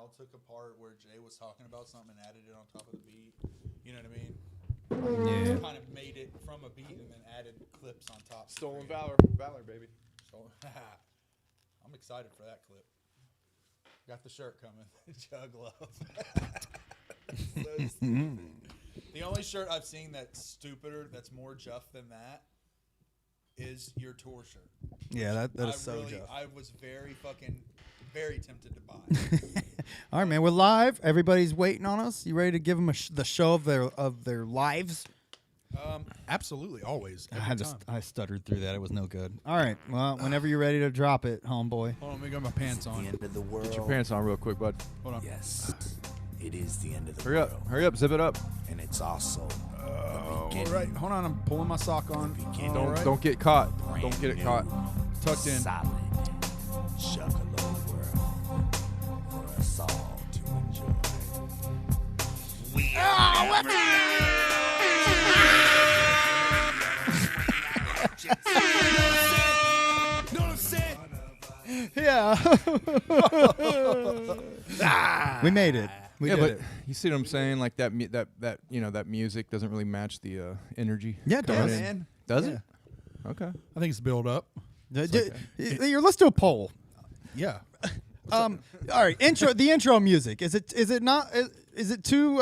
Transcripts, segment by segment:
Al took a part where Jay was talking about something and added it on top of the beat. You know what I mean? Yeah. Kind of made it from a beat and then added clips on top. Stolen valor, baby. I'm excited for that clip. Got the shirt coming. Jug Love. The only shirt I've seen that's stupider, that's more Juff than that, is your tour shirt. Yeah, that is so Juff. I was very tempted to buy. All right, man. We're live. Everybody's waiting on us. You ready to give them the show of their lives? Absolutely, always. Every time. I stuttered through that. It was no good. All right. Well, whenever you're ready to drop it, homeboy. Hold on, let me get my pants on. The end of the world. Get your pants on real quick, bud. Hold on. Yes, it is the end of the Hurry world. up. Hurry up. Zip it up. And it's also All right, hold on. I'm pulling my sock on. All right. Don't get caught. Don't get it caught. Tucked in. solid, juggalo world for us all to enjoy. We Yeah. We made it. We Yeah, did but it. you see what I'm saying? Like that music doesn't really match the energy. Yeah, it does. man. Does Yeah. it? Okay. I think it's build up. Let's do a poll. Yeah. All right, the intro music. Is it too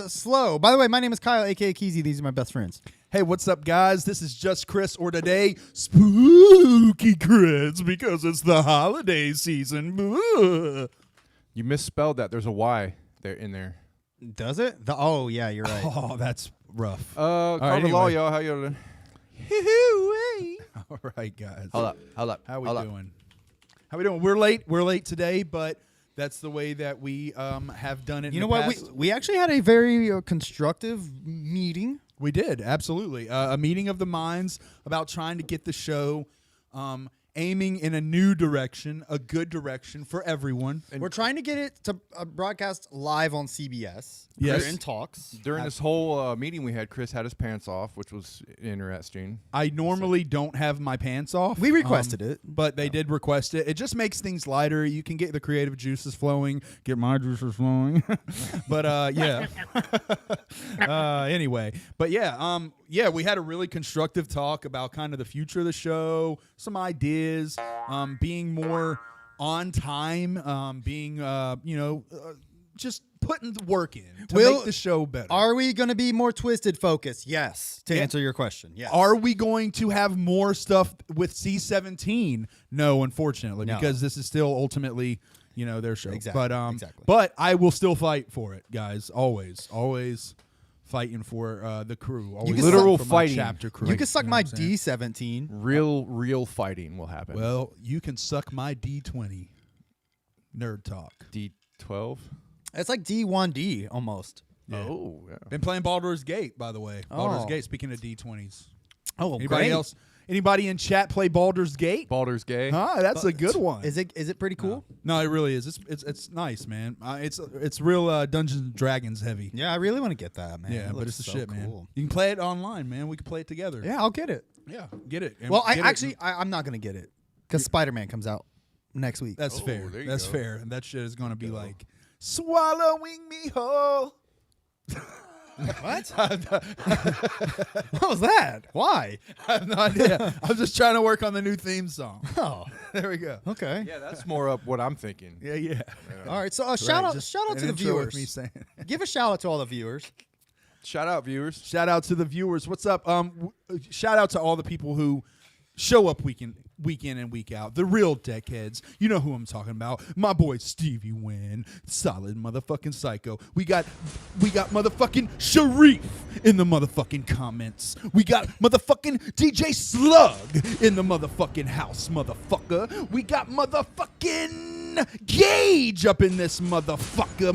slow? By the way, my name is Kyle, aka Keezy. These are my best friends. Hey, what's up, guys? This is Just Chris, or today, Spooky Chris, because it's the holiday season. Boo. You misspelled that. There's a Y there in there. Does it? Oh yeah, you're right. Oh, that's rough. Carver anyway. Law, y'all. How y'all doing? All right, guys. Hold up. How we doing? How we doing? We're late. We're late today, but that's the way that we have done it. You in know the what? past. We actually had a very constructive meeting. We did, absolutely. A meeting of the minds about trying to get the show aiming in a new direction, a good direction for everyone. We're trying to get it to broadcast live on CBS. Yes. We're in talks. During this whole meeting we had, Chris had his pants off, which was interesting. I normally don't have my pants off. We requested it. But they did request it. It just makes things lighter. You can get the creative juices flowing, get my juices flowing. But yeah. Anyway, but yeah, we had a really constructive talk about kind of the future of the show, some ideas, being more on time, being just putting the work in to make the show better. Are we going to be more twisted focused? Yes. To answer your question, yes. Are we going to have more stuff with C-17? No, unfortunately, No. because this is still ultimately, their show. Exactly, But exactly. but I will still fight for it, guys. Always fighting for the crew. Always Literal for my fighting. chapter crew. You can suck know my what I'm saying? D17. Real fighting will happen. Well, you can suck my D20. Nerd talk. D12. It's like D1D almost. Yeah. Oh, yeah. Been playing Baldur's Gate, by the way. Baldur's Oh. Gate. Speaking of D20s. Oh, Anybody great. else? Anybody in chat play Baldur's Gate? Baldur's Gay. Huh? That's a good one. Is it pretty cool? No, it really is. It's nice, man. It's real Dungeons and Dragons heavy. Yeah, I really want to get that, man. Yeah, It but looks it's the so shit, man. cool. You can play it online, man. We can play it together. Yeah, I'll get it. Yeah, get it. And Well, get it. I'm not gonna get it because Spider-Man comes out next week. That's fair. there you That's go. fair. And that shit is gonna be like swallowing me whole. What? What was that? Why? I have no idea. I'm just trying to work on the new theme song. Oh, There we go. okay. Yeah, that's more up what I'm thinking. Yeah. All right. So Just shout out an to the intro with viewers. me saying. Give a shout out to all the viewers. Shout out, viewers. Shout out to the viewers. What's up? Shout out to all the people who show up week in and week out. The real deckheads. You know who I'm talking about. My boy Stevie Wynn. Solid motherfucking psycho. We got motherfucking Sharif in the motherfucking comments. We got motherfucking DJ Slug in the motherfucking house, motherfucker. We got motherfucking Gage up in this motherfucker.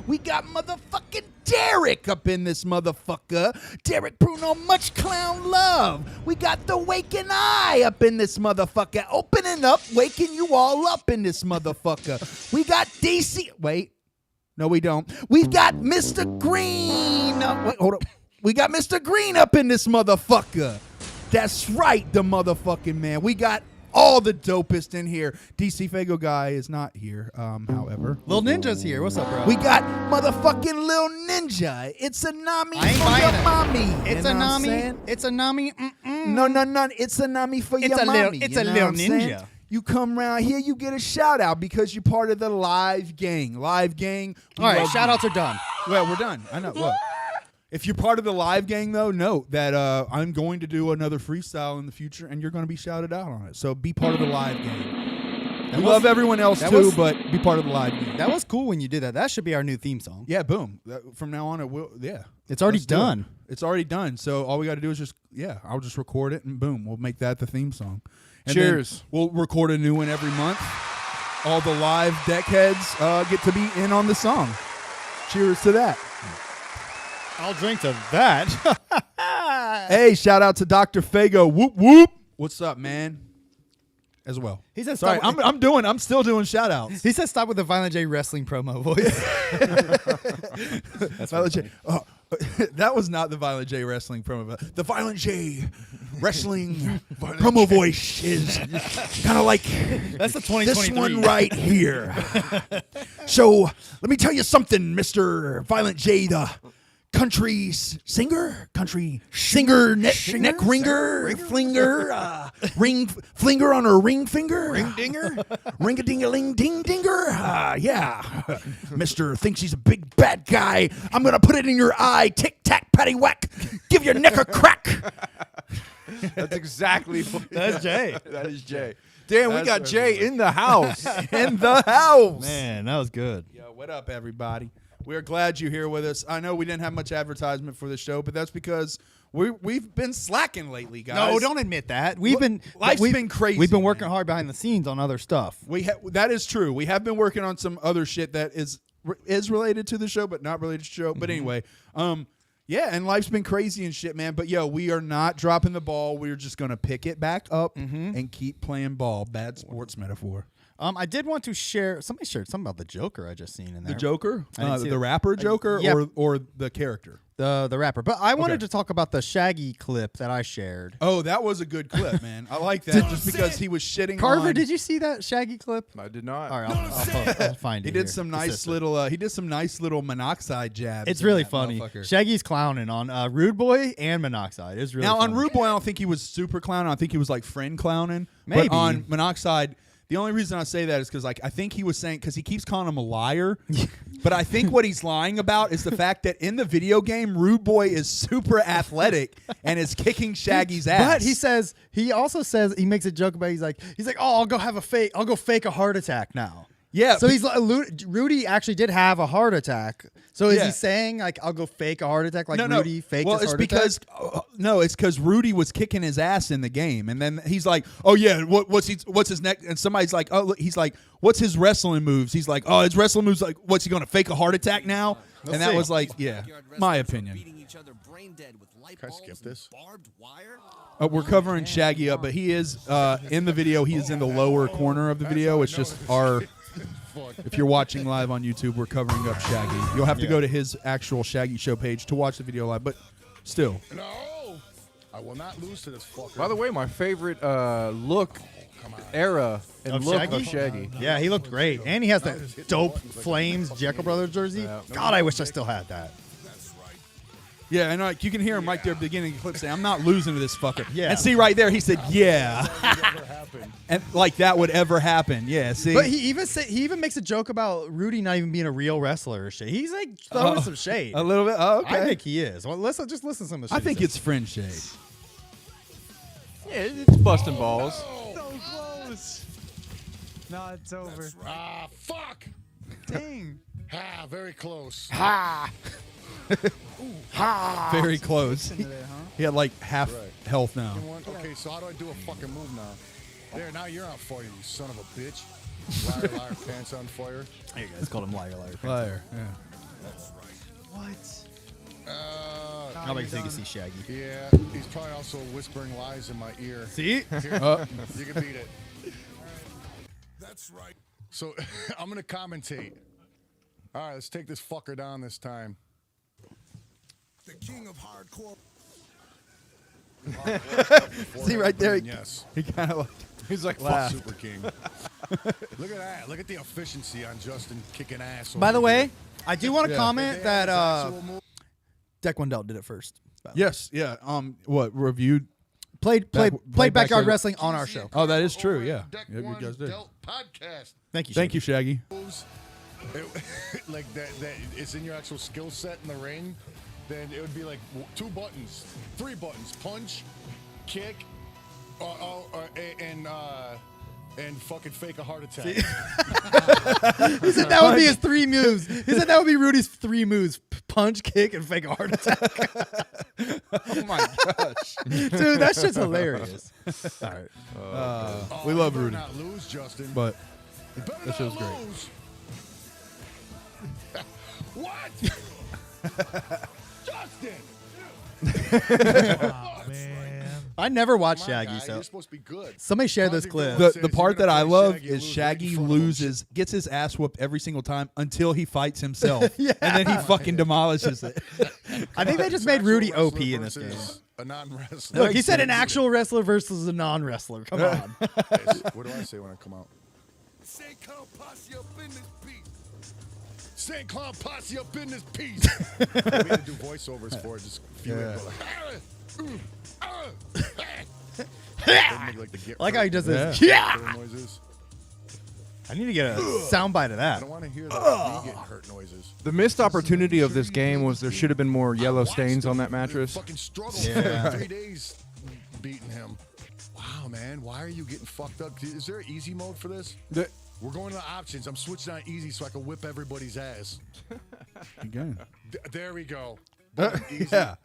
We got motherfucking Derek up in this motherfucker. Derek Bruno, much clown love. We got the Waking Eye up in this motherfucker. Opening up, waking you all up in this motherfucker. We got DC. Wait. No, we don't. We've got Mr. Green. Wait, hold up. We got Mr. Green up in this motherfucker. That's right, the motherfucking man. We got all the dopest in here. DC Fago guy is not here, however. Lil Ninja's here. What's up, bro? We got motherfucking Lil Ninja. It's a Nami I ain't for buying your it. mommy. It's You a know what I'm Nami. saying? It's a Nami. No. It's a Nami for your a mommy. lil- it's you a know lil what I'm saying? ninja. You come around here, you get a shout out because you're part of the Live Gang. Live Gang. we All right, love shout you. outs are done. Well, we're done. I know. Look. If you're part of the Live Gang, though, note that I'm going to do another freestyle in the future, and you're going to be shouted out on it. So be part of the Live Gang. We love everyone else, that too, was- but be part of the Live Gang. That was cool when you did that. That should be our new theme song. Yeah, boom. From now on, it will. Yeah, It's already Let's do it. done. It's already done. So all we got to do is just, I'll just record it, and boom, we'll make that the theme song. And then Cheers. we'll record a new one every month. All the live deckheads get to be in on the song. Cheers to that. I'll drink to that. Hey, shout out to Dr. Fago. Whoop whoop. What's up, man? As well. He said, Sorry, stop- I'm still doing shout outs. He said, "Stop with the Violent J wrestling promo voice." That's Violent J. Oh, that was not the Violent J wrestling promo. The Violent J wrestling promo voice is kind of like That's the this 2023. one right here. So let me tell you something, Mr. Violent J, the country singer, neck ringer, flinger, ring flinger on her ring finger, ring dinger, ring a ding a ling ding dinger. Yeah, Mister thinks he's a big bad guy. I'm gonna put it in your eye, tic tac, patty whack, give your neck a crack. That's exactly what That's Jay. that is Jay. Damn, we That's got Jay in the house. In the house. Man, that was good. Yo, what up, everybody? We're glad you're here with us. I know we didn't have much advertisement for the show, but that's because we've been slacking lately, guys. No, don't admit that. We've been life's we've- been crazy, We've been working man. hard behind the scenes on other stuff. That is true. We have been working on some other shit that is related to the show, but not related to the show. But anyway, yeah, and life's been crazy and shit, man. But yo, we are not dropping the ball. We're just gonna pick it back up and keep playing ball. Bad sports metaphor. I did want to share. Somebody shared something about the Joker I just seen in there. The Joker, I didn't see the it. rapper Joker, yeah. or the character. The rapper. But I wanted Okay. to talk about the Shaggy clip that I shared. Oh, that was a good clip, man. I like that just because he was shitting Carver, on. did you see that Shaggy clip? I did not. All right, I'll find it. He did here. some The nice sister. little. He did some nice little monoxide jabs. It's in really that funny. motherfucker. Shaggy's clowning on Rude Boy and Monoxide. It's really Now on funny. Rude Boy, I don't think he was super clowning. I think he was like friend clowning. Maybe. But on Monoxide, the only reason I say that is because like I think he was saying because he keeps calling him a liar. But I think what he's lying about is the fact that in the video game, Rude Boy is super athletic and is kicking Shaggy's ass. But he also says he makes a joke about he's like I'll go fake a heart attack now. Yeah, So but- he's like Rudy actually did have a heart attack. So is Yeah. he saying like I'll go fake a heart attack like Rudy faked well, his it's heart because attack? no, it's because Rudy was kicking his ass in the game, and then he's like, "Oh yeah, what's his neck?" And somebody's like, "Oh, he's like, what's his wrestling moves?" He's like, "Oh, his wrestling moves like, what's he gonna fake a heart attack now?" And that see. was like, yeah, my opinion. Can I skip this? We're covering Shaggy up, but he is in the video. He is in the lower corner of the video. It's just our. If you're watching live on YouTube, we're covering up Shaggy. You'll have to go to his actual Shaggy Show page to watch the video live, but still. No! I will not lose to this fucker. By the way, my favorite look, era, and Of look Shaggy? of Shaggy. Yeah, he looked great, and he has that dope Flames Jekyll Brothers jersey. God, I wish I still had that. Yeah, and like you can hear him right there at the beginning of the clip say, "I'm not losing to this fucker." Yeah. And see right there, he said, "Yeah," Never happened. and like that would ever happen. Yeah, see. But he even makes a joke about Rudy not even being a real wrestler or shit. He's like throwing some shade. a little bit. Oh, okay. I think he is. Well, let's just listen to some of the I shit. think he it's friend shade. Yeah, it's busting balls. So close. No, it's over. Ah, fuck! Dang. Ah, very close. Very close. He had like half health now. Okay, so how do I do a fucking move now? There, now you're on fire, you son of a bitch. Liar, liar, pants on fire. says. Hey guys, called him liar, liar. Liar. Yeah. What? I'll make so you can see Shaggy. Yeah, he's probably also whispering lies in my ear. See? Here, you can beat it. That's right. So I'm gonna commentate. All right, let's take this fucker down this time. The king of hardcore. See right there? Yes. He kind of like He's like, laugh. Super King. Look at that. Look at the efficiency on Justin kicking ass. By the over way, here. I do want to Yeah. comment If they had that his actual move- Deck Wendell did it first. Yes, yeah. What reviewed? Played played Backyard Backyard- Wrestling on our show. Oh, that is true. Over Yeah, Deck yeah, you One guys did. Delt podcast. Thank you. Thank you, Shaggy. Moves, like that it's in your actual skill set in the ring, then it would be like 2 buttons, 3 buttons: punch, kick, and fucking fake a heart attack. He said that would be his 3 moves. He said that would be Rudy's 3 moves: punch, kick, and fake a heart attack. Oh my gosh. Dude, that shit's hilarious. All right. Oh, We you love better Rudy. Not lose, Justin. But You better that not show's great. lose. What? Justin. Oh, man. I never watched Come on, Shaggy, guy, so you're supposed to be good. somebody share this Fonzie clip. Rhodes the says part you're that I gonna love fight is Shaggy and lose right Shaggy in front of him. loses, gets his ass whooped every single time until he fights himself, and then he fucking demolishes it. I think they just It's made an Rudy actual OP wrestler in this game. versus a non-wrestler. Look, he said an actual wrestler versus a non-wrestler. Come on. What do I say when I come out? St. Clown Posse up in this piece. St. Clown Posse up in this piece. We had to do voiceovers for it. Just feel Yeah. it. Go like, I like how he does this. Yeah. Yeah. noises. I need to get a soundbite of I that. don't want to hear the me getting hurt noises. The missed opportunity of this game was there should have been more yellow Watch stains them on that mattress. Fucking struggle Yeah. for 3 days beating him. Wow, man. Why are you getting fucked up? Is there easy mode for this? We're going to the options. I'm switching on easy so I can whip everybody's ass. Again. There we go. Boom, easy. Yeah.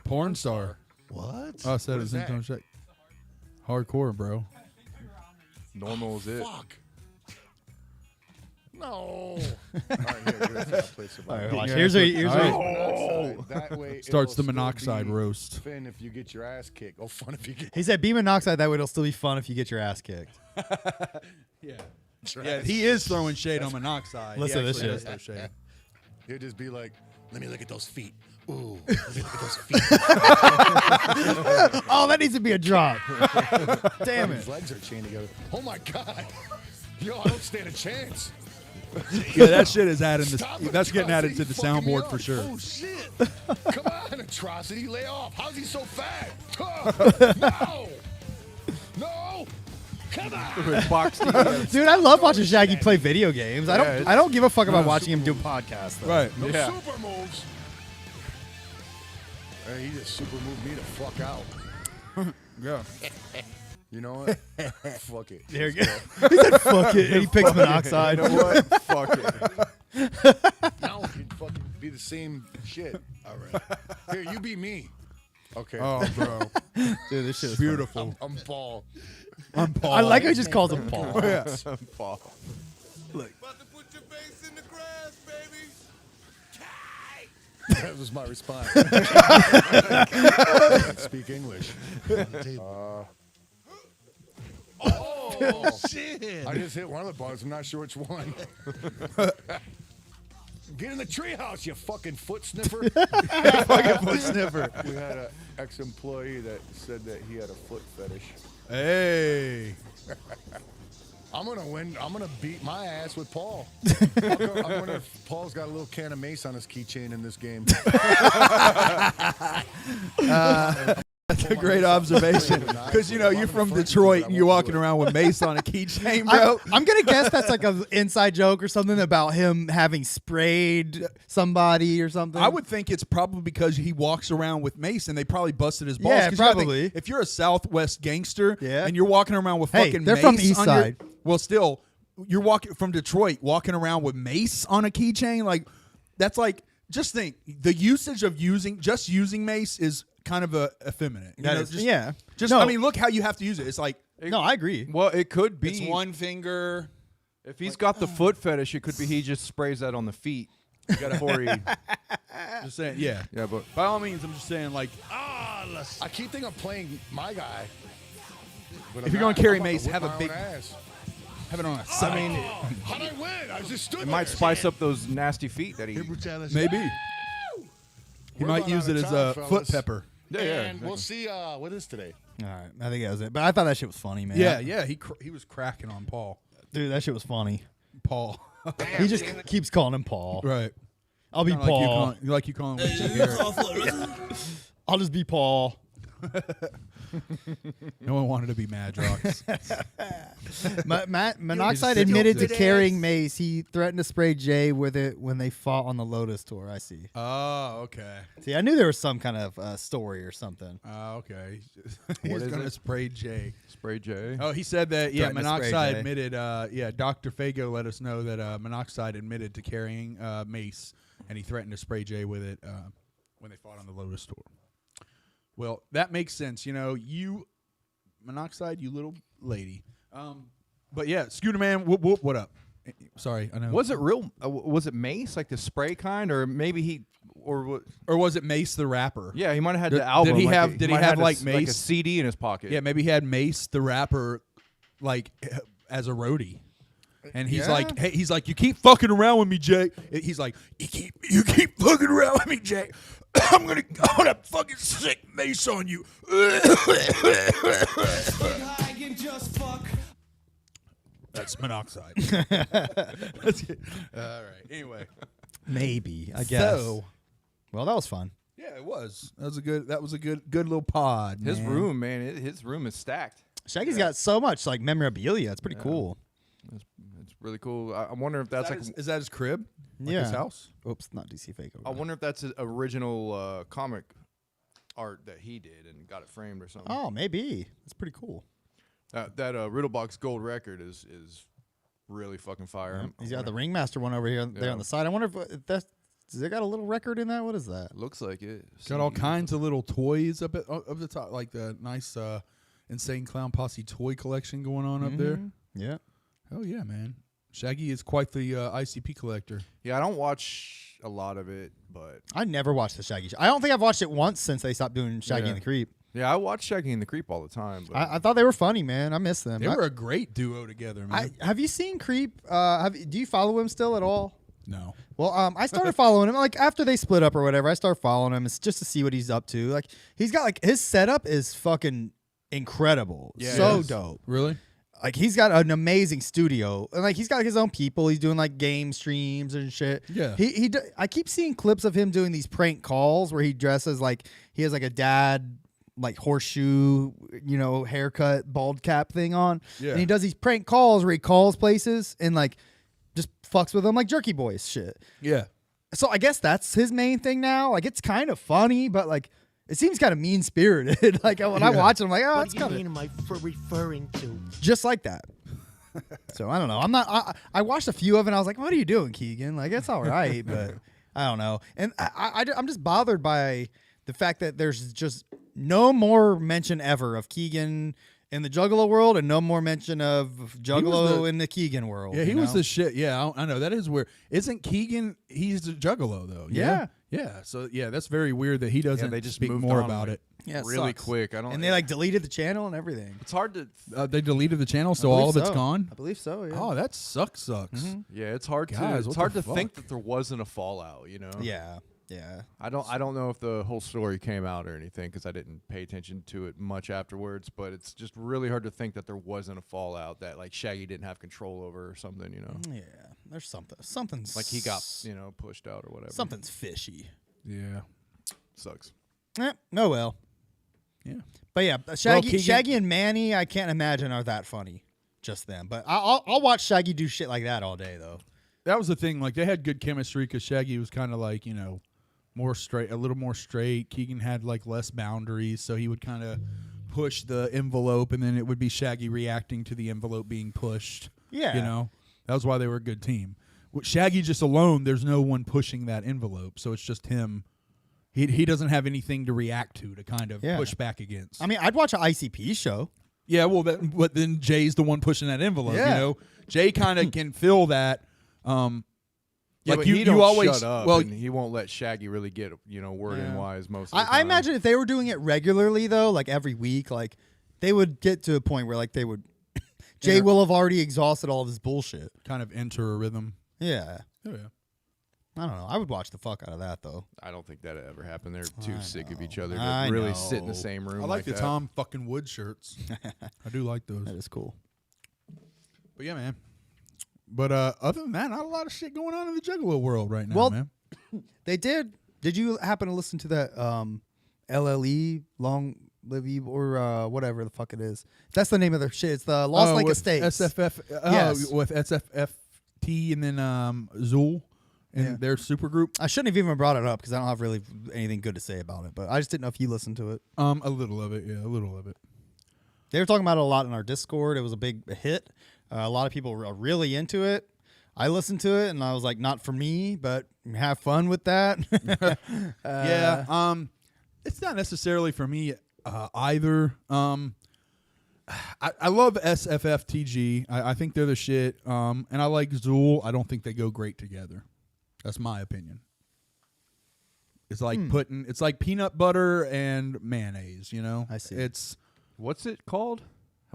Porn star. What? Oh, I said What it is was that? income check. Hardcore, bro. Normal is it. Fuck. No. All right, here, give it to me. I'll play some. All right, watch. Yeah, Here's that's a. what- Here's all a. right. That way Starts it'll the still monoxide be roast. Fun if you get your ass kicked. Oh, fun if you get He said, "Be monoxide. That way, it'll still be fun if you get your ass kicked." Yeah. your Yeah, ass. he is throwing shade on monoxide. Listen He to this actually shit. does throw shade. He'll just be like, let me look at those feet. Ooh, let me look at those feet. Oh, that needs to be a drop. Damn His it. legs are chained together. Oh my God. Yo, I don't stand a chance. Yeah, that shit is adding this. Stop it, That's getting added to Atrocity. the Fucking me soundboard up. for sure. Oh shit. Come on, Atrocity, lay off. How's he so fat? No. No. Come on. Box TV. Dude, I love watching Shaggy play video games. I Yeah, don't. I don't give a fuck about watching him do podcasts. Though. Right. No Yeah. super moves. Hey, he just super moved me the fuck out. Yeah. You know what? Fuck it. There you go. He said, "Fuck it," and he picks monoxide. You know what? Fuck it. Now we can fucking be the same shit. All right. Here, you be me. Okay. Oh, bro. Dude, this shit is Beautiful. I'm Paul. I'm Paul. I like how he just calls him Paul. Yeah. Paul. About to put your face in the grass, baby. That was my response. Speak English. Oh shit! I just hit one of the buttons. I'm not sure which one. Get in the treehouse, you fucking foot sniffer. Fucking foot sniffer. We had an ex-employee that said that he had a foot fetish. Hey. I'm gonna win. I'm gonna beat my ass with Paul. I'm wondering if Paul's got a little can of mace on his keychain in this game. That's a great observation. Because, you know, you're from Detroit and you're walking around with mace on a keychain, bro. I'm gonna guess that's like an inside joke or something about him having sprayed somebody or something. I would think it's probably because he walks around with mace and they probably busted his balls. Yeah, 'Cause you gotta think, probably. if you're a Southwest gangster Yeah. and you're walking around with Hey, fucking they're mace from the East on your- Side. well, still, you're walking from Detroit, walking around with mace on a keychain. Like, that's like, just think, the usage of using mace is kind of effeminate. You know, just, yeah. Just, No. I mean, look how you have to use it. It's like, No, I agree. Well, it could it's be. one finger. If he's got the foot fetish, it could be he just sprays that on the feet. Before he, Just saying, yeah. yeah, but By all means, I'm just saying, like, I keep thinking I'm playing my guy. But If I'm you're gonna not. carry I'm about to mace, whip have a my own big- ass. have it on a side. I mean, How'd I win? I just stood it there. might spice up those nasty feet that he. Maybe. He We're might about use out it of as time, a fellas. foot pepper. Yeah, and we'll see what is today. All right, I think that was it. But I thought that shit was funny, man. Yeah. He was cracking on Paul. Dude, that shit was funny. Paul. He just keeps calling him Paul. Right. I'll be Kinda Paul. Like you calling Richie Garrett. I'll just be Paul. No one wanted to be Madrox. Monoxide You're admitted to stupid carrying mace. He threatened to spray Jay with it when they fought on the Lotus tour. I see. Oh, okay. See, I knew there was some kind of story or something. Oh, okay. He What was is going to it? spray Jay. Spray J. Oh, he said that, yeah, Threatened to spray Monoxide Jay. admitted, Dr. Fago let us know that Monoxide admitted to carrying mace, and he threatened to spray Jay with it when they fought on the Lotus tour. Well, that makes sense. You know, Monoxide, you little lady. But yeah, Scooter Man, whoop, what up? Sorry, I know. Was it real? Was it mace, like the spray kind, or maybe he, or was it Mace the rapper? yeah, he might have had Did- the album. did he like have- a- did he might have, a like, a Mace? CD in his pocket? Yeah, maybe he had Mace the rapper, like as a roadie, and he's Yeah. like, hey, he's like, you keep fucking around with me, Jay. He's like, you keep fucking around with me, Jay. I'm gonna fucking stick Mace on you. That's Monoxide. That's it. All right. Anyway, Maybe, I guess. so Well, that was fun. yeah, it was. That was a good little pod. his man. room, man. His room is stacked. Shaggy's got so much like memorabilia. It's pretty cool. It's really cool. I wonder if that's Is that his crib? Like Yeah. his house? Oops, not DC Fake. I wonder if that's his original comic art that he did and got it framed or something. Oh, maybe. That's pretty cool. That Riddlebox gold record is really fucking fire. He's got the Ringmaster one over here there Yeah. on the side. I wonder if that's. Does it got a little record in that? What is that? Looks like it. Got all kinds of little toys up at the top, like the nice Insane Clown Posse toy collection going on up there. Yeah. Oh yeah, man. Shaggy is quite the ICP collector. Yeah, I don't watch a lot of it, but I never watched the Shaggy Show. I don't think I've watched it once since they stopped doing Shaggy Yeah. and the Creep. yeah, I watch Shaggy and the Creep all the time. But I thought they were funny, man. I miss them. They were a great duo together, man. Have you seen Creep? Do you follow him still at all? No. Well, I started following him like after they split up or whatever. I started following him just to see what he's up to. Like he's got like his setup is fucking incredible. Yeah, so it is. dope. Really? Like he's got an amazing studio, and like he's got his own people. He's doing like game streams and shit. Yeah. I keep seeing clips of him doing these prank calls where he dresses like he has like a dad like horseshoe, haircut, bald cap thing on. Yeah. And he does these prank calls where he calls places and like just fucks with them like Jerky Boys shit. Yeah. So I guess that's his main thing now. Like it's kind of funny, but like it seems kind of mean spirited. Like when I watch it, I'm like, oh, it's kind of am I referring to? just like that. So I don't know. I watched a few of it and I was like, what are you doing, Keegan? Like it's all right, but I don't know. And I'm just bothered by the fact that there's just no more mention ever of Keegan in the Juggalo world and no more mention of Juggalo in the Keegan world. Yeah, he you was know? the shit. Yeah, I know. That is weird. Isn't Keegan, he's a juggalo, though. Yeah. Yeah. So, yeah, that's very weird that he doesn't they just speak moved more on, about like, it. Yeah, it really sucks. quick. I don't. And they like deleted the channel and everything. It's hard to. They deleted the channel, so I believe all of it's so. gone? I believe so, yeah. Oh, that sucks. Yeah, it's hard Guys, to. what It's the hard to think fuck? that there wasn't a fallout. You know. Yeah. Yeah. I don't know if the whole story came out or anything because I didn't pay attention to it much afterwards. But it's just really hard to think that there wasn't a fallout that like Shaggy didn't have control over or something. You know, Yeah. There's something's like he got pushed out or whatever. something's fishy. Yeah. Sucks. Oh well. Yeah. But yeah, Shaggy, Keegan- Shaggy and Manny, I can't imagine are that funny. Just them. But I'll watch Shaggy do shit like that all day though. That was the thing. Like, they had good chemistry because Shaggy was kind of like, more straight, a little more straight. Keegan had like less boundaries, so he would kind of push the envelope, and then it would be Shaggy reacting to the envelope being pushed. Yeah. That was why they were a good team. With Shaggy just alone, there's no one pushing that envelope, so it's just him. He doesn't have anything to react to kind of Yeah. push back against. I mean, I'd watch an ICP show. Yeah, well, but then Jay's the one pushing that envelope. Yeah. Jay kind of can feel that. Yeah, like but you, he don't you always shut up. well, And he won't let Shaggy really get word in wise most of the time. I imagine if they were doing it regularly though, like every week, like they would get to a point where like they would Jay will have already exhausted all of his bullshit. kind of enter a rhythm. Yeah. Oh yeah. I don't know. I would watch the fuck out of that though. I don't think that'll ever happen. They're too I sick of know. each other I to really sit in the know. same room. I like the that. Tom fucking Wood shirts. I do like those. That is cool. But yeah, man. But other than that, not a lot of shit going on in the Juggalo world right now, Well, man. They did. Did you happen to listen to that LLE Long Live Evil or whatever the fuck it is? That's the name of their shit. It's the Lost Lake with Estates. SFF. Yes. With SFFT and then Zool and Yeah. their super group. I shouldn't have even brought it up because I don't have really anything good to say about it. But I just didn't know if you listened to it. A little of it, yeah, a little of it. They were talking about it a lot in our Discord. It was a big hit. A lot of people are really into it. I listened to it and I was like, not for me, but have fun with that. Yeah. It's not necessarily for me either. I love SFFTG. I think they're the shit. And I like Zool. I don't think they go great together. That's my opinion. It's like it's like peanut butter and mayonnaise, you know? I see. It's What's it called?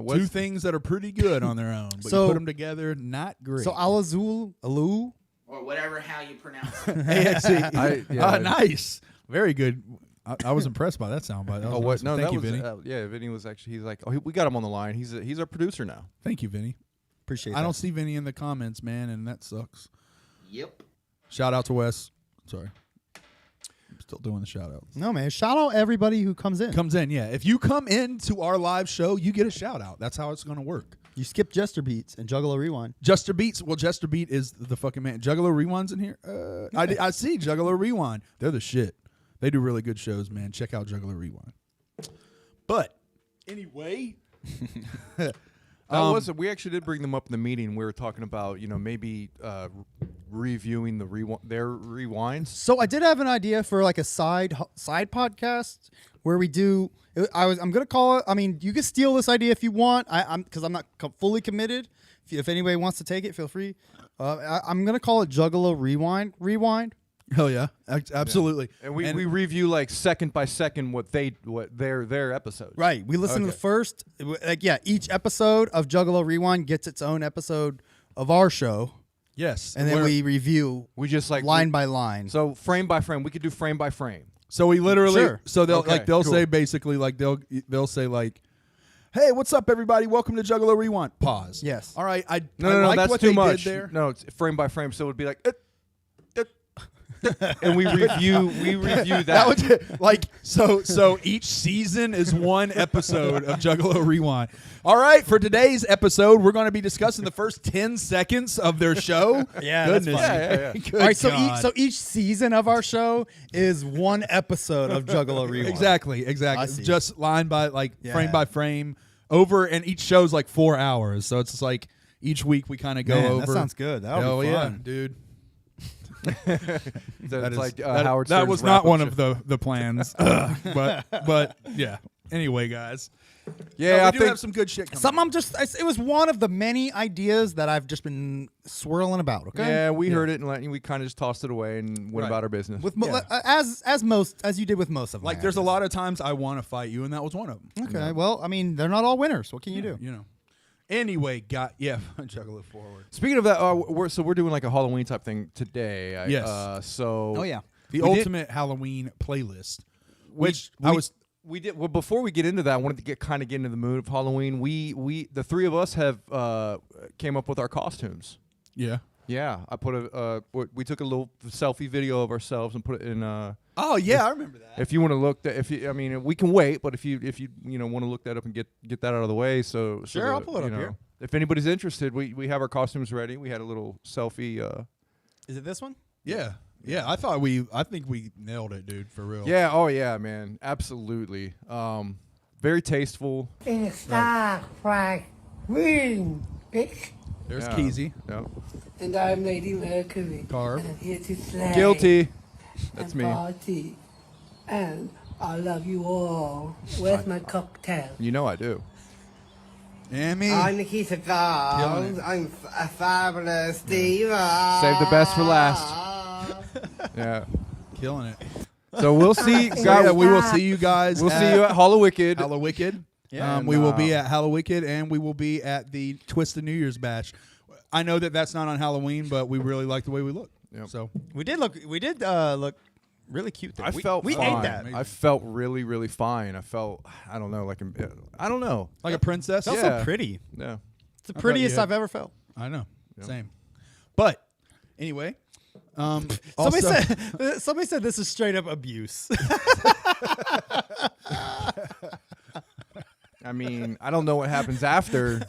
two things that are pretty good on their own, but So- you put them together, not great. So Alazul, Alu, Or whatever how you pronounce it. AXE. yeah. Nice. Very good. I was impressed by that soundbite. That was Oh, what? awesome. No, Thank that you, was Vinny. yeah. Vinny was actually. He's like, oh, we got him on the line. He's our producer now. Thank you, Vinny. appreciate I that. don't see Vinny in the comments, man, and that sucks. Yep. Shout out to Wes. Sorry. I'm still doing the shout outs. No, man. Shout out everybody who comes in. Comes in, yeah. If you come into our live show, you get a shout out. That's how it's going to work. You skip Jester Beats and Juggalo Rewind. Jester Beats. Well, Jester Beat is the fucking man. Juggalo Rewind's in here. I see Juggalo Rewind. They're the shit. They do really good shows, man. Check out Juggalo Rewind. But anyway, We actually did bring them up in the meeting. We were talking about maybe reviewing their rewinds. So I did have an idea for like a side podcast where we do. I'm gonna call it. I mean, you can steal this idea if you want. I'm because I'm not fully committed. If anybody wants to take it, feel free. I'm gonna call it Juggalo Rewind. Rewind. hell yeah, absolutely. And we review like second by second what their episodes. Right. We listen to the first. Each episode of Juggalo Rewind gets its own episode of our show, Yes, and then we review We just like line by line. So frame by frame, we could do frame by frame. So we literally, Sure. so they'll Okay, they'll cool. say basically like they'll say like, "Hey, what's up, everybody? Welcome to Juggalo Rewind." Pause. Yes. All right. I No, like that's what too they much. Did there. No, it's frame by frame. So it would be like, and we review that. That would like so each season is one episode of Juggalo Rewind. All right, for today's episode, we're going to be discussing the first 10 seconds of their show. Yeah, that's goodness. fine. Yeah. Good All right, God. so each season of our show is one episode of Juggalo Rewind. Exactly. I see. Just line by like Yeah. frame by frame over, and each show's like 4 hours. So it's just like each week we kind of go Man, over. that sounds good. That'll Hell be yeah, fun. dude. That's like that, Howard that Stern's was not wrap-up one show. of the plans, but yeah. Anyway, guys, Yeah, we do have some good shit coming. It was one of the many ideas that I've just been swirling about. Okay. Yeah, we heard it and we kind of just tossed it away and went Right. about our business. With Yeah. as you did with most of them. Like, there's a lot of times I want to fight you, and that was one of them. Okay. Well, I mean, they're not all winners. What can you do? You know. Anyway, juggle it forward. Speaking of that, we're doing like a Halloween type thing today. Yes. Oh yeah. The We did- ultimate Halloween playlist, which we did. Well, before we get into that, I wanted to get into the mood of Halloween. We the three of us have came up with our costumes. yeah. Yeah, I put we took a little selfie video of ourselves and put it in. Oh yeah, I remember that. If you want to look, we can wait. But if you want to look that up and get that out of the way, so Sure, that, I'll pull it up here. If anybody's interested, we have our costumes ready. We had a little selfie. Is it this one? Yeah. I think we nailed it, dude, for real. Yeah. Oh yeah, man. Absolutely. Very tasteful. In a star fried green, bitch. There's Yeah. Keezy. Yeah. And I'm Lady Mercury. Carve. And I'm here to slay. Guilty. That's and me. Party. And I love you all. Where's my cocktail? You know I do. And me. I'm Nikita Killing Gold. it. I'm a fabulous diva. Save the best for last. Yeah. Killing it. So we'll see. So yeah, we will see you guys. We'll see you at Hallowicked. Hallowicked. Yeah, We will be and, at Hallowicked, and we will be at the Twisted New Year's Bash. I know that that's not on Halloween, but we really like the way we look. Yep. So We did look really cute there. I felt we fine. ate that. I felt really, really fine. I felt, I don't know, I don't know. like a princess. Felt Yeah. so pretty. Yeah. It's the prettiest had- I've ever felt. I know. Same. But anyway, Somebody also, said this is straight up abuse. I mean, I don't know what happens after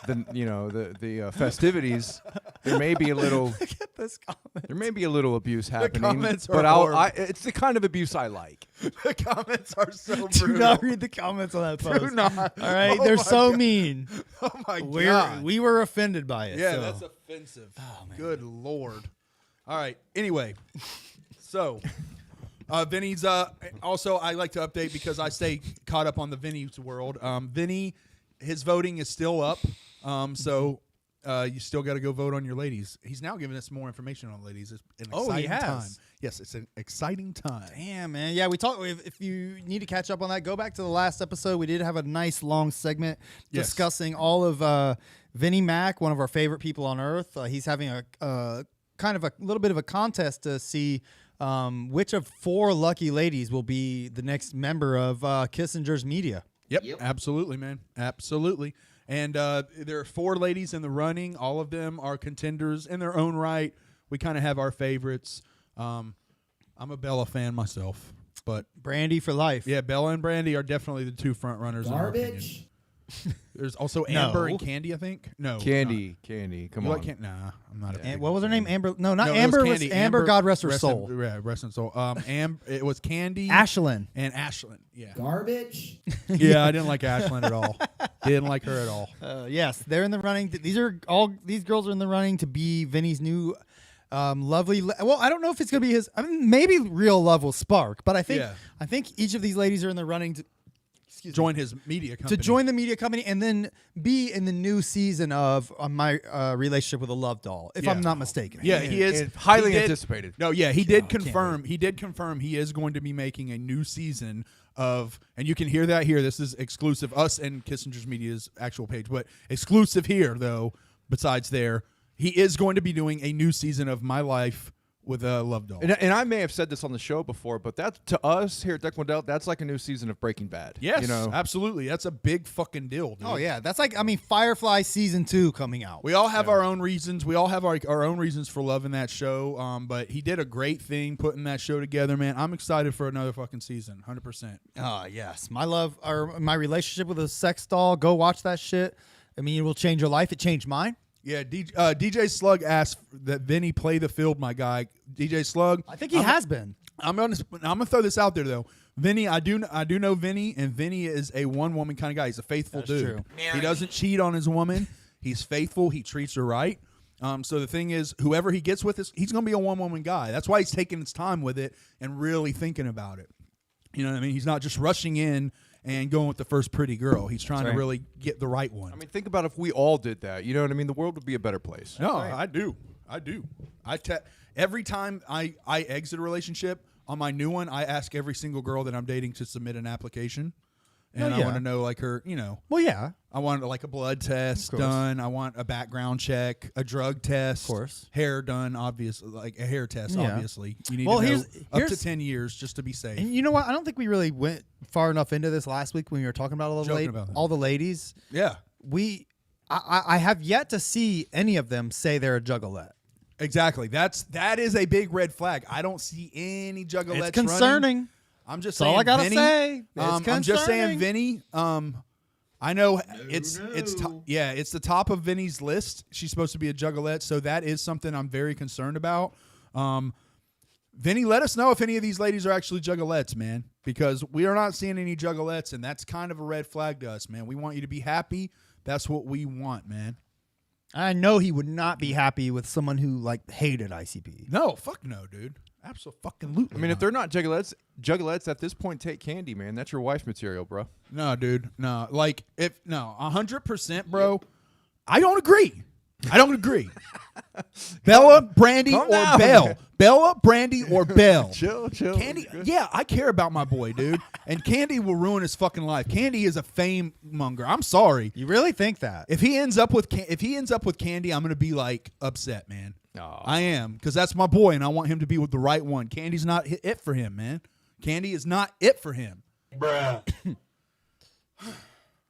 the festivities. There may be a little This comment. there may be a little abuse happening, comments are but horrible. it's the kind of abuse I like. the comments are so Do brutal. not read the comments on that post. Do not. All right, Oh they're my so God. mean. Oh my god. We were offended by it. Yeah, so. that's offensive. Good lord. All right. Anyway, so Vinny's also I like to update because I stay caught up on the Vinny's world. Vinny, his voting is still up. So you still got to go vote on your ladies. He's now giving us more information on ladies. It's an Oh, he exciting has. time. Yes, it's an exciting time. Damn, man. Yeah, we talked. If you need to catch up on that, go back to the last episode. We did have a nice long segment Yes. discussing all of Vinnie Mac, one of our favorite people on earth. He's having a kind of a little bit of a contest to see which of 4 lucky ladies will be the next member of Kissinger's Media. Yep, Yep. absolutely, man. Absolutely. And there are 4 ladies in the running. All of them are contenders in their own right. We kind of have our favorites. I'm a Bella fan myself, but Brandy for life. yeah, Bella and Brandy are definitely the 2 front runners. In our opinion. Garbage. There's also Amber No. and Candy, I think. No, Candy, not. come You on. like Nah, I'm not a. And big what was her name? Amber? No, not No, it Amber. was Was Candy. Amber. God rest her rest soul. Yeah, rest in soul. It was Candy Ashlyn. and Ashlyn. Yeah, Garbage. yeah. I didn't like Ashlyn at all. Didn't like her at all. Yes, they're in the running. These girls are in the running to be Vinny's new lovely. Well, I don't know if it's gonna be his. I mean, maybe real love will spark, but I think each of these ladies are in the running to Join his media company. to join the media company and then be in the new season of my relationship with a love doll, if I'm Yeah. not mistaken. Yeah, he is And highly he did- anticipated. No, yeah, he did can't confirm. He did confirm he is going to be making a new season of, and you can hear that here. This is exclusive, us and Kissinger's Media's actual page, but exclusive here though. Besides there, he is going to be doing a new season of My Life with a Love Doll. And I may have said this on the show before, but that to us here at Deck Model, that's like a new season of Breaking Bad. Yes, you know, absolutely. That's a big fucking deal, dude. Oh yeah, that's like Firefly season 2 coming out. We all have our own reasons. We all have our own reasons for loving that show. But he did a great thing putting that show together, man. I'm excited for another fucking season, 100%. Yes, my relationship with a sex doll. Go watch that shit. I mean, it will change your life. It changed mine. Yeah, DJ Slug asked that Vinny play the field, my guy. DJ Slug. I think he has been. I'm gonna throw this out there though. Vinny, I do know Vinny, and Vinny is a one-woman kind of guy. He's a faithful dude. true. He doesn't cheat on his woman. He's faithful. He treats her right. So the thing is, whoever he gets with, he's gonna be a one-woman guy. That's why he's taking his time with it and really thinking about it. You know what I mean? He's not just rushing in and going with the first pretty girl. He's trying to really get the right one. I mean, think about if we all did that. You know what I mean? The world would be a better place. No, I do. Every time I exit a relationship on my new one, I ask every single girl that I'm dating to submit an application, and I yeah. want to know like her, Well, yeah. I want like a blood test done. I want a background check, a drug test, Of course. hair done, obviously, like a hair test. Yeah. Obviously, you need Well, to know up to here's- 10 years just to be safe. And you know what? I don't think we really went far enough into this last week when we were talking about Joking about that. all the ladies. Yeah, I have yet to see any of them say they're a juggalette. exactly. That is a big red flag. I don't see any juggalettes. It's concerning. Running. I'm just That's all saying, I gotta Vinny, say. It's I'm just saying, concerning. Vinny. I know it's the top of Vinny's list. She's supposed to be a juggalette, so that is something I'm very concerned about. Vinny, let us know if any of these ladies are actually juggalettes, man, because we are not seeing any juggalettes, and that's kind of a red flag to us, man. We want you to be happy. That's what we want, man. I know he would not be happy with someone who hated ICP. No, fuck no, dude. Absolutely. I mean, if they're not juggalettes at this point, take Candy, man. That's your wife material, bro. No, dude. No. 100%, bro. I don't agree. Bella, Brandy, Calm or down. Belle. Bella, Brandy, or Belle. Chill. Candy, yeah, I care about my boy, dude. And Candy will ruin his fucking life. Candy is a fame monger. I'm sorry. You really think that? If he ends up with Candy, I'm gonna be like upset, man. Aw. I am, because that's my boy, and I want him to be with the right one. Candy's not it for him, man. Candy is not it for him. Bruh.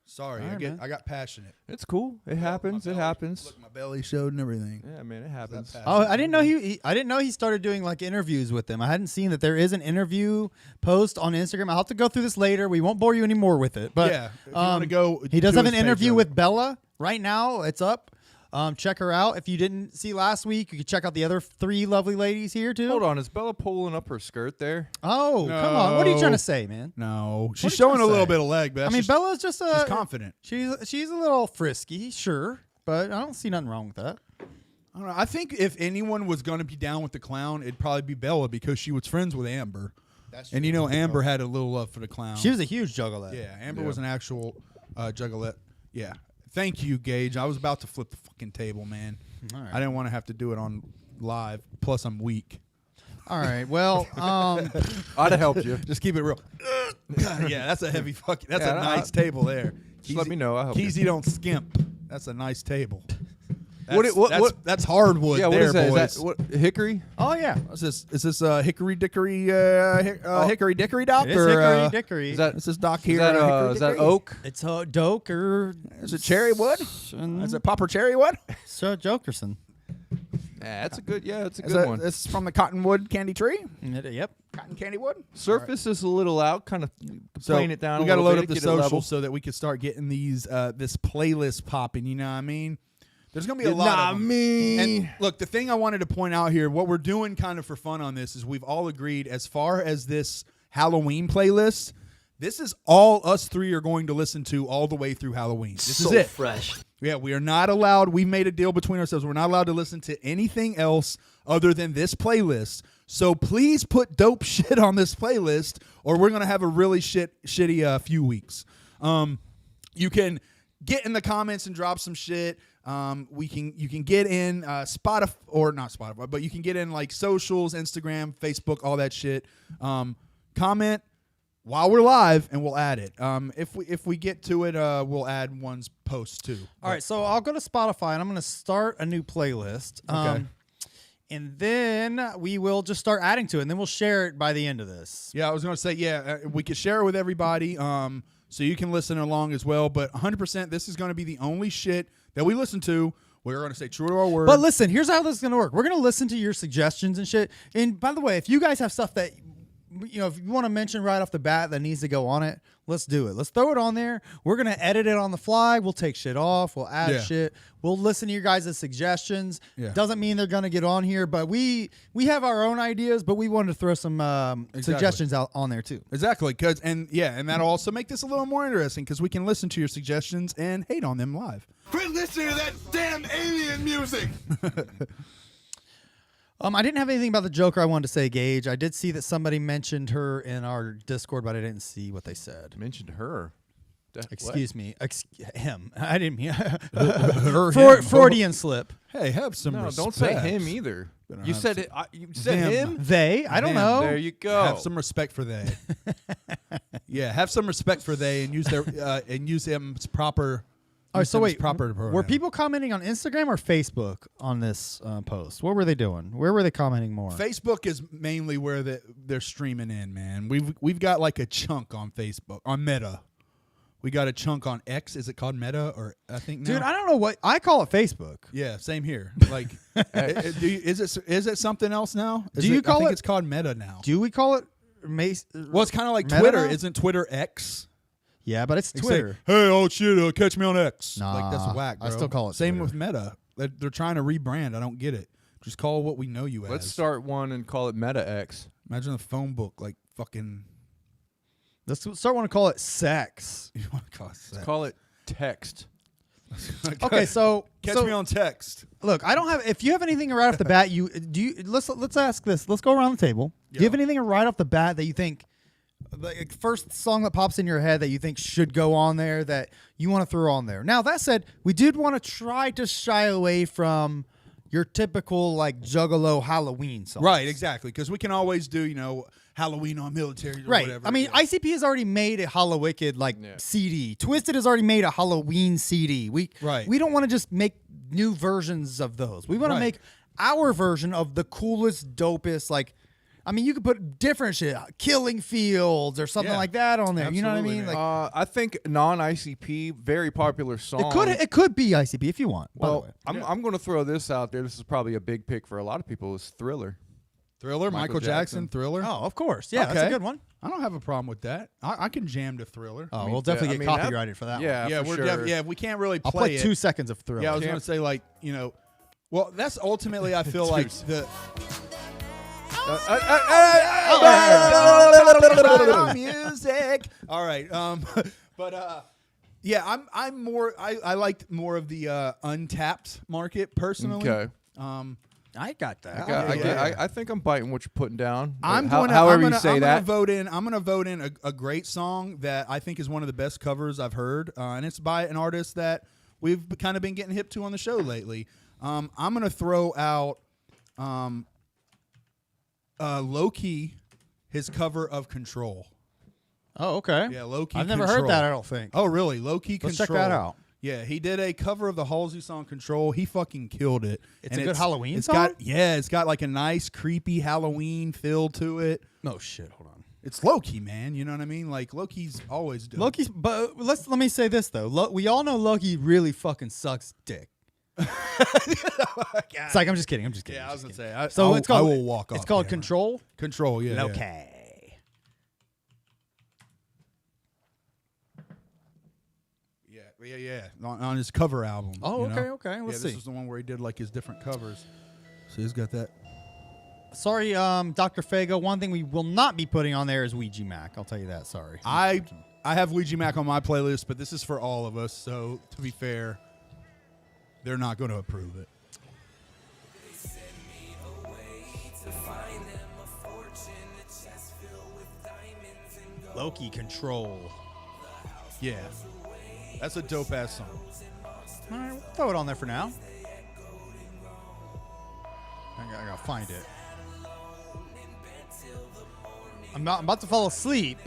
Sorry, I got passionate. It's cool. It happens. It happens. Look, my belly showed and everything. Yeah, man, it happens. Oh, I didn't know I didn't know he started doing like interviews with them. I hadn't seen that there is an interview post on Instagram. I'll have to go through this later. We won't bore you anymore with it. But Yeah, if you wanna go he does to have his an page, interview though. with Bella right now. It's up. Check her out. If you didn't see last week, you can check out the other 3 lovely ladies here too. Hold on, is Bella pulling up her skirt there? Oh, come on. What are you trying No. to say, man? No, are she's you showing trying a to little say? bit of leg, but I that's mean, just- Bella's just she's confident. She's a little frisky, sure, but I don't see nothing wrong with that. I don't know. I think if anyone was going to be down with the clown, it'd probably be Bella because she was friends with Amber. And you know, Amber had a little love for the clown. She was a huge juggalette. Yeah, Amber was an actual juggalette. Yeah. Thank you, Gage. I was about to flip the fucking table, man. All right. I didn't want to have to do it on live. Plus, I'm weak. All right. Well, I'd have helped you. Just keep it real. Yeah, that's a heavy fucking. That's Yeah, a nice table there. Just let me know. I'll help you. Keezy don't skimp. That's a nice table. What That's, it- what- that's, what- that's hardwood. Yeah, what there, is that? boys. Is that what, hickory? oh yeah, Is this Hickory Dickory Hickory Dickory Doc? it is or, Hickory Dickory. Is that This is Doc is here. that, Hickory is that Dickory? oak? It's Doke or Is it cherry wood? Is it popper cherry wood? Sir Jokerson. Yeah, that's a good. Yeah, that's a Is good that, one. this is from the cottonwood candy tree? Yep. Cotton candy wood? Surface is a little out, kind of plane it down. We got to load up the get it level. socials so that we can start getting these this playlist popping. You know what I mean? There's gonna be a lot of them. And look, the thing I wanted to point out here, what we're doing kind of for fun on this is we've all agreed as far as this Halloween playlist, this is all us 3 are going to listen to all the way through Halloween. This is it. fresh. Yeah, we are not allowed. We've made a deal between ourselves. We're not allowed to listen to anything else other than this playlist. So please put dope shit on this playlist, or we're gonna have a really shitty few weeks. You can get in the comments and drop some shit. You can get in Spotify, or not Spotify, but you can get in like socials, Instagram, Facebook, all that shit. Comment while we're live, and we'll add it. If we get to it, we'll add one's post too. All right, so I'll go to Spotify and I'm going to start a new playlist. Okay. And then we will just start adding to it, and then we'll share it by the end of this. Yeah, I was going to say, we could share it with everybody, so you can listen along as well. But 100%, this is going to be the only shit that we listen to. We're going to stay true to our word. But listen, here's how this is going to work. We're going to listen to your suggestions and shit. And by the way, if you guys have stuff that, you know, if you want to mention right off the bat that needs to go on it, let's do it. Let's throw it on there. We're going to edit it on the fly. We'll take shit off. We'll add Yeah. shit. We'll listen to your guys' suggestions. Yeah. Doesn't mean they're going to get on here, but we have our own ideas, but we wanted to throw some suggestions out on there too. Exactly, and that'll also make this a little more interesting because we can listen to your suggestions and hate on them live. Quit listening to that damn alien music. I didn't have anything about the Joker I wanted to say, Gage. I did see that somebody mentioned her in our Discord, but I didn't see what they said. Mentioned her. Excuse me. Him. I didn't mean Her, him. Freudian slip. Hey, have some No, respect. don't say him either. Better You have said some- it. You said Them. him. They. I don't Them. know. There you go. Have some respect for they. Yeah, have some respect for they, and use their and use them's proper. All right, use so them's wait. proper Were pronoun. people commenting on Instagram or Facebook on this post? What were they doing? Where were they commenting more? Facebook is mainly where they're streaming in, man. We've got like a chunk on Facebook on Meta. We got a chunk on X. Is it called Meta or I think now? Dude, I don't know what I call it. Facebook. Yeah, same here. Like, is it something else now? Do you call I think it- it's called Meta now. Do we call it? Well, it's kind of like Meta Twitter. now? Isn't Twitter X? Yeah, but it's They say, Twitter. hey, oh shit, catch me on X. Nah, Like that's whack. I Bro. still call it Same Twitter. with Meta. They're trying to rebrand. I don't get it. Just call it what we know you as. Let's start one and call it Meta X. Imagine a phone book like fucking. Let's start want to call it sex. You want to call it sex. Call it text. Okay, so Catch so, me on text. Look, I don't have. If you have anything right off the bat, let's ask this. Let's go around the table. Do you have anything right off the bat that you think, like first song that pops in your head that you think should go on there that you want to throw on there? Now that said, we did want to try to shy away from your typical like Juggalo Halloween song. Right, exactly. Because we can always do, Halloween on military or Right. whatever. I mean, yeah. ICP has already made a Hallowicked Yeah. CD. Twisted has already made a Halloween CD. We don't want to just make new versions of those. We want to Right. make our version of the coolest, dopest. Like, I mean, you could put different shit, Killing Fields or something Yeah. like that on there. You know what I Absolutely, mean? man. Like, I think non-ICP, very popular song. it could be ICP if you want. By the Well, way. I'm going to throw this out there. This is probably a big pick for a lot of people. Is Thriller. Thriller, Michael Jackson, Thriller. Oh, of course. Yeah, that's a Okay. good one. I don't have a problem with that. I can jam to Thriller. Oh, mean, we'll definitely I get mean, that- copyrighted for that one. Yeah, we're for sure. yeah, we can't really I'll play play it. 2 seconds of Thriller. Yeah, I was going to say well, that's ultimately I feel like the music. All right. But yeah, I'm more I liked more of the untapped market personally. Okay. I got that. I think I'm biting what you're putting down. However you say that. I'm gonna vote in a great song that I think is one of the best covers I've heard, and it's by an artist that we've kind of been getting hip to on the show lately. I'm gonna throw out Low-Key, his cover of Control. Oh, okay. Yeah, Low-Key. I've never Control. heard that, I don't think. Oh, really? Low-Key Let's Control. check that out. Yeah, he did a cover of the Halsey song Control. He fucking killed it. It's And a good Halloween it's song? it's got like a nice creepy Halloween feel to it. No shit. Hold on. It's Loki, man. You know what I mean? Like Loki's always doing. Loki's, but let me say this though. We all know Loki really fucking sucks dick. It's like I'm just kidding. Yeah, I was gonna say. It's called. I will walk off. It's called camera. Control. Control. Yeah. Loki. Yeah. Yeah. On his cover album. Oh, you know? okay. Let's This see. is the one where he did like his different covers. So he's got that. Sorry, Dr. Fago. One thing we will not be putting on there is Ouija Mac. I'll tell you that. Sorry. I have Ouija Mac on my playlist, but this is for all of us. So to be fair, they're not going to approve it. Loki Control. Yeah, that's a dope ass song. All right, we'll throw it on there for now. I gotta find it. I'm about to fall asleep.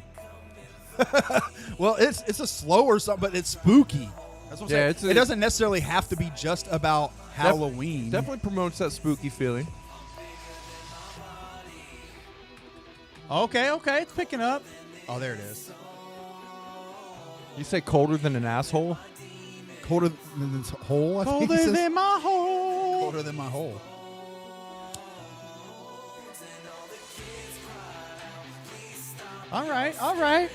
Well, it's a slower song, but it's spooky. That's what I'm Yeah, saying. It doesn't necessarily have to be just about Halloween. Definitely promotes that spooky feeling. Okay, it's picking up. Oh, there it is. You say colder than an asshole? Colder than this hole. I think he Colder says. than my hole. Colder than my hole. All right.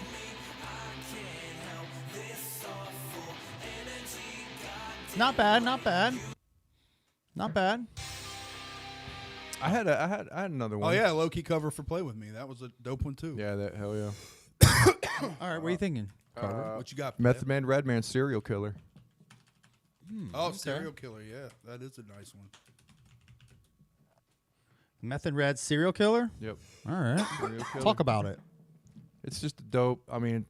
Not bad. I had another Oh one. yeah, low key cover for Play With Me. That was a dope one too. Yeah, that hell yeah. All right, what are you thinking? What you got? Method Man, Redman, serial killer. Oh, Serial Killer. Yeah, that is a nice one. Meth and Red serial killer? Yep. All right. Serial killer. Talk about it. It's just dope. I mean,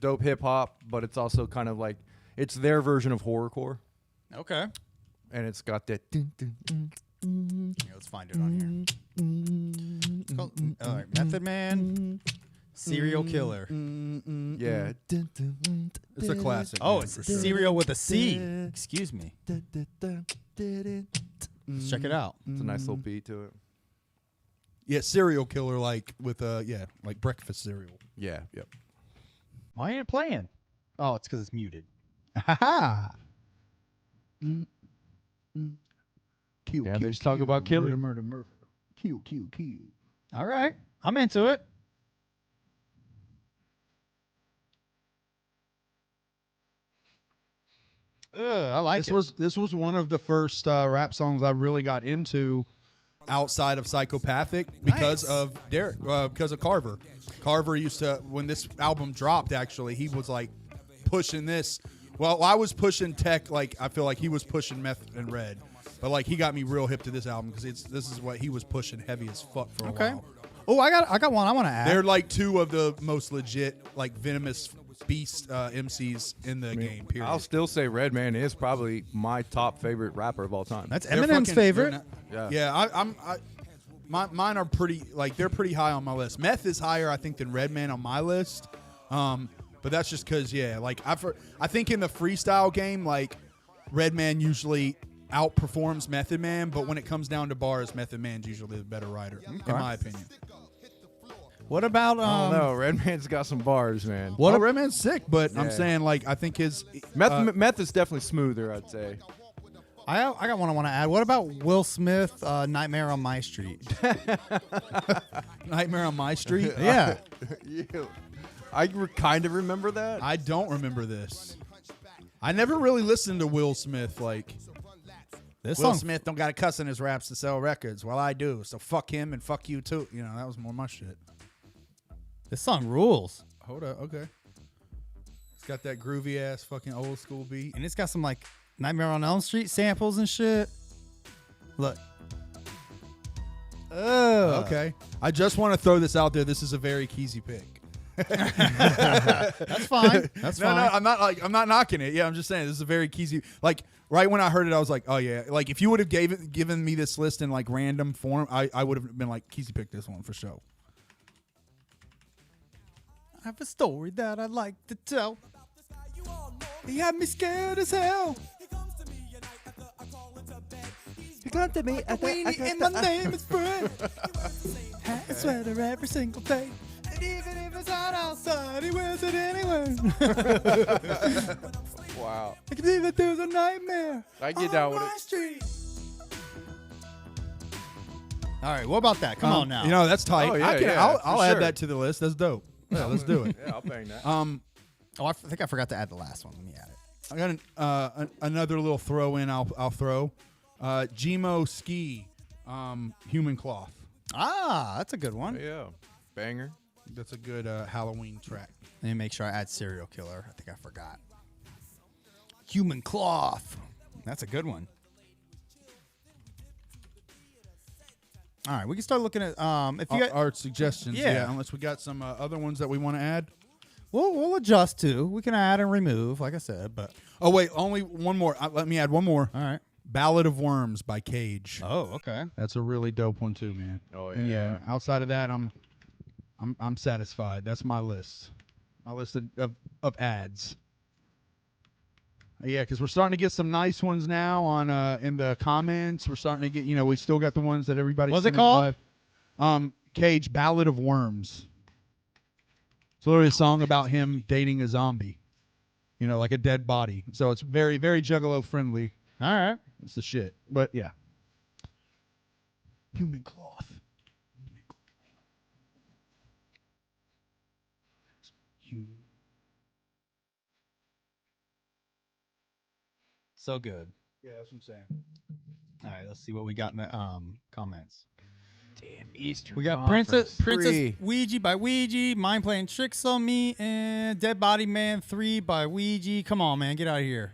dope hip hop, but it's also kind of like it's their version of horrorcore, Okay. and it's got that. Yeah, let's find it on here. It's called, all right, Method Man, serial killer. Yeah. It's a classic. Oh, man, it's for sure. cereal with a C. Excuse me. Let's check it out. It's a nice little beat to it. Yeah, Serial Killer, like with like breakfast cereal. Yeah. Yep. Why ain't it playing? Oh, it's because it's muted. Kill, Yeah, they just talk about killing. murder. Kill. All right. I'm into it. I like it. This was one of the first rap songs I really got into outside of Psychopathic because of Derek, because of Carver. Carver used to, when this album dropped, actually, he was like pushing this. Well, I was pushing tech, like I feel like he was pushing Meth and Red, but like he got me real hip to this album because this is what he was pushing heavy as fuck for a Okay. while. Oh, I got one I want to add. They're like two of the most legit, like venomous beast MCs in the game. Period. I'll still say Redman is probably my top favorite rapper of all time. That's They're Eminem's fucking- favorite. Mine are pretty they're pretty high on my list. Meth is higher, I think, than Redman on my list. But that's just because I think in the freestyle game, like Redman usually outperforms Method Man, but when it comes down to bars, Method Man's usually the better writer, in my opinion. What about I don't know. Redman's got some bars, man. Well, Redman's sick, but I'm Yeah. saying like I think his Meth is definitely smoother, I'd say. I got one I want to add. What about Will Smith, Nightmare on My Street? Nightmare on My Street. Yeah. I kind of remember that. I don't remember this. I never really listened to Will Smith. Like This Will song, Smith don't got to cuss in his raps to sell records. Well, I do. So fuck him and fuck you too. You know, that was more my shit. this song rules, Hold up. Okay. It's got that groovy ass fucking old school beat. and it's got some like Nightmare on Elm Street samples and shit. Look. Oh, Okay. I just want to throw this out there. This is a very Keezy pick. That's fine. That's No, fine. no, I'm not knocking it. Yeah, I'm just saying this is a very Keezy. Like right when I heard it, I was like, oh yeah. Like if you would have given me this list in like random form, I would have been like, Keezy picked this one for sure. I have a story that I'd like to tell. He had me scared as hell. He come to me at and my name is Fred. Hat and sweater every single day. And even if it's hot outside, he wears it anyway. Wow. I can see that there's a nightmare. I get down with my it. street. All right, what about that? Come on now. You know that's tight. Oh, yeah, I'll for add sure. that to the list. That's dope. Yeah, let's do it. Yeah, I'll bang that. Oh, I think I forgot to add the last one. Let me add it. I got another little throw in. I'll throw. Gmo Ski, Human Cloth. Ah, that's a good one. Yeah, banger. That's a good Halloween track. Let me make sure I add Serial Killer. I think I forgot. Human Cloth. That's a good one. All right, we can start looking at if you got, Our suggestions. Yeah. Yeah. Unless we got some other ones that we want to add. we'll adjust too. We can add and remove, like I said, but Oh wait, only one more. Let me add one more. all right. Ballad of Worms by Cage. Oh, okay. That's a really dope one too, man. Oh, And yeah. outside of that, I'm satisfied. That's my list. My list of ads. Yeah, because we're starting to get some nice ones now on in the comments. We're starting to get, we still got the ones that everybody. What's it sent in called? live. Cage, Ballad of Worms. It's literally a song about him dating a zombie. Like a dead body. So it's very, very Juggalo friendly. All right. It's the shit. But yeah. Human Cloth. So good. Yeah, that's what I'm saying. All right, let's see what we got in the comments. Damn, Eastern. We got Princess Ouija by Ouija, Mind Playing Tricks on Me, and Dead Body Man 3 by Ouija. Come on, man, get out of here.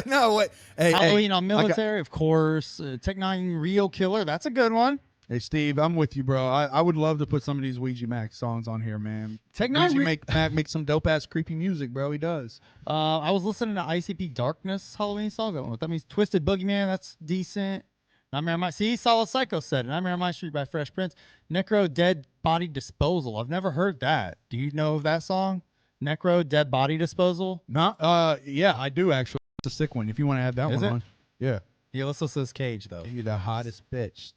No, wait. Hey, Halloween on Military, of course. Tech 9 Real Killer, that's a good one. Hey, Steve, I'm with you, bro. I would love to put some of these Ouija Mac songs on here, man. Tech Nine Ouija Mac makes some dope ass creepy music, bro. He does. I was listening to ICP Darkness Halloween song. I don't know what that means. Twisted Boogeyman, that's decent. Nightmare on My Solid Psycho said it. Nightmare on My Street by Fresh Prince. Necro Dead Body Disposal. I've never heard that. Do you know of that song? Necro Dead Body Disposal. Yeah, I do actually. It's a sick one. If you want to add that Is one it? on. Yeah. Yeah, let's listen to this Cage though. You the hottest bitch.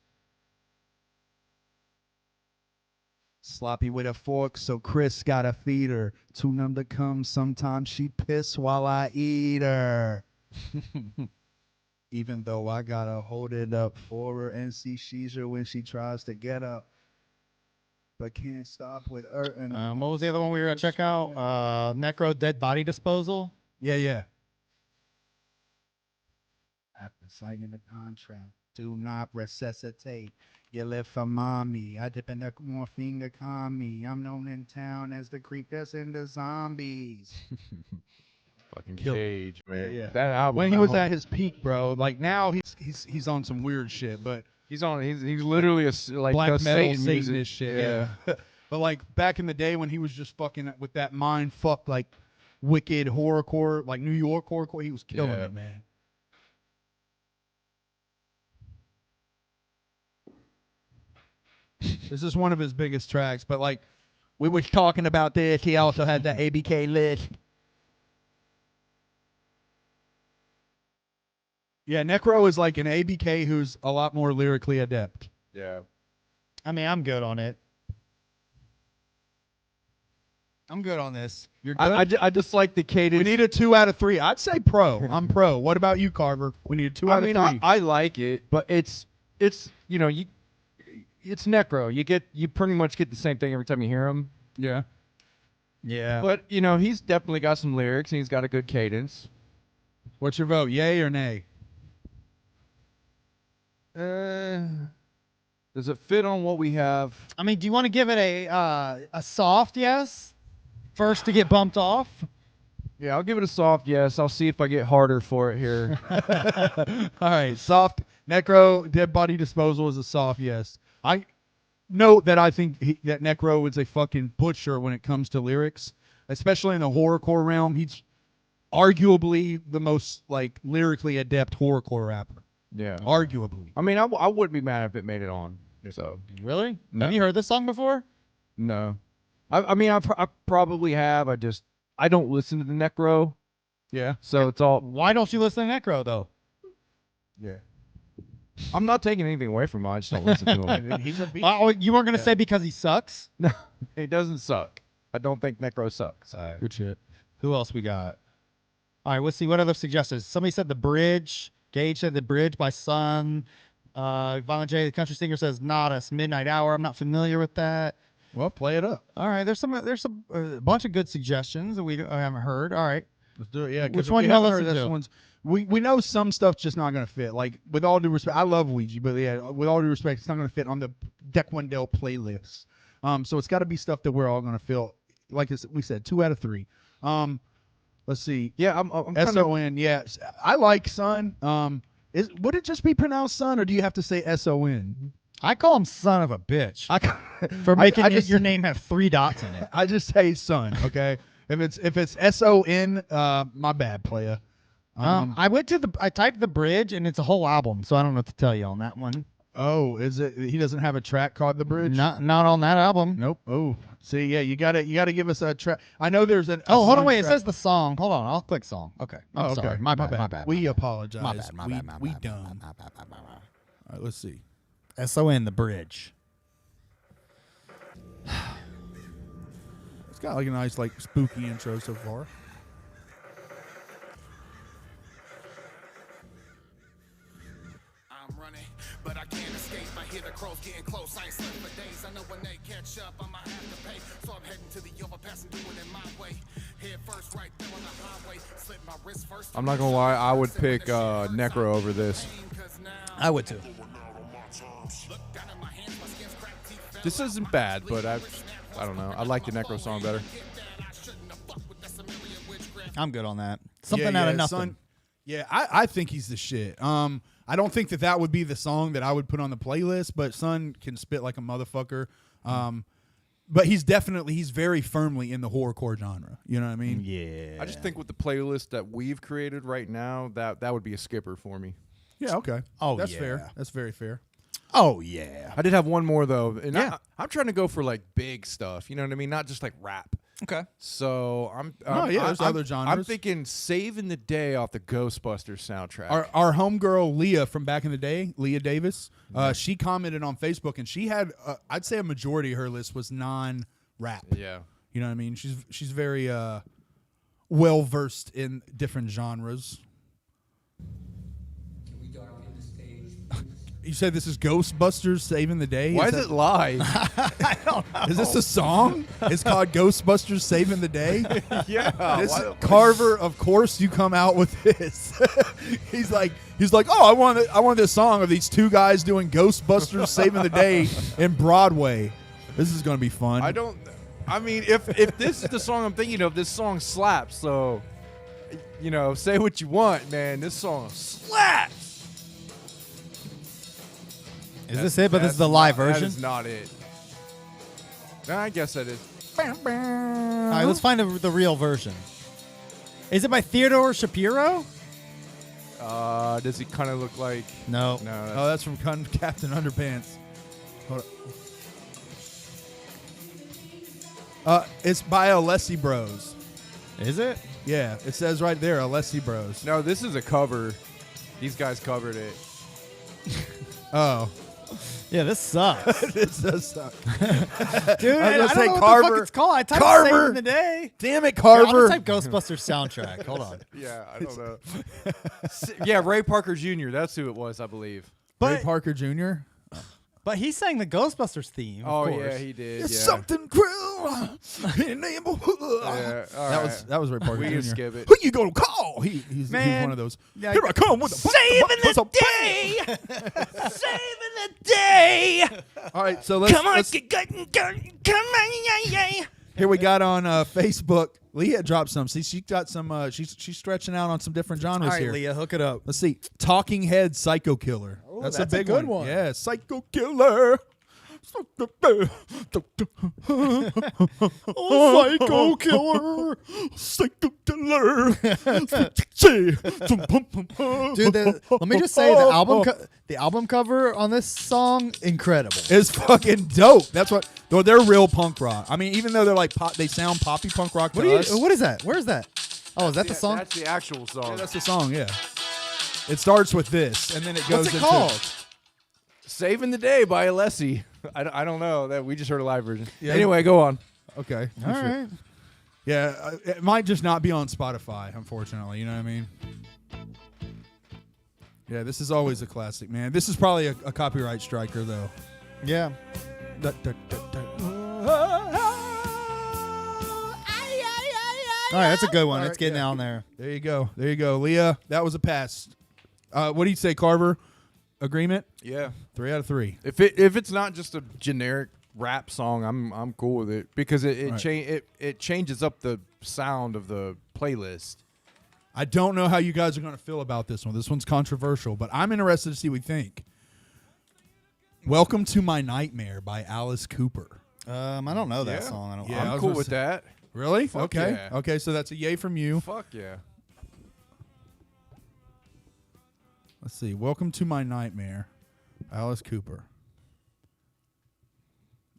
Sloppy with a fork, so Chris gotta feed her. Too numb to come, sometimes she piss while I eat her. Even though I gotta hold it up for her and see she's her when she tries to get up. But can't stop with her. And What was the other one we were gonna check out? Necro Dead Body Disposal. yeah. After signing the contract, do not resuscitate. You live for mommy. I dip in the morphine to calm me. I'm known in town as the creep that's into zombies. Fucking Kill- Cage, man. Yeah. That album. When he was at his peak, bro. Like now he's on some weird shit, but he's literally like black does metal Satan music. Satanist shit. Yeah. But like back in the day when he was just fucking with that mind fuck, like wicked horrorcore, like New York horrorcore. He was killing Yeah. it, man. This is one of his biggest tracks, but like we was talking about this, he also had the ABK list. Yeah, Necro is like an ABK who's a lot more lyrically adept. Yeah. I mean, I'm good on it. I'm good on this. You're good? I just like the cadence. We need a 2 out of 3. I'd say pro. I'm pro. What about you, Carver? We need a 2 out of 3. I like it, but it's you know it's Necro. You pretty much get the same thing every time you hear him. Yeah. Yeah. But you know he's definitely got some lyrics and he's got a good cadence. What's your vote? Yay or nay? Does it fit on what we have? I mean, do you want to give it a soft yes first to get bumped off? Yeah, I'll give it a soft yes. I'll see if I get harder for it here. All right, soft Necro Dead Body Disposal is a soft yes. I note that I think that Necro is a fucking butcher when it comes to lyrics, especially in the horrorcore realm. He's arguably the most like lyrically adept horrorcore rapper. Yeah. Arguably. I mean, I wouldn't be mad if it made it on. So Really? No. Have you heard this song before? no, I mean I probably have. I don't listen to the Necro, Yeah. so it's all. Why don't you listen to Necro though? Yeah. I'm not taking anything away from him. I just don't listen to him. He's a beat. Oh, you weren't gonna say because he sucks? No, it doesn't suck. I don't think Necro sucks. Good shit. Who else we got? All right, let's see. What other suggestions? Somebody said The Bridge. Gage said The Bridge by Sun. Violent J, the country singer, says Nada, Midnight Hour. I'm not familiar with that. Well, play it up. All right, there's some bunch of good suggestions that I haven't heard. All right. Let's do it. Yeah. 'cause Which if one we you wanna haven't heard listen this to? one's- we know some stuff's just not gonna fit. Like with all due respect, I love Ouija, but yeah, with all due respect, it's not gonna fit on the Deck Wendell playlist. So it's got to be stuff that we're all gonna feel. Like we said, 2 out of 3. Let's see. Yeah, I'm kind of. SON. Yes, I like Sun. Would it just be pronounced Sun, or do you have to say SON? I call him son of a bitch for I making just- your name have 3 dots in it. I just say Sun. Okay. If it's SON, my bad, playa. I typed The Bridge and it's a whole album, so I don't know what to tell you on that one. Oh, is it? He doesn't have a track called The Bridge. Not on that album. Nope. Oh, see, yeah, you gotta give us a track. I know there's an. Oh, hold on, Sun wait. It track. says the song. Hold on, I'll click song. Okay. I'm Oh, sorry. okay. My bad. We apologize. My bad. We dumb. All right, let's see. SON, The Bridge. It's got like a nice like spooky intro so far. I'm running, but I can't escape. I hear the crows getting close. I ain't slept for days. I know when they catch up, I might have to pay. So I'm heading to the overpass and doing it my way. Head first, right there on the highway. Slip my wrist first. I'm not gonna lie. I would pick Necro over this. I would too. This isn't bad, but I don't know. I like the Necro song better. I'm good on that. Something out of nothing. Sun, yeah, I think he's the shit. I don't think that would be the song that I would put on the playlist, but Sun can spit like a motherfucker. But he's very firmly in the horrorcore genre. You know what I mean? Yeah. I just think with the playlist that we've created right now, that would be a skipper for me. Yeah. Okay. Oh, that's yeah. fair. That's very fair. Oh yeah. I did have one more though, and Yeah. I'm trying to go for like big stuff. You know what I mean? Not just like rap. Okay. So There's other I'm genres. thinking "Saving the Day" off the Ghostbusters soundtrack. Our homegirl Leah from back in the day, Leah Davis, she commented on Facebook, and she had I'd say a majority of her list was non-rap. Yeah. You know what I mean? She's very well versed in different genres. You said this is Ghostbusters Saving the Day? Why is it live? Is this a song? It's called Ghostbusters Saving the Day? Yeah. This Carver, of course you come out with this. he's like, oh, I want this song of these two guys doing Ghostbusters Saving the Day in Broadway. This is gonna be fun. I mean, if this is the song I'm thinking of, this song slaps. So, say what you want, man. This song slaps. Is this it? But this is the live version. That is not it. I guess that is. All right, let's find the real version. Is it by Theodore Shapiro? Does he kind of look like? No. No. Oh, that's from Captain Underpants. Hold on. It's by Alessi Bros. Is it? Yeah, it says right there, Alessi Bros. No, this is a cover. These guys covered it. Oh. Yeah, this sucks. This does suck. Dude, I was I gonna don't say know what the Carver. fuck it's called. I typed Carver. Save in the Day. Damn it, Here, I'll Carver. just type Ghostbusters soundtrack. Hold on. Yeah, I don't know. Yeah, Ray Parker Jr. That's who it was, I believe. Ray But Parker Jr. but he sang the Ghostbusters theme. Oh of course. yeah, he did. It's yeah. something cruel in the neighborhood. Yeah, all right. That was Ray Parker We Jr. can skip it. Who you gonna call? He's Man, one of those. yeah, Here I come with a Saving the day. Saving the day. All right, so let's. Come on, let's- come on, yeah. Here we got on Facebook. Leah dropped some. See, she got some. She's stretching out on some different genres All right, here. Leah, hook it up. Let's see. Talking Head, Psycho Killer. that's a a big good one. Yeah, Psycho Killer. Psycho Killer. Psycho Killer. Dude, let me just say the album cover on this song incredible. It's fucking dope. That's what. Though they're real punk rock. I mean, even though they're like pop, they sound poppy punk rock to us. What is that? Where is that? Oh, is that the song? That's the actual song. Yeah, that's the song. Yeah. It starts with this, and then it goes What's it into called? Saving the Day by Alessi. I don't know. That we just heard a live version. Yeah. Anyway, go on. Okay. All right. Yeah, it might just not be on Spotify, unfortunately. You know what I mean? Yeah, this is always a classic, man. This is probably a copyright striker, though. Yeah. All right, that's a good one. All It's right, getting yeah. on there. There you go. There you go. Leah, that was a pass. What do you say, Carver? Agreement? Yeah. 3 out of 3. If it's not just a generic rap song, I'm cool with it because it it changes up the sound of the playlist. I don't know how you guys are going to feel about this one. This one's controversial, but I'm interested to see what you think. Welcome to My Nightmare by Alice Cooper. I don't know that Yeah. song. I don't. Yeah. I I'm was cool gonna with say- that. Really? Fuck okay. yeah. Okay, so that's a yay from you. Fuck yeah. Let's see. Welcome to My Nightmare, Alice Cooper.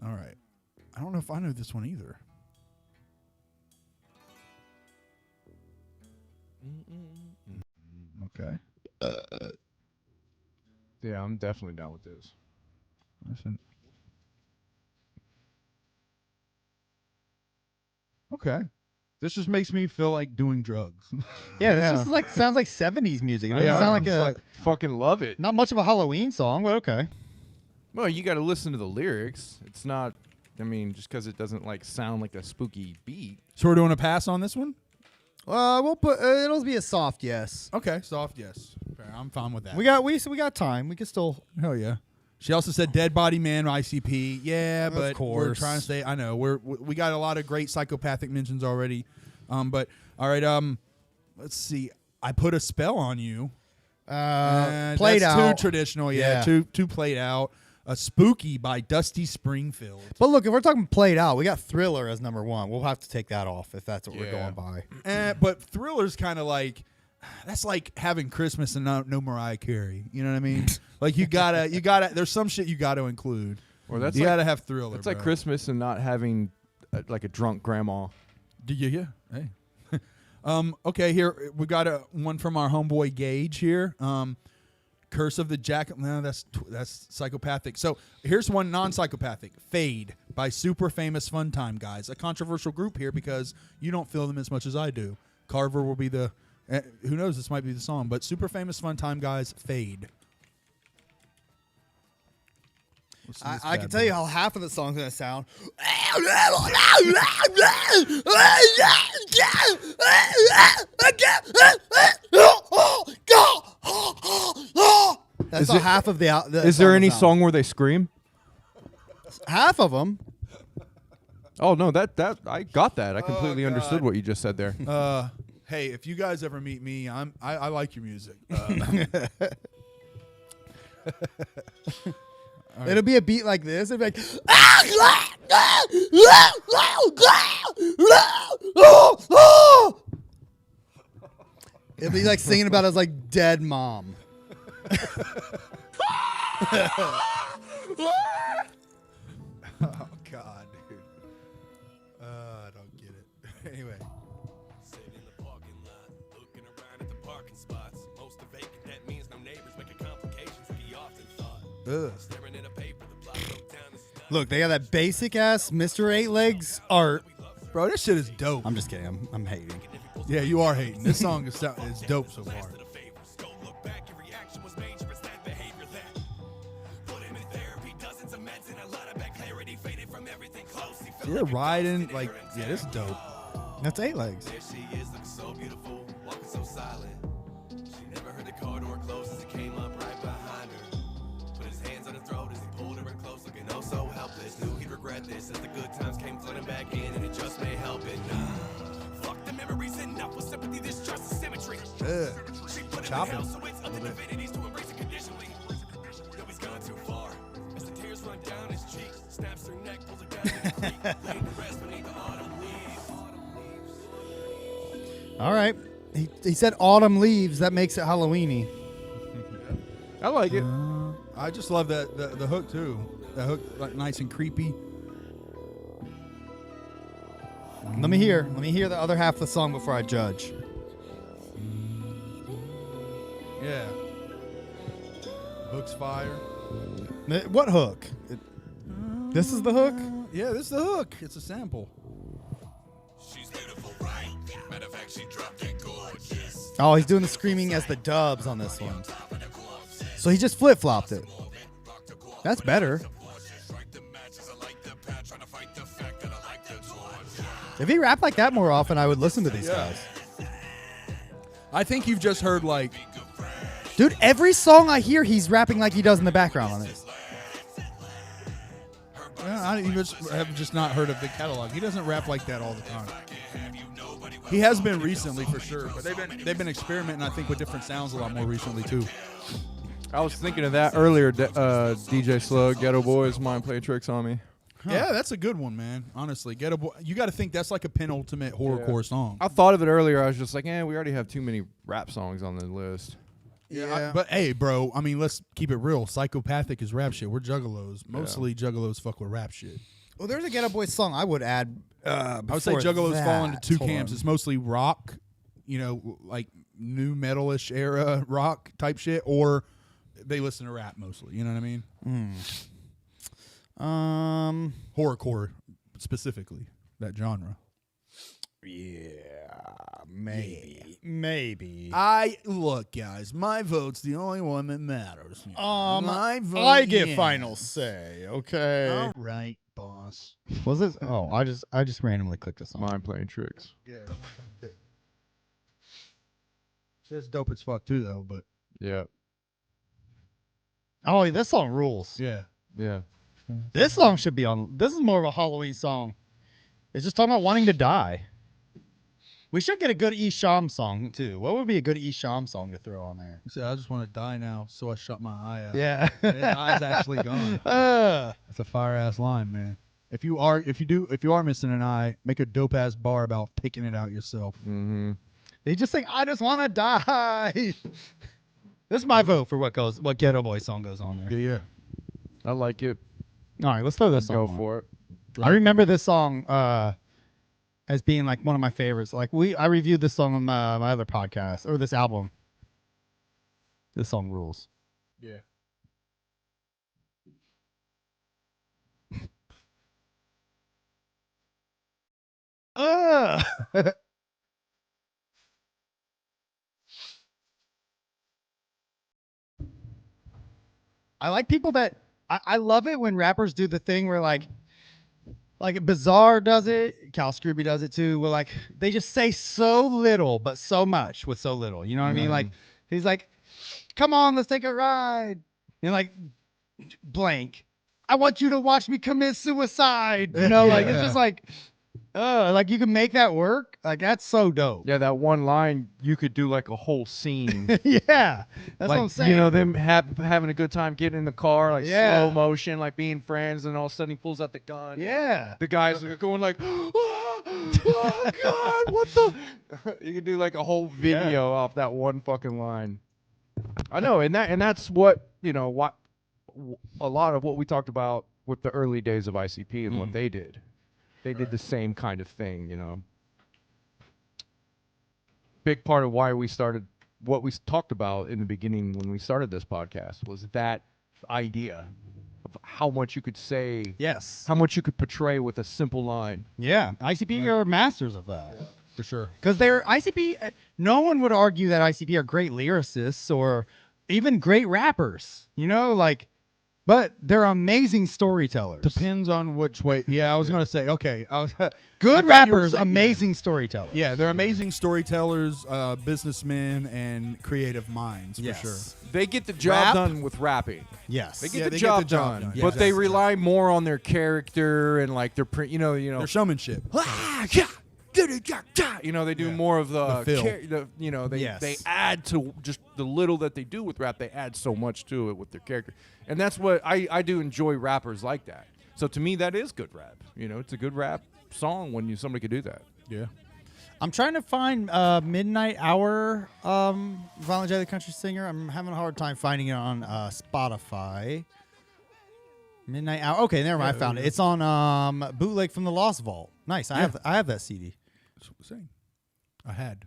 All right. I don't know if I know this one either. Okay. Yeah, I'm definitely down with this. Listen. Okay. This just makes me feel like doing drugs. Yeah, this just like sounds like 70s music. It doesn't Yeah, sound like it's a like- Fucking love it. not much of a Halloween song, but okay. Well, you got to listen to the lyrics. It's not. I mean, just because it doesn't like sound like a spooky beat. So we're doing a pass on this one? We'll put it'll be a soft yes. Okay, soft yes. Fair. I'm fine with that. We got time. We can still. Hell yeah. She also said Dead Body Man, ICP. Yeah, Of but we're course. trying to say. I know we got a lot of great psychopathic mentions already. But all right. Let's see. I Put a Spell on You. Played that's out. Too traditional. Yeah. Yeah. Too played out. Spooky by Dusty Springfield. But look, if we're talking played out, we got Thriller as number 1. We'll have to take that off if that's what we're Yeah. going by. But Thriller's kind of like. That's like having Christmas and no Mariah Carey. You know what I mean? Like you gotta. There's some shit you got to include. Or that's you like, gotta have Thriller. It's like bro. Christmas and not having like a drunk grandma. Yeah. Hey. Okay, here we got one from our homeboy Gage here. Curse of the Jack. No, that's psychopathic. So here's one non-psychopathic. Fade by Super Famous Fun Time Guys. A controversial group here because you don't feel them as much as I do. Carver will be the. Who knows? This might be the song, but Super Famous Fun Time Guys. Fade. I can tell you how half of the song's gonna sound. That's how half of the. Is there song any sound. song where they scream? Half of them. Oh no, that I got that. I completely God. understood what you just said there. Hey, if you guys ever meet me, I like your music. It'll be a beat like this. It'll be like. It'd be like singing about his like dead mom. Oh God, dude. I don't get it. Anyway. Sitting in the parking lot, looking around at the parking spots. Most are vacant, that means no neighbors, making complications like he often thought. Ugh. Staring at a paper, the block broke down. This is not Look, they got that basic ass Mr. Eight Legs art. Bro, this shit is dope. I'm just kidding. I'm hating. Yeah, you are hating. This song is dope so far. the favors. Don't look back, your reaction was major. It's that behavior that put him in therapy. Dozens of meds and a lot of bad clarity. Faded from everything close. He felt Yeah, riding like this is dope. That's Eight Legs. there she is, looking so beautiful, walking so silent. She never heard the car door close as he came up right behind her. Put his hands on her throat as he pulled her in close, looking oh so helpless. Knew he'd regret this as the good times came flooding back in, and it just may help it. Fuck the memories, enough with sympathy, this trust is symmetry. She put him Chopping. in hell, so it's other divinities to embrace it conditionally. No, he's gone too far. As the tears run down his cheeks, snaps her neck, pulls her down to the creek, laying to rest beneath the autumn leaves. All right. He said autumn leaves. That makes it Halloweeny. I like it. I just love that the hook too. The hook like nice and creepy. Let me hear the other half of the song before I judge. Yeah. Hook's fire. What hook? This is the hook? Yeah, this is the hook. It's a sample. She's beautiful, right? Matter of fact, she dropped it gorgeous. Oh, he's doing the screaming as the dubs on this one. So he just flip-flopped it. That's better. If he rapped like that more often, I would listen to these guys. I think you've just heard like Dude, every song I hear, he's rapping like he does in the background on this. I have just not heard of the catalog. He doesn't rap like that all the time. He has been recently for sure, but they've been experimenting I think with different sounds a lot more recently too. I was thinking of that earlier. DJ Slug, Ghetto Boys, Mind Play Tricks on Me. Yeah, that's a good one, man. Honestly, Ghetto Boy. You got to think that's like a penultimate horrorcore song. I thought of it earlier. I was just like, we already have too many rap songs on the list. But hey, bro, I mean, let's keep it real. Psychopathic is rap shit. We're juggalos. Mostly juggalos fuck with rap shit. Well, there's a Ghetto Boys song I would add. I would say juggalos fall into two camps. It's mostly rock, like new metalish era rock type shit, or they listen to rap mostly. You know what I mean? Horrorcore specifically, that genre. Yeah, maybe. Look, guys. My vote's the only one that matters. My vote. I get final say. Okay. All right, boss. Was this? Oh, I just randomly clicked this on. Mind Playing Tricks. Yeah. It's dope as fuck too, though. But Yeah. Oh, this song rules. yeah. Yeah. This song should be on. This is more of a Halloween song. It's just talking about wanting to die. We should get a good Esham song too. What would be a good Esham song to throw on there? See, I just want to die now, so I shut my eye out. Yeah. His eye's actually gone. Uh, That's a fire ass line, man. If you are missing an eye, make a dope ass bar about picking it out yourself. Mm-hmm. they just think I just want to die. This is my vote for what Ghetto Boy song goes on there. Yeah. I like it. All right, let's throw this song. Go on. for it. I remember this song as being like one of my favorites. Like I reviewed this song on my other podcast, or this album. This song rules. Yeah. I like people that I love it when rappers do the thing where like Bizarre does it, Cal Scrooby does it too, where like they just say so little but so much with so little. You know what I mean? Like he's like, "Come on, let's take a ride." And like blank. I want you to watch me commit suicide. You know, like it's just like Like you can make that work. Like that's so dope. Yeah, that one line you could do like a whole scene. Yeah, that's what I'm saying. You know, them having a good time getting in the car, like Yeah. slow motion, like being friends, and all of a sudden he pulls out the gun. Yeah. The guys are going like, oh God, what the? You could do like a whole video off that one fucking line. I know, and that's what what a lot of what we talked about with the early days of ICP and what they did. They did the same kind of thing, Big part of why we started what we talked about in the beginning when we started this podcast was that idea of how much you could say, Yes. how much you could portray with a simple line. Yeah. ICP are masters of that. For sure. Because they're ICP. No one would argue that ICP are great lyricists or even great rappers. But they're amazing storytellers. Depends on which way. Yeah, I was gonna say. Okay, Good rappers, amazing storytellers. Yeah, they're amazing storytellers, businessmen, and creative minds for sure. They get the job Rap? done with rapping. Yes. They get, Yeah, the, they job get the job done, done. but Yeah, they exactly. rely more on their character and like their Their showmanship. they do more of The feel. they Yes. they add to just the little that they do with rap. They add so much to it with their character, and that's what I do enjoy rappers like that. So to me, that is good rap. It's a good rap song when somebody could do that. Yeah. I'm trying to find Midnight Hour, Violent J the Country Singer. I'm having a hard time finding it on Spotify. Midnight Hour. Okay, never mind. I found it. It's on Bootleg from the Lost Vault. Nice. I have that CD. That's what I'm saying. I had.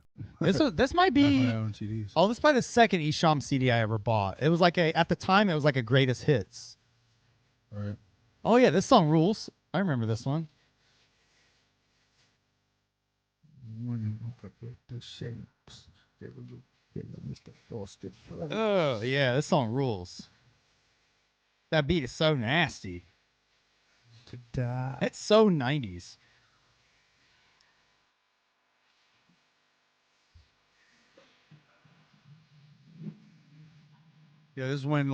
This might be. my own CDs. Oh, this is probably the second Isham CD I ever bought. It was at the time it was like a greatest hits. All right. Oh yeah, this song rules. I remember this one. Oh yeah, this song rules. That beat is so nasty. It's so 90s. Yeah, this is when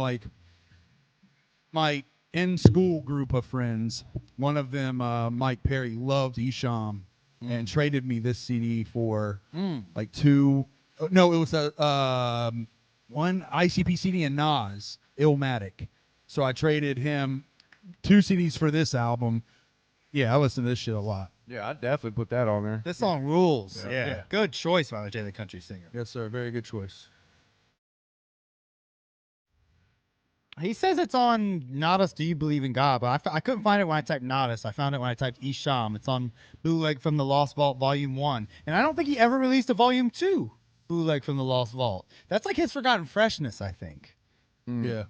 my in-school group of friends, one of them, Mike Perry, loved Isham and traded me this CD for two. No, it was one ICP CD and Nas, Illmatic. So I traded him 2 CDs for this album. Yeah, I listen to this shit a lot. Yeah, I'd definitely put that on there. This song rules. Yeah. Good choice, Violent J the Country Singer. Yes, sir. Very good choice. He says it's on Nodus, Do You Believe in God? But I couldn't find it when I typed Nodus. I found it when I typed Isham. It's on Bootleg from the Lost Vault Volume 1. And I don't think he ever released a Volume 2, Bootleg from the Lost Vault. That's like his Forgotten Freshness, I think, Yeah.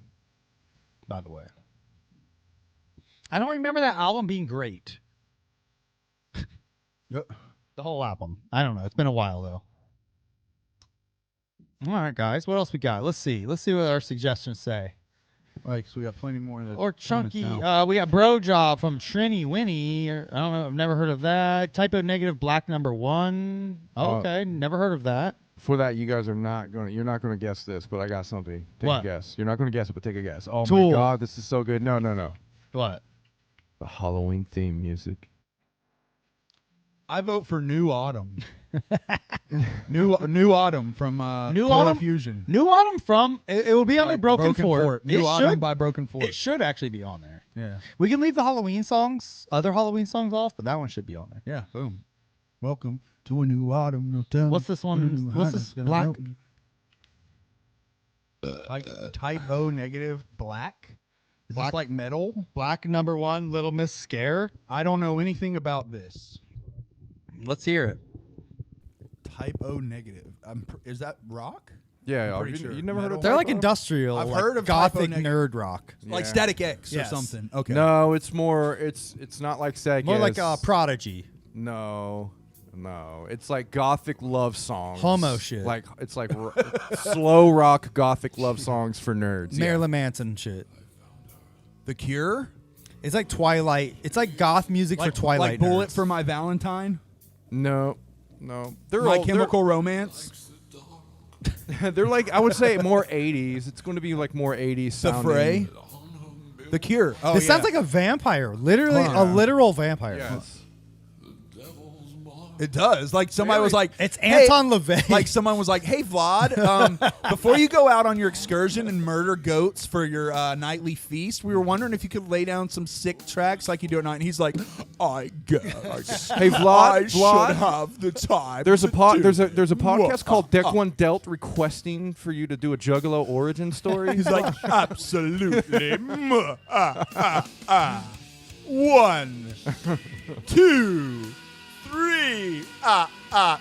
by the way. I don't remember that album being great. Yep. The whole album. I don't know. It's been a while, though. All right, guys. What else we got? Let's see. Let's see what our suggestions say. Like, so we got plenty more in the Or Chunky. comments now. We got Bro Job from Trini Winnie. I don't know. I've never heard of that. Typo Negative Black number 1. Oh, okay. Never heard of that. For that, you guys are you're not gonna guess this, but I got something. Take What? a guess. You're not gonna guess it, but take a guess. Oh Tool. my God, this is so good. No. What? The Halloween theme music. I vote for New Autumn. New Autumn from New Total Autumn? Fusion. New Autumn from. It will be under Broken Fort. New It Autumn should, by Broken Fort. it should actually be on there. Yeah. We can leave the Halloween songs, other Halloween songs off, but that one should be on there. Yeah. Boom. Welcome to a new autumn. No telling What's this one? when a new What's autumn's this? gonna Black? melt me. Type O negative black. Is Black- this like metal? Black number 1, Little Miss Scare. I don't know anything about this. Let's hear it. Type O negative. Is that rock? Yeah, pretty you, sure. you never heard of Metal. They're like Typo? industrial, I've like heard of gothic Typo nerd rock. Like Yeah. Static X Yes. or something. Okay. No, it's more. It's not like Sag. More like Prodigy. No, it's like gothic love songs. Homo shit. Like it's like slow rock gothic love songs for nerds. Marilyn Manson shit. The Cure? It's like Twilight. It's like goth music for Twilight Like Bullet nerds. for My Valentine? No, they're My all, Chemical Romance? They're like I would say more 80s. It's going to be like more 80s. The sounding. Fray? The Cure. Oh, This yeah. sounds like a vampire. Literally, Hold a on. literal vampire. Yes. It does. Like somebody was like, It's "Hey," Anton LaVey. Like someone was like, "Hey Vlad, before you go out on your excursion and murder goats for your nightly feast, we were wondering if you could lay down some sick tracks like you do at night." And he's like, "I guess, Hey, Vlad, I Vlad, should have the time." There's a to do there's a podcast called Deck what?" One Dealt requesting for you to do a Juggalo origin story. He's like, "Absolutely." 1, 2, 3.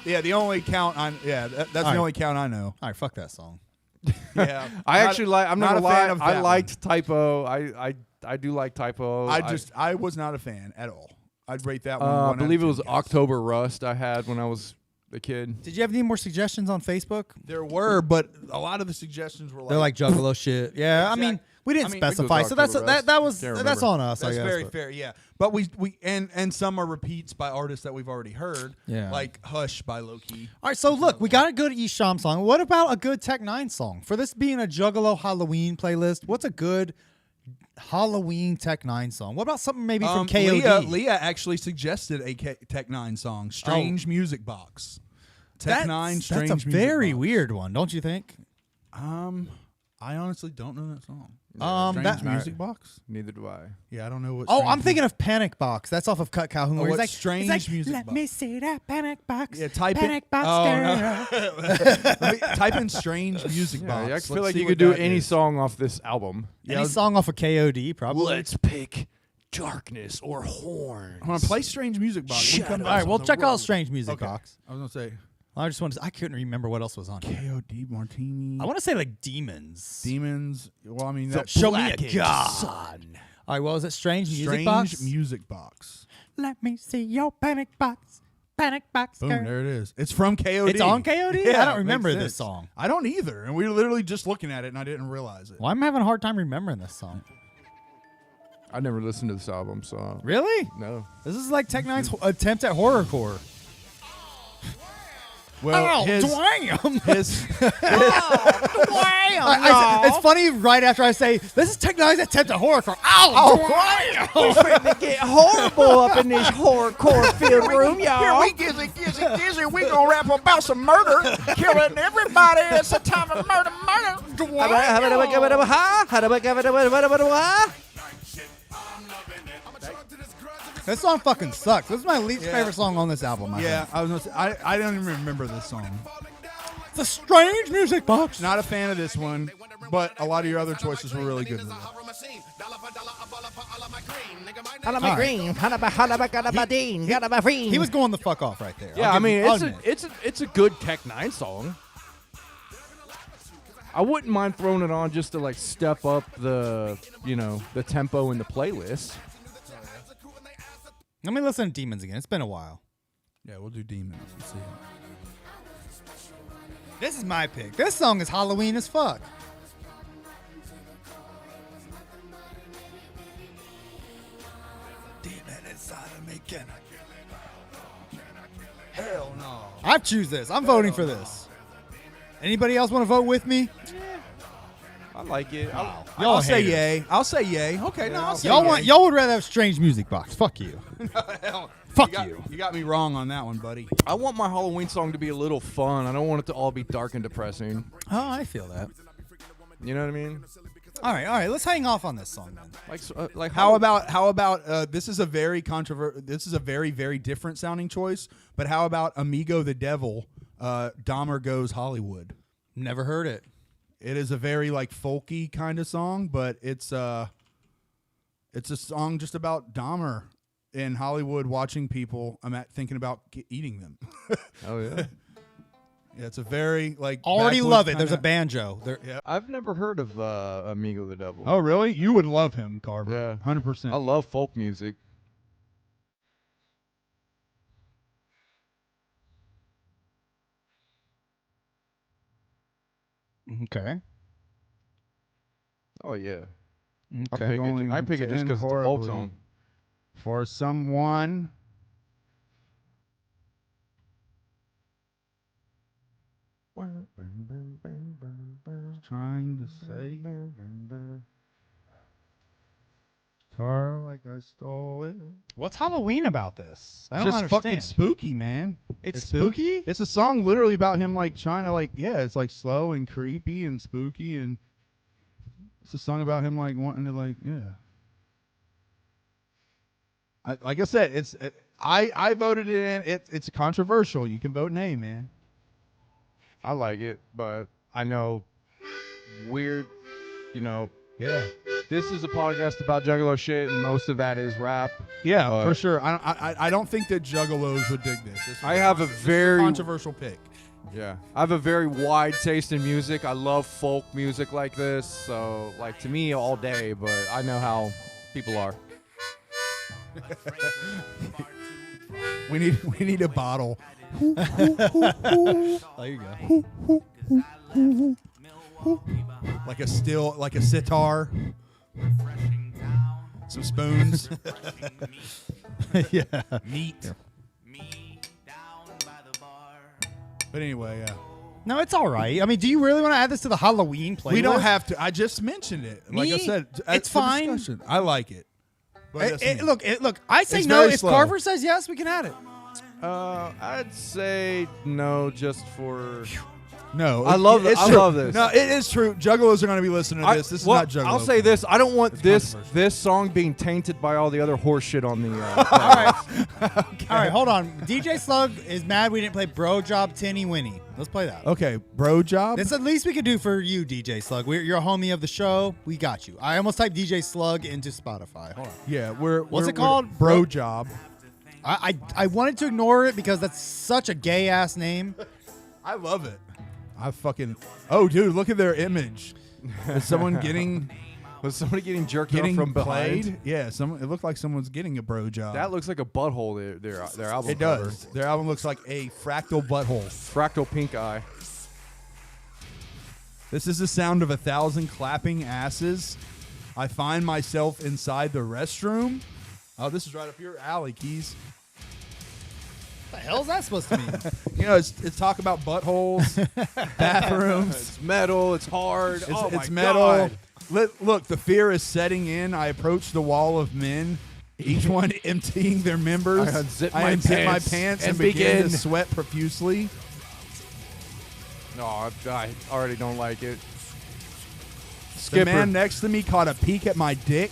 Yeah, the only count on. Yeah, that's the right. only count I know. All right, fuck that song. Yeah, I actually like. I'm not not gonna a fan lie. of I that liked Typo. I do like Typo. I was not a fan at all. I'd rate that one. I 1 out of believe it 10 was guys. October Rust I had when I was a kid. Did you have any more suggestions on Facebook? There were, but a lot of the suggestions were like, They're like Juggalo shit. Yeah, I mean, we didn't I mean, specify, so that's October Rust. that was Can't that's remember. on us. that's I guess, very but- fair. Yeah, but we and some are repeats by artists that we've already heard. Yeah. like Hush by Loki. All right, so look, we got a good Esham song. What about a good Tech Nine song for this being a Juggalo Halloween playlist? What's a good Halloween Tech Nine song? What about something maybe from KOD? Leah actually suggested a Tech Nine song, "Strange Music Box." Tech Nine, Strange That's a Music very Box. weird one, don't you think? I honestly don't know that song. That- Strange Music Box. Neither do I. Yeah, I don't know what. Oh, Strange I'm thinking of Panic Box. That's off of Cut Calhoun. Oh, where he's what's like, Strange he's like, Music Let Box? me see that Panic Box. Yeah, type Panic it. Box Oh, girl. Let me type in "Strange Music Box." Yeah, I feel Let's like see you what could do that any is. song off this album. Any song off of KOD, probably. pick darkness or horns. I'm gonna play "Strange Music Box." We come All right, back well, on the check road. out Strange Music Okay. Box. I was gonna say I just wanted to, I couldn't remember what else was on here. KOD Martini. I want to say like Demons. Demons. Well, I mean, that's Show me a God. All right, well, is it Strange Music Strange Box? Music Box. Let me see your Panic Box. Panic Box Boom, girl. there it is. It's from KOD. It's on KOD? Yeah, I don't it remember makes this sense. song. I don't either. And we were literally just looking at it, and I didn't realize it. Well, I'm having a hard time remembering this song. I never listened to this album, so Really? no. This is like Tech Nine's attempt at horrorcore. Well, his It's funny right after I say, this is Tech Nine's attempt at horrorcore. Finna get horrible up in this horrorcore filled room, y'all. Gizzy, we gonna rap about some murder, killing everybody. It's a time of murder. This song fucking sucks. This is my least favorite song on this album. Yeah, I was gonna say, I don't even remember this song. It's a Strange Music Box. Not a fan of this one, but a lot of your other choices were really good. He was going the fuck off right there. Yeah, I'll I give mean you- it's I'll a admit. it's a good Tech Nine song. I wouldn't mind throwing it on just to like step up the the tempo in the playlist. Let me listen to Demons again. It's been a while. Yeah, we'll do Demons. Let's see. This is my pick. This song is Halloween as fuck. Hell no. I choose this. I'm voting for this. Anybody else want to vote with me? I like it. Y'all I'll say haters. yay. I'll say yay. Okay, no, I'll say Y'all would rather have Strange Music Box. Fuck you. Fuck you. You got me wrong on that one, buddy. I want my Halloween song to be a little fun. I don't want it to all be dark and depressing. Oh, I feel that. You know what I mean? All right. Let's hang off on this song then. Like How about this is a very this is a very, very different sounding choice, but how about Amigo the Devil, Dahmer Goes Hollywood? Never heard it. It is a very like folky kind of song, but it's a song just about Dahmer in Hollywood watching people. Thinking about eating them. Oh yeah. Yeah, it's a very like Already backwoods love it. There's a kinda- banjo. There, I've never heard of Amigo the Devil. Oh really? You would love him, Carver. Yeah. 100%. I love folk music. Okay. Oh yeah. Okay, I pick it just because it's a folk song. For someone. Trying to say. car like I stole it. What's Halloween about this? I don't Just understand. fucking spooky, man. It's spooky? It's a song literally about him like trying to it's like slow and creepy and spooky, and it's a song about him like wanting to like I said, I voted it in. It's controversial. You can vote nay, man. I like it, but I know weird, Yeah. This is a podcast about Juggalo shit, and most of that is rap. Yeah, But- for sure. I don't think that Juggalos would dig this. I have a very controversial pick. Yeah, I have a very wide taste in music. I love folk music like this, so like to me all day. But I know how people are. We need a bottle. There you go. Like a sitar. Some spoons. Yeah. Meat. But anyway, yeah. No, it's all right. I mean, do you really want to add this to the Halloween playlist? We don't have to. I just mentioned it. Like I Me? said, It's for fine. discussion. I like it. But that's me. Look. I say It's no. very If slow. Carver says yes, we can add it. I'd say no, just for. No, I love it's I true. love this. No, it is true. Juggalos are going to be listening to this. This is not Juggalo. I'll say this: I don't want this controversial. song being tainted by all the other horse shit on the. All right, hold on. DJ Slug is mad we didn't play Bro Job Tinny Winnie. Let's play that. Okay, bro job. That's the least we could do for you, DJ Slug. You're a homie of the show. We got you. I almost typed DJ Slug into Spotify. Hold on. Yeah, What's it we're called? Bro job. I wanted to ignore it because that's such a gay ass name. I love it. Oh, dude, look at their image. Is someone Was somebody getting jerked getting off from behind? played? Yeah, it looked like someone's getting a bro job. That looks like a butthole. Their album. it cover. does. Their album looks like a fractal butthole. Fractal pink eye. This is the sound of 1,000 clapping asses. I find myself inside the restroom. Oh, this is right up your alley, Keys. What the hell is that supposed to mean? You know, it's talk about buttholes, bathrooms. It's metal. It's hard. It's metal. Look, the fear is setting in. I approach the wall of men, each one emptying their members. I unzip I my unzip my pants pants and and begin to begin. sweat profusely. No, I already don't like it. The Skipper. man next to me caught a peek at my dick.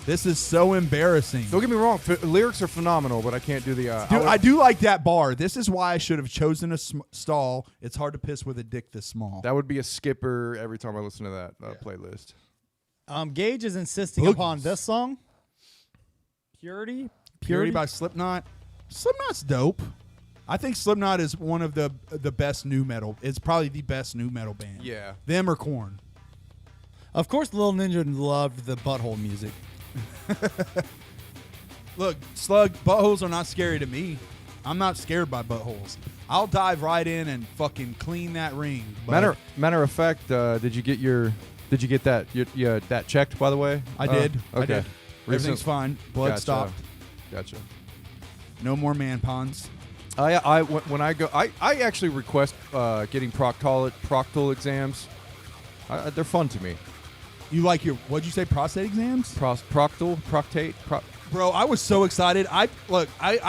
This is so embarrassing. Don't get me wrong. Lyrics are phenomenal, but I can't do the. Dude, I do like that bar. This is why I should have chosen a stall. It's hard to piss with a dick this small. That would be a skipper every time I listen to that playlist. Gage is insisting Boogies. upon this song. Purity? Purity by Slipknot. Slipknot's dope. I think Slipknot is one of the best new metal. It's probably the best new metal band. Yeah. Them or Korn. Of course, Lil Ninja loved the butthole music. Look, Slug, buttholes are not scary to me. I'm not scared by buttholes. I'll dive right in and fucking clean that ring. But Matter of fact, did you get that that checked, by the way? I did. Okay. I did. Everything's fine. Blood Gotcha. stopped. Gotcha. No more man ponds. When I go, I actually request getting proctal exams. They're fun to me. You like your, what'd you say, prostate exams? Proctate. Bro, I was so excited. I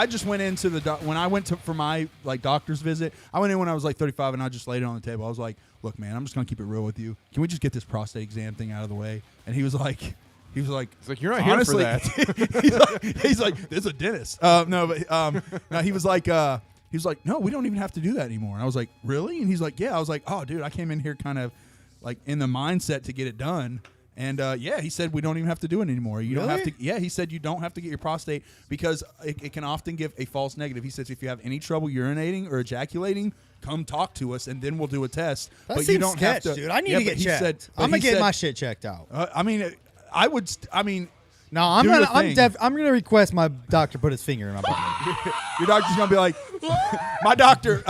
just went into when I went for my doctor's visit. I went in when I was 35, and I just laid it on the table. I was like, "Look, man, I'm just gonna keep it real with you. Can we just get this prostate exam thing out of the way?" And he was like, It's like, you're not here for honestly, that. he's like, there's a dentist. No, he was like, no, we don't even have to do that anymore. And I was like, really? And he's like, yeah. I was like, oh, dude, I came in here kind of like in the mindset to get it done. And yeah, he said we don't even have to do it anymore. You don't have to. Yeah, he said you don't have to get your prostate because it can often give a false negative. He says if you have any trouble urinating or ejaculating, come talk to us and then we'll do a test. That but seems you don't sketch, have to, dude. I need yeah, to but get he checked. said- but I'm gonna he get said- my shit checked out. I mean, I would. I mean, No, I'm do gonna. your thing. I'm gonna request my doctor put his finger in my butt. Your doctor's gonna be like, my doctor.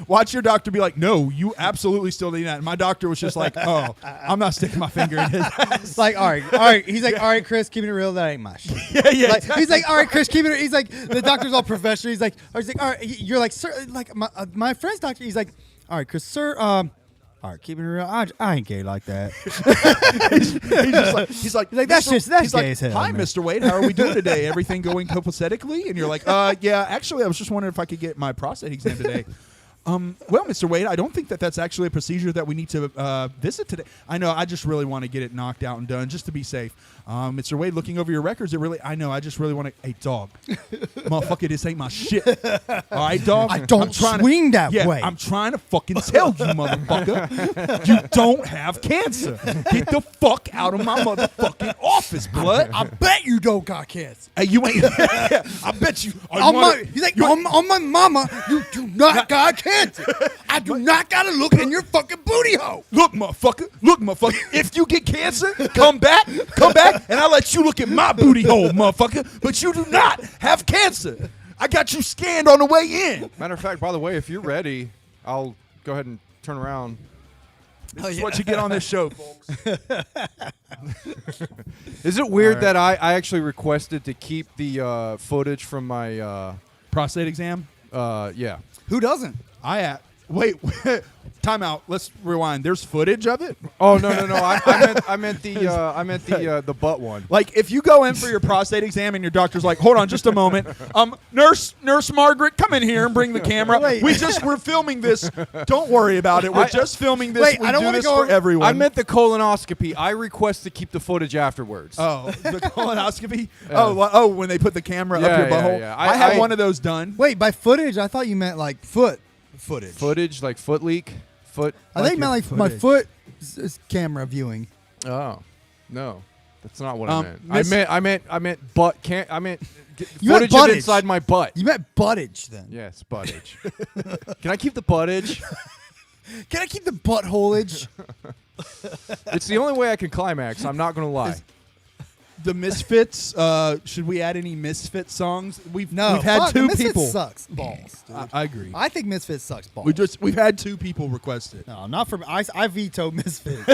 Watch your doctor be like, no, you absolutely still need that. And my doctor was just like, oh, I'm not sticking my finger in his ass. It's like, all right. He's like, all right, Chris, keeping it real. That ain't my shit. Yeah. Like, he's like, all right, Chris, keep it. He's like, the doctor's all professional. He's like, all right, you're like, sir, like my friend's doctor. He's like, all right, Chris, sir, All right, keeping it real. I ain't gay like that. he's like that's "Mr. just- that's he's like, gay as hell, Hi, man." Mr. Wade. How are we doing today? Everything going copacetically? And you're like, yeah. Actually, I was just wondering if I could get my prostate exam today. Well, Mr. Wade, I don't think that's actually a procedure that we need to visit today. I know. I just really want to get it knocked out and done just to be safe. Mr. Wade, looking over your records, I know. I just really want to. Hey, dog, motherfucker, this ain't my shit. All right, dog. I don't I'm trying swing that yeah, way. I'm trying to fucking tell you, motherfucker, you don't have cancer. Get the fuck out of my motherfucking office, blood. I bet you don't got cancer. Hey, you ain't. I bet you. He's like, on my mama, you do not got cancer. I do not gotta look in your fucking booty hole. Look, motherfucker. If you get cancer, come back, and I'll let you look at my booty hole, motherfucker. But you do not have cancer. I got you scanned on the way in. Matter of fact, by the way, if you're ready, I'll go ahead and turn around. This is what you get on this show, folks. Is it weird that I actually requested to keep the footage from my Prostate exam? yeah. Who doesn't? Wait, time out. Let's rewind. There's footage of it? Oh no. I meant the butt one. Like, if you go in for your prostate exam and your doctor's like, hold on just a moment. Nurse Margaret, come in here and bring the camera. Wait. We're filming this. Don't worry about it. We're just filming this. Wait, we I don't do wanna this go- for everyone. I meant the colonoscopy. I request to keep the footage afterwards. Oh, the colonoscopy? Oh, when they put the camera up your butthole? yeah. I had I- one of those done. Wait, by footage, I thought you meant like footage. Footage like foot leak, foot. I think you meant like my footage. foot camera viewing. Oh, no, that's not what Um, I Miss- meant. I meant butt. I meant You meant footage of buttage. inside my butt. You meant buttage then. Yes, buttage. Can I keep the buttage? Can I keep the buttholeage? It's the only way I can climax. I'm not gonna lie. The Misfits, should we add any Misfit songs? We've had fuck, two Misfits people. sucks balls, dude. I agree. I think Misfits sucks balls. We've had two people request it. No, not from I veto Misfits.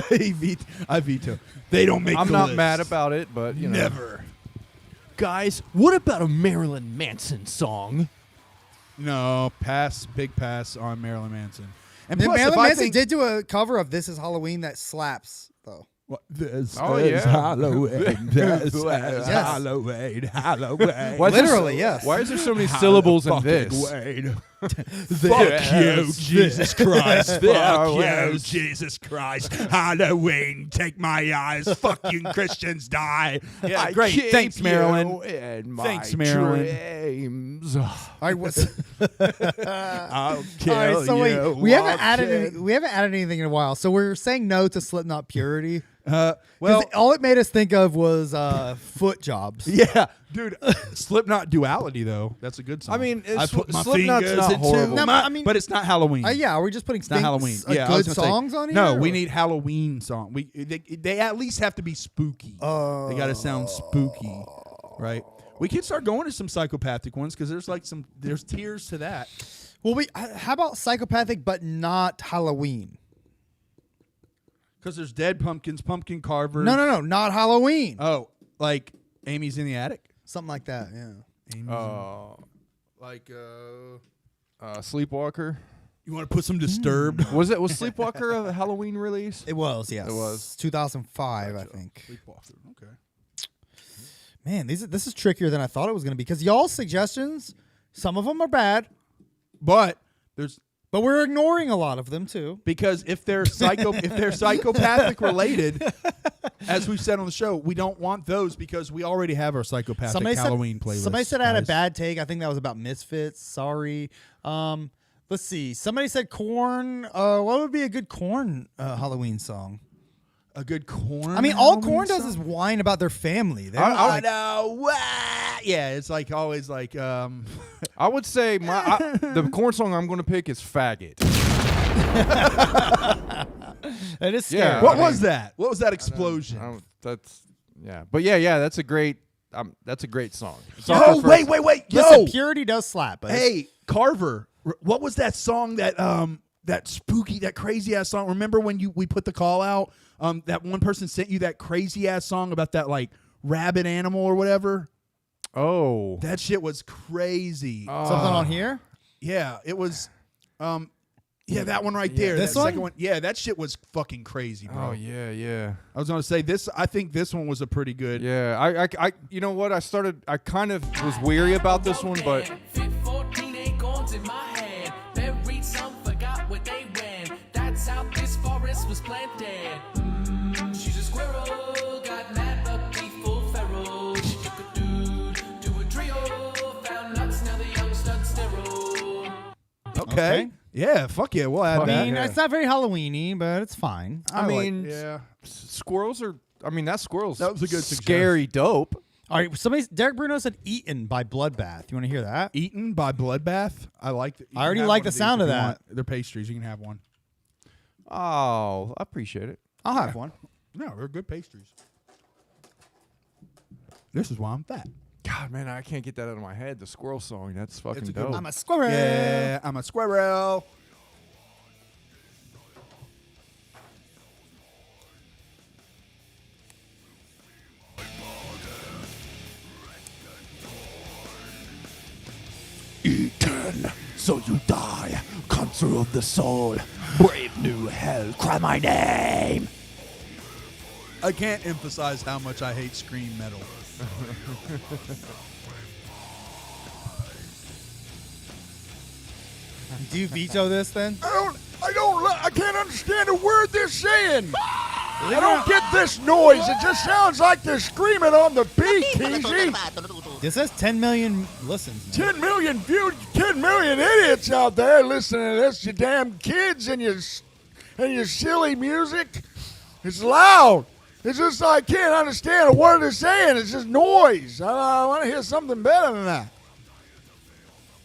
I veto. They don't make I'm the not list. mad about it, but you know. Never. Guys, what about a Marilyn Manson song? No, big pass on Marilyn Manson. And Then plus, Marilyn if I Manson think, did do a cover of "This Is Halloween" that slaps though. This Oh, is yeah. Halloween. This is Yes. Halloween. Halloween. Why is there Literally, yes. Why is there so many syllables in this? Fuck you, Jesus Christ. Fuck Halloween. you, Jesus Christ. Halloween, take my eyes. Fucking Christians die. Yeah, great. Keep Thanks, you Marilyn. in my Thanks, Marilyn. dreams. I was. I'll kill All right, so you. wait, we haven't watching. added anything in a while. So we're saying no to Slipknot Purity. Well, Well, all it made us think of was foot jobs. yeah, dude. Slipknot Duality, though. That's a good song. I mean, I put my Slipknot's fingers not into horrible. No, my- I mean- but it's not Halloween. Yeah, are we just putting It's not Halloween. Yeah, I was good gonna say, songs on here? No, we or- need Halloween song. They at least have to be spooky. They got to sound spooky, right? We can start going to some psychopathic ones because there's tiers to that. Well, how about psychopathic but not Halloween? Because there's Dead Pumpkins, Pumpkin Carver. No, not Halloween. Oh, like Amy's in the Attic. Something like that. Yeah. Amy's like Sleepwalker. you want to put some Disturbed? Was Sleepwalker a Halloween release? It was. Yes. It was. 2005, I think. Sleepwalker. Okay. Man, this is trickier than I thought it was going to be because y'all's suggestions, some of them are bad, But we're ignoring a lot of them too. because if they're psychopathic related, as we've said on the show, we don't want those because we already have our psychopathic Halloween playlist. Somebody said I had a guys. bad take. I think that was about Misfits. Sorry. Let's see. Somebody said Korn. What would be a good Korn Halloween song? A good Korn. I mean, all Halloween Korn does song? is whine about their family. They're I not like, know. Wah! Yeah, it's like always like. I would say the Korn song I'm going to pick is "Faggot." it is scary. Yeah. What I was mean- that? What was that explosion? But yeah, that's a great song. Yo, wait. Listen, Yo, Purity does slap. But hey, Carver. What was that song that that spooky, that crazy ass song? Remember when we put the call out? That one person sent you that crazy ass song about that like rabbit animal or whatever. Oh, That shit was crazy. something on here. Yeah, it was. Yeah, that one right there. This that second one? one. Yeah, that shit was fucking crazy, bro. Oh yeah. I was gonna say this. I think this one was a pretty good. Yeah, I you know what? I kind of was weary about this one, but Fit 14 acorns in my hand. Buried some, forgot what they ran. That's how this forest was planted. She's a squirrel, got mad puppy full feral. She took a dude to a trio, found nuts, now the young stud sterile. Okay. Yeah. Fuck yeah. We'll add I that. mean, it's not very Halloweeny, but it's fine. I like- mean, yeah. squirrels are. I mean, that squirrel's That was a good scary dope. All right, Derek Bruno said "Eaten" by Bloodbath. You want to hear that? Eaten by Bloodbath. I like. I already like the sound of that. They're pastries. You can have one. Oh, I appreciate it. I'll have one. No, they're good pastries. This is why I'm fat. God, man, I can't get that out of my head. The squirrel song, that's fucking a good dope. one. I'm a squirrel. Yeah, I'm a squirrel. Eaten, so you die. Conqueror of the soul. Brave new hell, cry my name. I can't emphasize how much I hate scream metal. Do you veto this then? I can't understand a word they're saying. I don't get this noise. It just sounds like they're screaming on the beat, Keezy. This has 10 million listens. man. 10 million views, 10 million idiots out there listening to this. You damn kids and your silly music. It's loud. It's just I can't understand a word they're saying. It's just noise. I want to hear something better than that.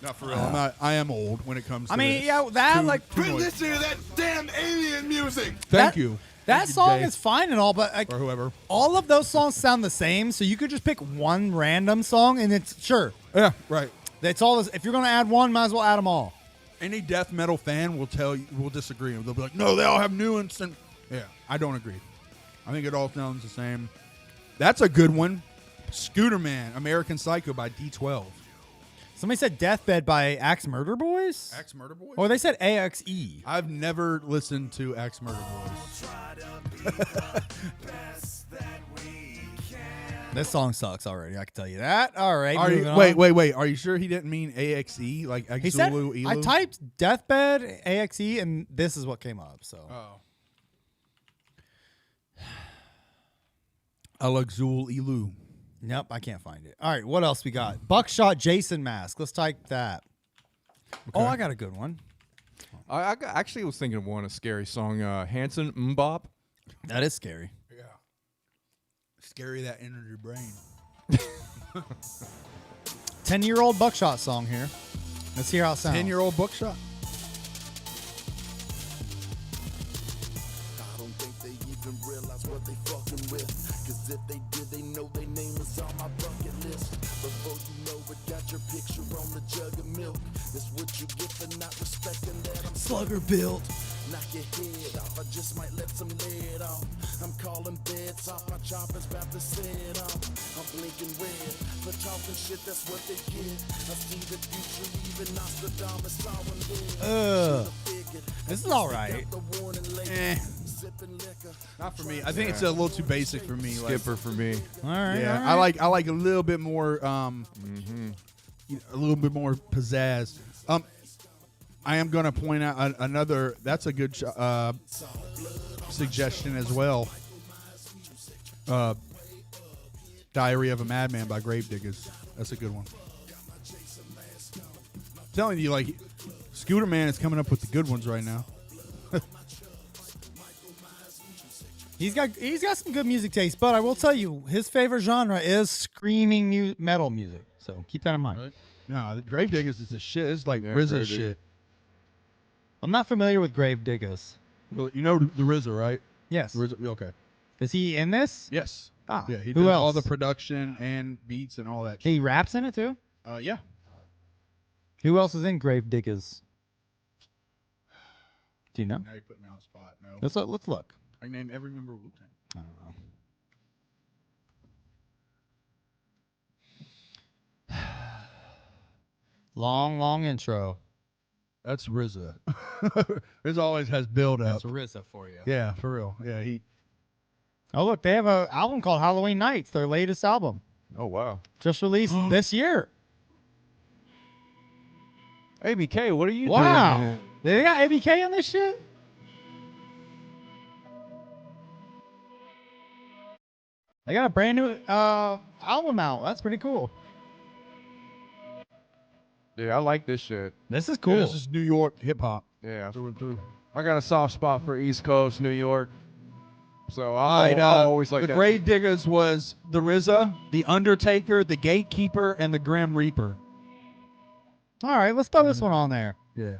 Not for real. I'm not. I am old when it comes to I mean, this. yeah, that Too- like too noisy. listening to that damn alien music. Thank that- you. that Thank you, song Jay, is fine and all, but like or whoever. all of those songs sound the same, so you could just pick one random song and it's sure. Yeah, right. That's all. If you're gonna add one, might as well add them all. Any death metal fan will tell you will disagree. They'll be like, "No, they all have nuance." And yeah, I don't agree. I think it all sounds the same. That's a good one. Scooter Man, American Psycho by D12. Somebody said "Deathbed" by Axe Murder Boys. Axe Murder Boys. Or they said AXE. I've never listened to Axe Murder Boys. This song sucks already. I can tell you that. All right. Are you, moving on. wait. Are you sure he didn't mean AXE like He said Exulu Elu? I typed "Deathbed" AXE and this is what came up. So Oh. Alexul Elu. nope, I can't find it. All right, what else we got? Buckshot Jason mask. Let's type that. Oh, I got a good one. Actually was thinking of one, a scary song, Hanson Mbop. That is scary. Yeah. Scary that entered your brain. 10-year-old Buckshot song here. Let's hear how it sounds. 10-year-old bookshop. I don't think they even realize what they fucking with. Cause if they did, they know their name was on my bucket list. Before you know it, got your picture on the jug of milk. That's what you get for not respecting that I'm Slugger built. Knock your head off, I just might let some lead off. I'm calling beds off, my chopper's about to set off. I'm blinking red for talking shit, that's what they get. I see the future, even Nostradamus saw him dead. This is all right. Eh. Not for me. I think it's a little too basic for me. Skipper for me. All right. Yeah, all right. I like a little bit more a little bit more pizzazz. I am going to point out another. That's a good suggestion as well. Diary of a Madman by Gravediggers. That's a good one. I'm telling you, like Scooter Man is coming up with the good ones right now. He's got some good music taste, but I will tell you, his favorite genre is screaming metal music. So keep that in mind. No, the Gravediggers is the shit. It's like RZA shit. I'm not familiar with Gravediggers. Well, you know the RZA, right? Yes. RZA, okay. Is he in this? Yes. Ah. Yeah, he Who does else? all the production and beats and all that shit. He raps in it too. Yeah. Who else is in Gravediggers? Do you know? Now you put me on the spot. No. Let's look. I can name every member of Wu-Tang. I don't know. Long intro. That's RZA. RZA always has build up. That's RZA for you. Yeah, for real. Yeah, he. Oh, look, they have an album called Halloween Nights, their latest album. Oh wow. Just released this year. ABK, what are you Wow. doing? They got ABK on this shit? They got a brand new album out. That's pretty cool. Dude, I like this shit. This is Yeah, cool. this is New York hip hop. Yeah. Through and through. I got a soft spot for East Coast, New York. So I always like the that. Grave Diggers was the RZA, the Undertaker, the Gatekeeper, and the Grim Reaper. All right, let's throw this one on there. Yeah.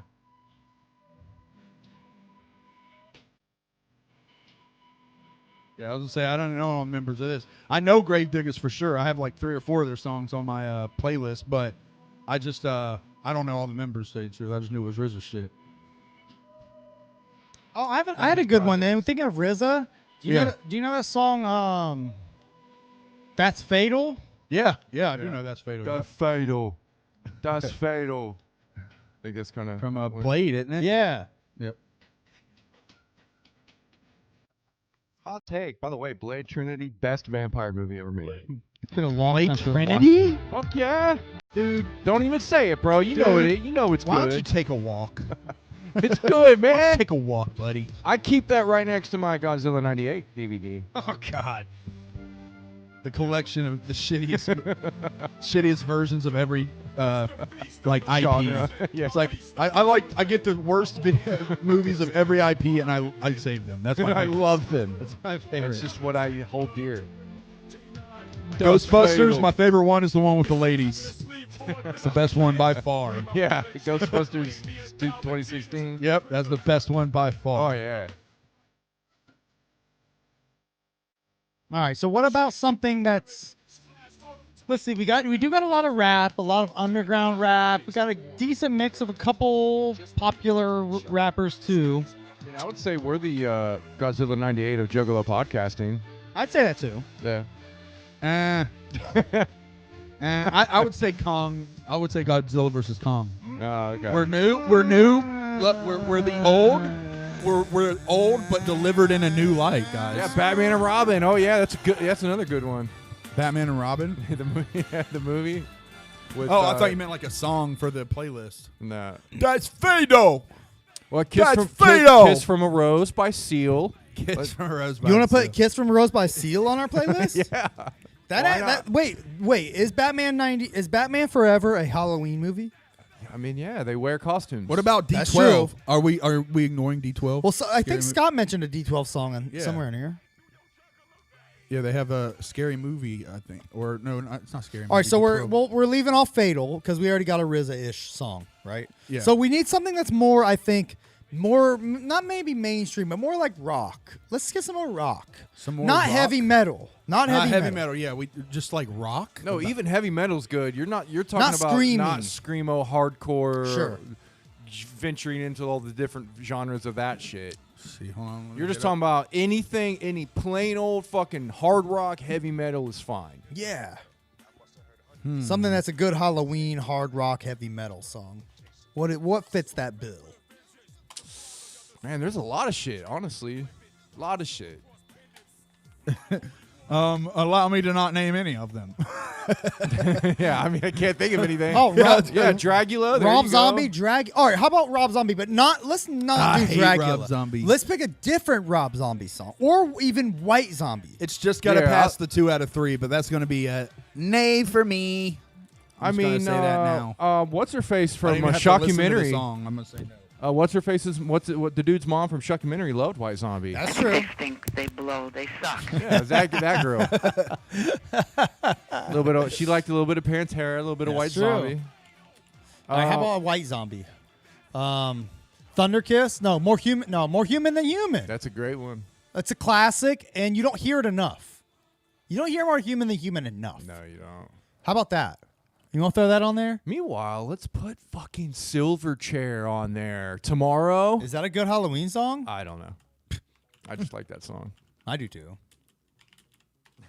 Yeah, I was gonna say I don't know all the members of this. I know Grave Diggers for sure. I have like 3 or 4 of their songs on my playlist, but I just I don't know all the members. To tell you the truth, I just knew it was RZA shit. Oh, I had a good one then. Thinking of RZA, do you know that song That's Fatal? Yeah, I do know that's Fatal. That's fatal. That's fatal. I think that's kind of From Blade, isn't it? Yeah. Yep. hot take. By the way, Blade Trinity, best vampire movie ever made. It's been a long time. Trinity? Fuck yeah, dude! Don't even say it, bro. You know it. You know it's Why don't you good. take a walk? It's good, man. Take a walk, buddy. I keep that right next to my Godzilla '98 DVD. Oh God. The collection of the shittiest versions of every like IP. Genre. Yeah. It's like I get the worst movies of every IP and I save them. That's my I favorite. love them. That's my favorite. It's just what I hold dear. Ghostbusters. Fatal. My favorite one is the one with the ladies. It's the best one by far. Yeah, Ghostbusters 2016. Yep, that's the best one by far. Oh yeah. All right, so what about something that's? Let's see, we do got a lot of rap, a lot of underground rap. We got a decent mix of a couple popular rappers too. I would say we're the Godzilla '98 of Juggalo podcasting. I'd say that too. Yeah. I would say Kong. I would say Godzilla versus Kong. Oh, okay. We're new. Look, we're the old. We're old, but delivered in a new light, guys. Yeah, Batman and Robin. Oh yeah, that's good. That's another good one. Batman and Robin. the movie. Yeah, the movie. With, I thought you meant like a song for the playlist. No. That's Fatal. Well, That's Fatal. Kiss from a Rose by Seal. Kiss from a Rose. You want to put "Kiss from a Rose" by Seal on our playlist? Yeah. Wait, is Batman Forever a Halloween movie? I mean, yeah, they wear costumes. What about D12? That's true. Are we ignoring D12? Well, so, I think Scary Scott mentioned a D12 song Yeah. somewhere in here. Yeah, they have a scary movie, I think, or no, it's not scary. All right, movie, so D12. we're leaving off Fatal because we already got a RZA-ish song, right? Yeah. So we need something that's more, I think, not maybe mainstream, but more like rock. Let's get some more rock. Some more not rock? heavy metal. Not heavy metal. Yeah, we just like rock. No, even heavy metal's good. You're talking Not about screaming. not screamo hardcore. Sure. Venturing into all the different genres of that shit. See, hold on. let me You're just get talking about anything, any plain old fucking hard rock, heavy metal is fine. Yeah. Something that's a good Halloween hard rock heavy metal song. What fits that bill? Man, there's a lot of shit, honestly. A lot of shit. Allow me to not name any of them. Yeah, I mean, I can't think of anything. Oh, yeah, Dragula. There Rob you Zombie, go. All right, how about Rob Zombie? But let's not I do hate Dragula. Rob Zombie. Let's pick a different Rob Zombie song, or even White Zombie. It's just got to Yeah, pass the 2 out of 3, but that's going to be a nay for me. I I'm just gonna mean, say that now. what's her face I from don't even have to listen to the Shockumentary? song. I'm gonna say no. What's her face's? What the dude's mom from Shockumentary loved White Zombie. That's true. stink, they blow, they suck. Yeah, that girl. A little bit of, she liked a little bit of Pantera, a little bit of White That's true. Zombie. All right, how about a White Zombie? Thunder Kiss? No, more human. No, More Human Than Human. That's a great one. That's a classic, and you don't hear it enough. You don't hear More Human Than Human enough. No, you don't. How about that? You want to throw that on there? Meanwhile, let's put fucking Silverchair on there tomorrow. Is that a good Halloween song? I don't know. I just like that song. I do too.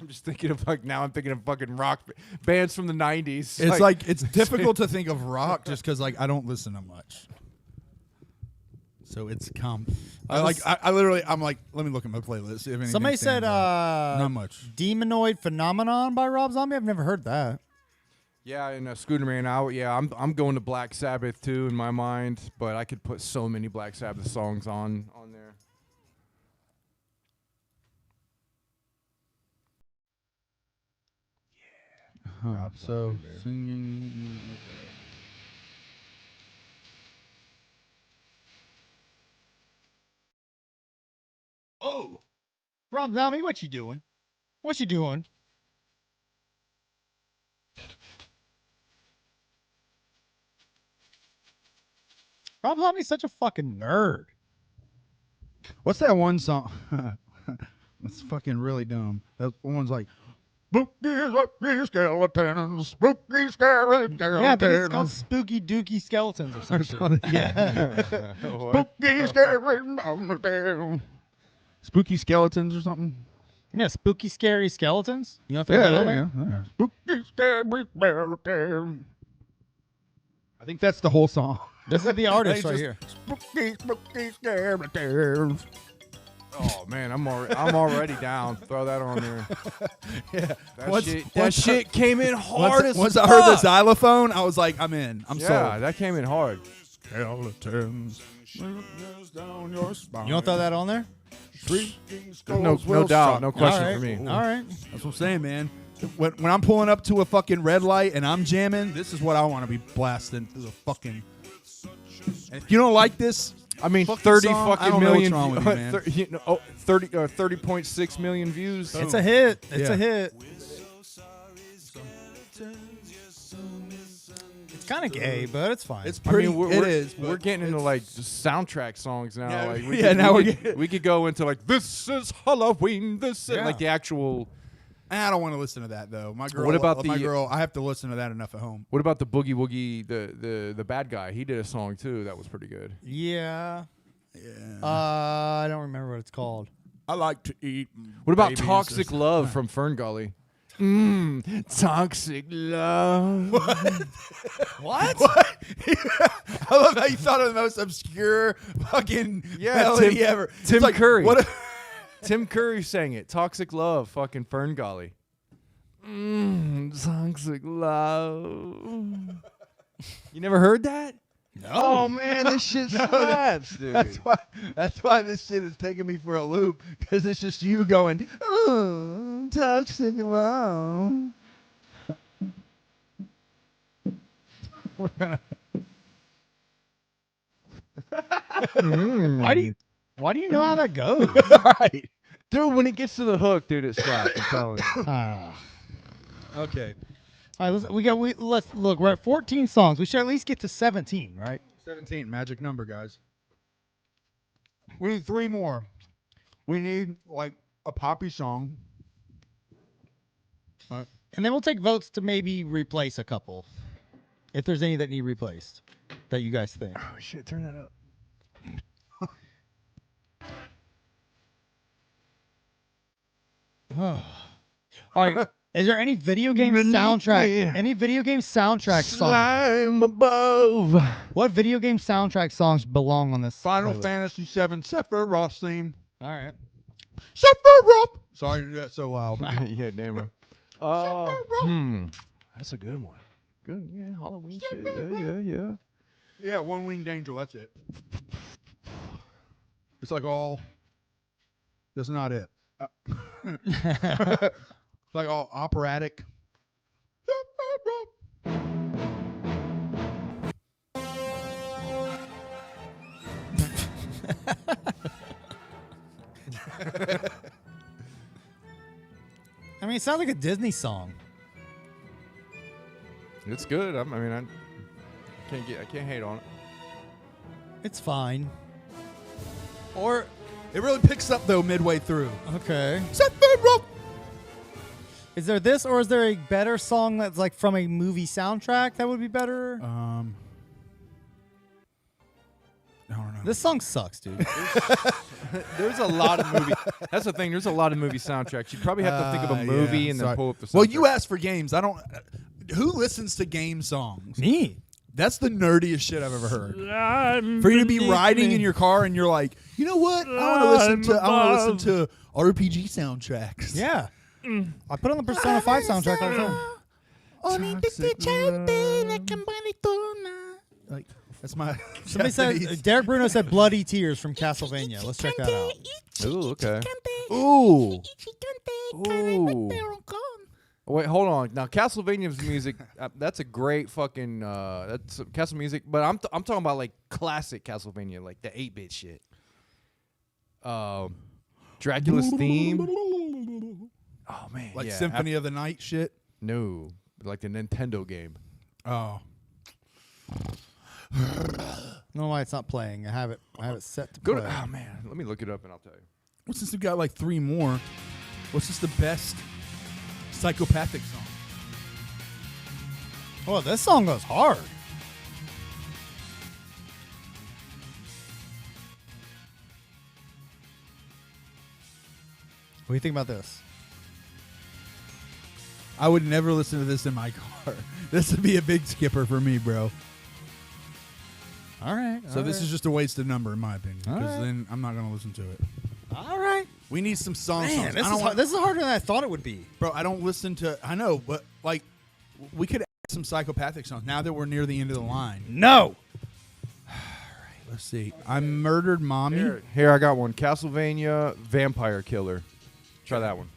I'm just thinking of now. I'm thinking of fucking rock bands from the '90s. It's like it's difficult to think of rock just because like I don't listen to much. So it's I literally, I'm like, let me look at my playlist. See if anything Somebody said stands out. Not much. Demonoid Phenomenon by Rob Zombie. I've never heard that. Yeah, and Scooter Man out. Yeah, I'm going to Black Sabbath too in my mind, but I could put so many Black Sabbath songs on there. So singing. Oh, Rob Zombie, what you doing? What you doing? Rob Zombie's such a fucking nerd. What's that one song? That's fucking really dumb. That one's like, spooky skeletons, spooky skeletons. Yeah, but it's called Spooky Dookie Skeletons or something. Yeah. Spooky skeletons. Spooky skeletons or something. Yeah, Spooky Scary Skeletons. You know if Yeah. Spooky scary skeletons. I think that's the whole song. This is the artist right here. Spooky skeletons. Oh man, I'm already down. Throw that on there. Yeah. That shit came in hard as Once fuck. I heard the xylophone, I was like, I'm in. I'm yeah, sold. that came in hard. Skeletons. You want to throw that on there? No doubt, no question All right. for me. All right. That's what I'm saying, man. When I'm pulling up to a fucking red light and I'm jamming, this is what I want to be blasting through the fucking. And if you don't like this, I mean, fucking 30 song, I fucking don't know what's million. wrong with you, man. 30.6 million views. It's a hit. It's Yeah. a hit. It's kind of gay, but it's fine. it's I pretty. mean, it is. We're getting into like just soundtrack songs now. Yeah, like, yeah, now we're getting- we could go into like this is Halloween. This is Yeah. like the actual. I don't want to listen to that though. My girl. What about my the- girl? I have to listen to that enough at home. What about the Boogie Woogie, the bad guy? He did a song too that was pretty good. yeah. Yeah. I don't remember what it's called. I like to eat. What about babies. Toxic Love from Fern Gully? Toxic Love. What? I love how you thought of the most obscure fucking melody Tim- ever. It's Tim like, Curry. What? Tim Curry sang it. Toxic Love, fucking Fern Gully. Toxic Love. You never heard that? Oh man, this shit slaps, dude. That's why this shit is taking me for a loop, because it's just you going, oh, toxic love. Why do you know how that goes? Right. Dude, when it gets to the hook, dude, it slaps. I'm telling you. Okay. All right, let's look. We're at 14 songs. We should at least get to 17, right? 17, magic number, guys. We need 3 more. We need like a poppy song. And then we'll take votes to maybe replace a couple, if there's any that need replaced, that you guys think. Oh shit, turn that up. All right. Is there any video game soundtrack? Any video game soundtrack song? Slime above. What video game soundtrack songs belong on this? Final playlist? Fantasy VII Sephiroth theme. All right. Sephiroth. Sorry, that's so loud. Yeah, damn it. That's a good one. Good, yeah, Halloween shit. Yeah. Yeah, One Winged Angel. That's it. It's like all. That's not it. It's like all operatic. I mean, it sounds like a Disney song. It's good. I can't hate on it. It's fine. Or It really picks up though midway through. okay. Sephiroth. Is there this, or is there a better song that's like from a movie soundtrack that would be better? I don't know. This song sucks, dude. There's a lot of movie. That's the thing. There's a lot of movie soundtracks. You probably have to think of a movie and then sorry. pull up the soundtrack. Well, you asked for games. I don't. Who listens to game songs? Me. That's the nerdiest shit I've ever heard. For you to be riding in your car and you're like, you know what? I want to listen to RPG soundtracks. Yeah. I put on the Persona 5 soundtrack all the time. Like that's my. Somebody said Derek Bruno said "Bloody Tears" from Castlevania. Let's check that out. Ooh, okay. Ooh. Wait, hold on. Now, Castlevania's music, that's a great fucking, that's Castle music, but I'm talking about, like, classic Castlevania, like the 8-bit shit. Dracula's theme. Oh, man. Like yeah. Symphony of the Night shit. No, like the Nintendo game. Oh. I don't know why it's not playing. I have it set to Go play. to, oh, man. Let me look it up and I'll tell you. Well, since we've got like 3 more, what's just the best psychopathic song? Oh, this song goes hard. What do you think about this? I would never listen to this in my car. This would be a big skipper for me, bro. All right. So this is just a wasted number, in my opinion, All because right. then I'm not going to listen to it. All right. We need some songs. Man, this is harder than I thought it would be. Bro, I don't listen to. I know, but like, we could add some psychopathic songs now that we're near the end of the line. No. All right, let's see. I Murdered Mommy. Here, I got one. Castlevania Vampire Killer. Try that one.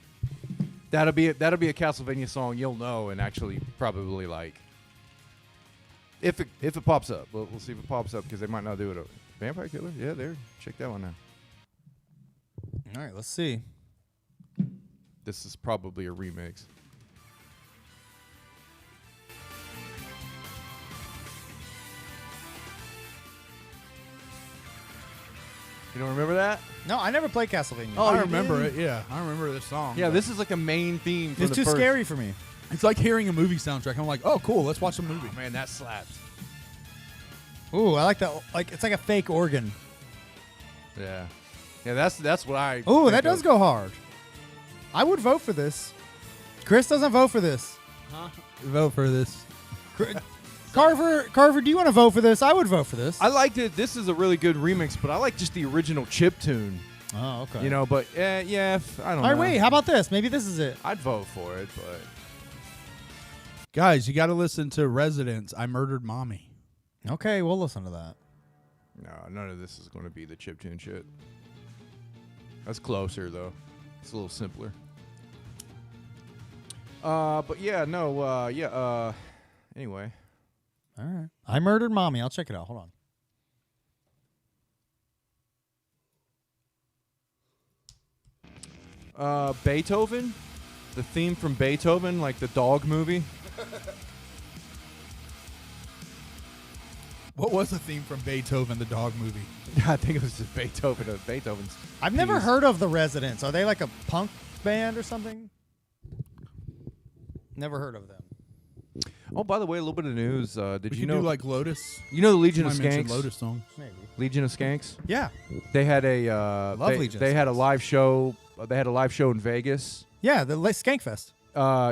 That'll be a Castlevania song you'll know and actually probably like. If it pops up, we'll see if it pops up because they might not do it. Vampire Killer, yeah, there. Check that one out. All right, let's see. This is probably a remix. You don't remember that? No, I never played Castlevania. Oh, I remember it. Yeah, I remember this song. Yeah, but this is like a main theme. It's too scary for me. It's like hearing a movie soundtrack. I'm like, oh, cool. Let's watch a movie. Man, that slaps. Ooh, I like that. Like it's like a fake organ. Yeah, yeah. That's what I. Ooh, think that does of. go hard. I would vote for this. Chris doesn't vote for this. Vote for this. Carver, do you want to vote for this? I would vote for this. I liked it. This is a really good remix, but I like just the original chip tune. Oh, okay. You know, but yeah, I don't know. All right, wait. How about this? Maybe this is it. I'd vote for it, but Guys, you got to listen to Residents. I Murdered Mommy. Okay, we'll listen to that. no, none of this is going to be the chip tune shit. That's closer though. It's a little simpler. But yeah, no, yeah. Anyway, All right. I Murdered Mommy. I'll check it out. Hold on. Beethoven, the theme from Beethoven, like the dog movie. What was the theme from Beethoven, the dog movie? I think it was just Beethoven's. I've never heard of the Residents. Are they like a punk band or something? Never heard of them. Oh, by the way, a little bit of news. Did We you could know do like Lotus. You know the Legion of I mentioned Skanks? Lotus songs. Maybe. Legion of Skanks. Yeah. They had a Love Legion of They had a Skanks. live show. They had a live show in Vegas. Yeah, the Skankfest.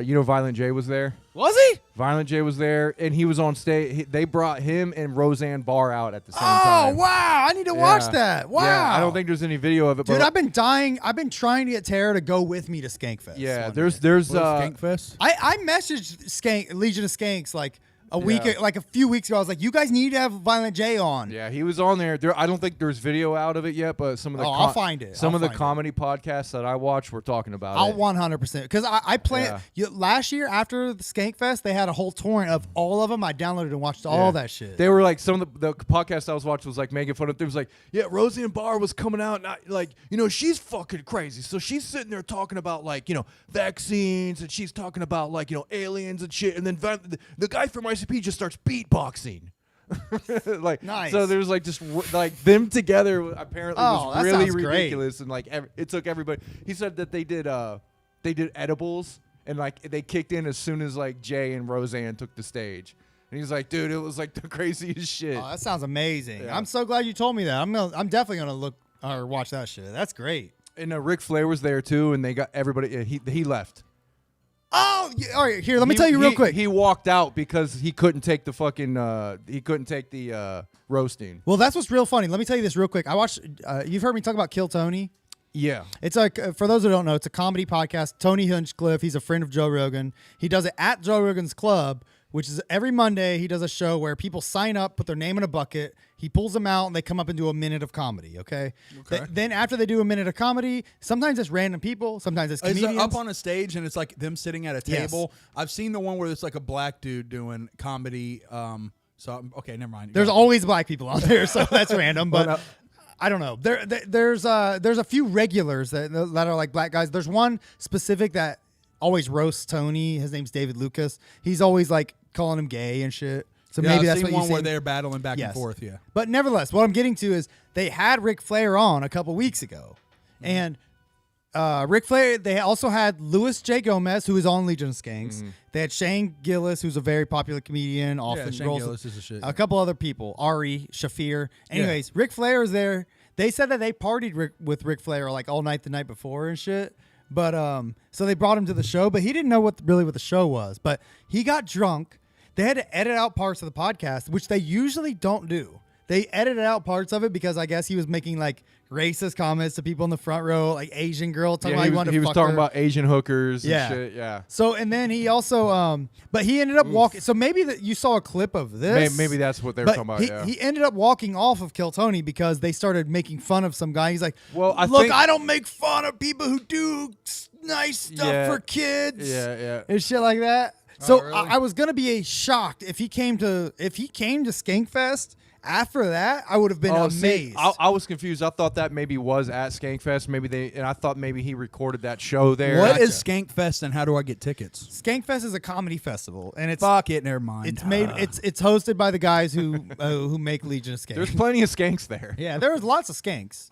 You know, Violent J was there. Was he? Violent J was there, and he was on stage. They brought him and Roseanne Barr out at the same Oh, time. wow. I need to watch Yeah. that. Wow. Yeah, I don't think there's any video of it. Dude, but I've been dying. I've been trying to get Tara to go with me to Skankfest. yeah, one there's day. What is Skankfest? I messaged Legion of Skanks like Yeah. like a few weeks ago. I was like, you guys need to have Violent J on. Yeah, he was on there. I don't think there's video out of it yet, but some of the I'll find it. Some I'll of the find it. comedy podcasts that I watch were talking about I'll it. 100% because I planned last year after the Skankfest. They had a whole torrent of all of them. I downloaded and watched all that shit. They were like some of the podcasts I was watching was like making fun of. There was like, yeah, Roseanne Barr was coming out, and like, you know, she's fucking crazy. So she's sitting there talking about like, you know, vaccines, and she's talking about like, you know, aliens and shit. And then the guy from ICP just starts beatboxing. Like, Nice. So there's like just like them together apparently was that really sounds great. ridiculous, and like it took everybody. He said that they did edibles, and like they kicked in as soon as like Jay and Roseanne took the stage. And he's like, dude, it was like the craziest shit. Oh, that sounds amazing. Yeah. I'm so glad you told me that. I'm definitely gonna look or watch that shit. That's great. And Ric Flair was there too, and they got everybody. He left. Oh, yeah, all right. Here, let me tell you real quick. He walked out because he couldn't take the fucking roasting. Well, that's what's real funny. Let me tell you this real quick. I watched. You've heard me talk about Kill Tony. Yeah. It's like, for those who don't know, it's a comedy podcast. Tony Hinchcliffe, he's a friend of Joe Rogan. He does it at Joe Rogan's Club, which is every Monday. He does a show where people sign up, put their name in a bucket. He pulls them out, and they come up and do a minute of comedy, okay? Then after they do a minute of comedy, sometimes it's random people, sometimes it's comedians. It's up on a stage, and it's like them sitting at a table. Yes. I've seen the one where it's like a black dude doing comedy. Okay, never mind. There's always black people on there, so that's random, but... I don't know. There's a few regulars that are like black guys. There's one specific that always roasts Tony. His name's David Lucas. He's always like calling him gay and shit. So Yeah, maybe I've that's seen what one you where they're battling back and forth. Yeah. But nevertheless, what I'm getting to is they had Ric Flair on a couple weeks ago, and Ric Flair. They also had Louis J. Gomez, who is on Legion of Skanks. They had Shane Gillis, who's a very popular comedian. Often Shane rolls Gillis is a shit. a couple other people, Ari Shafir. Anyways, Ric Flair is there. They said that they partied with Ric Flair like all night the night before and shit. But so they brought him to the show, but he didn't know what the show was. But he got drunk. They had to edit out parts of the podcast, which they usually don't do. They edited out parts of it because I guess he was making like racist comments to people in the front row, like Asian girl talking about he was talking her. about Asian hookers Yeah. and shit. Yeah. So and then he also but he ended up walking. So maybe that you saw a clip of this. Maybe that's what they were But talking about. he, Yeah. he ended up walking off of Kill Tony because they started making fun of some guy. He's like, Well, I look, think- I don't make fun of people who do nice stuff Yeah. for kids. Yeah. And shit like that. So really? I was gonna be shocked if he came to Skankfest. After that, I would have been amazed. See, I was confused. I thought that maybe was at Skankfest. And I thought maybe he recorded that show there. What is Skankfest, and how do I get tickets? Skankfest is a comedy festival, and it's Fuck it, never mind. it's made it's hosted by the guys who make Legion of Skanks. There's plenty of skanks there. Yeah, there's lots of skanks.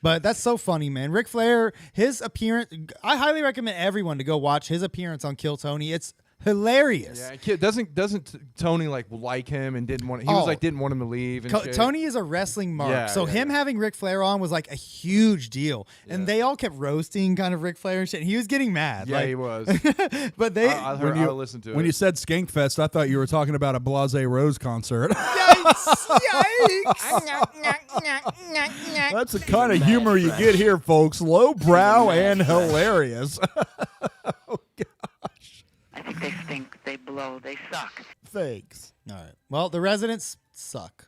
But that's so funny, man. Ric Flair, his appearance, I highly recommend everyone to go watch his appearance on Kill Tony. It's hilarious. Yeah, kid, doesn't Tony like him and didn't want? He was like didn't want him to leave. And shit. Tony is a wrestling mark, Yeah, so yeah, him having Ric Flair on was like a huge deal, and they all kept roasting kind of Ric Flair and shit. And he was getting mad. Yeah, like, he was. but they I listened to it. When you said Skankfest, I thought you were talking about a Blase Rose concert. yikes. That's the kind of humor you get here, folks. Lowbrow and hilarious. I think they stink, they blow, they suck. Thanks. All right. Well, the residents suck.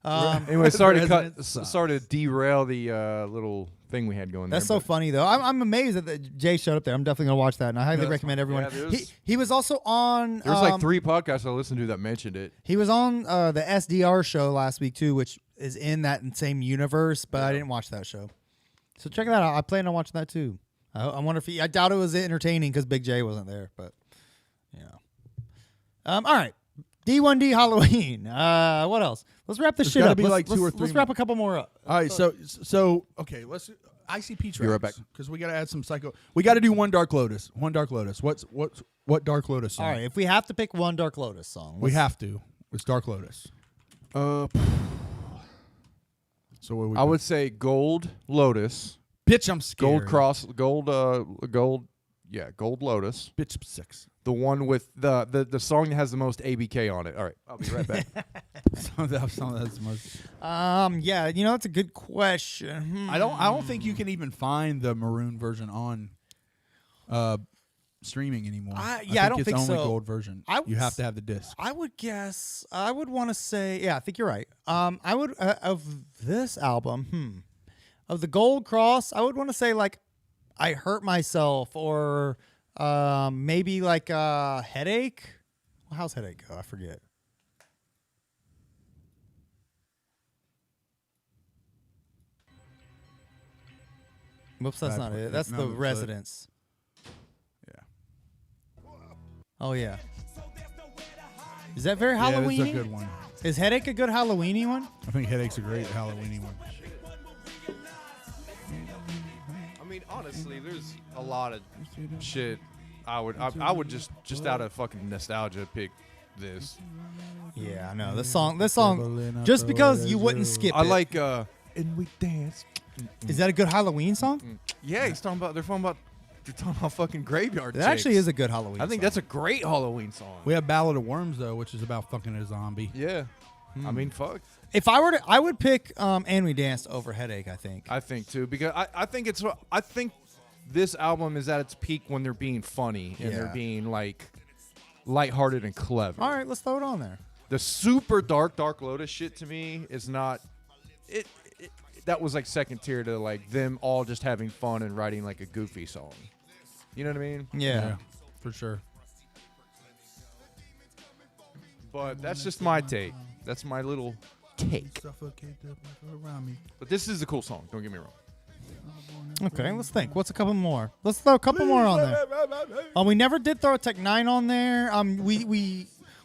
Anyway, sorry Residents suck. to derail the little thing we had going there. That's so but- funny, though. I'm amazed that Jay showed up there. I'm definitely gonna watch that, and I highly recommend everyone. yeah, there's- he was also on. There was like 3 podcasts I listened to that mentioned it. He was on the SDR show last week too, which is in that same universe, but I didn't watch that show. So check that out. I plan on watching that too. I wonder if I doubt it was entertaining because Big J wasn't there, but you know. All right. D1D Halloween. What else? Let's wrap this shit gotta up. be Let's, like 2 or let's- 3 Let's wrap a couple more up. All right, so okay, let's ICP tracks. You're right back. Because we got to add some psycho. We got to do one Dark Lotus. One Dark Lotus. What Dark Lotus song? All right. If we have to pick one Dark Lotus song, we have to. It's Dark Lotus. So what I would say Gold Lotus, bitch. I'm scared. Gold Cross, Gold Lotus. Bitch 6. The one with the song that has the most ABK on it. All right, I'll be right back. That's the most. Yeah, you know, that's a good question. I don't think you can even find the maroon version on streaming anymore. I think don't it's think only so. gold version. You have to have the disc. I would guess. I would want to say. Yeah, I think you're right. I would of this album. Of the Gold Cross, I would want to say like, I Hurt Myself, or maybe like Headache. How's Headache go? I forget. Whoops, that's not it. That's No, the that's it. Residents. Yeah. Oh yeah. Is that very Yeah, Halloween? that's a good one. Is Headache a good Halloweeny one? I think Headache's a great Halloweeny one. I mean, honestly, there's a lot of shit. I would just out of fucking nostalgia pick this. Yeah, I know. This song, just because you wouldn't skip I it. like and we dance. Is that a good Halloween song? Yeah, they're talking about You're talking about fucking graveyard. That actually is a good Halloween. I think song. that's a great Halloween song. We have Ballad of Worms though, which is about fucking a zombie. Yeah. I mean, fuck. If I were to, I would pick "And We Danced" over "Headache." I think. I think too because I think this album is at its peak when they're being funny and they're Yeah. being like lighthearted and clever. All right, let's throw it on there. The super Dark Lotus shit to me is not it that was like second tier to like them all just having fun and writing like a goofy song. You know what I mean? Yeah. For sure. But that's just my take. That's my little take. But this is a cool song, don't get me wrong. Okay, let's think. What's a couple more? Let's throw a couple more on there. We never did throw a Tech 9 on there.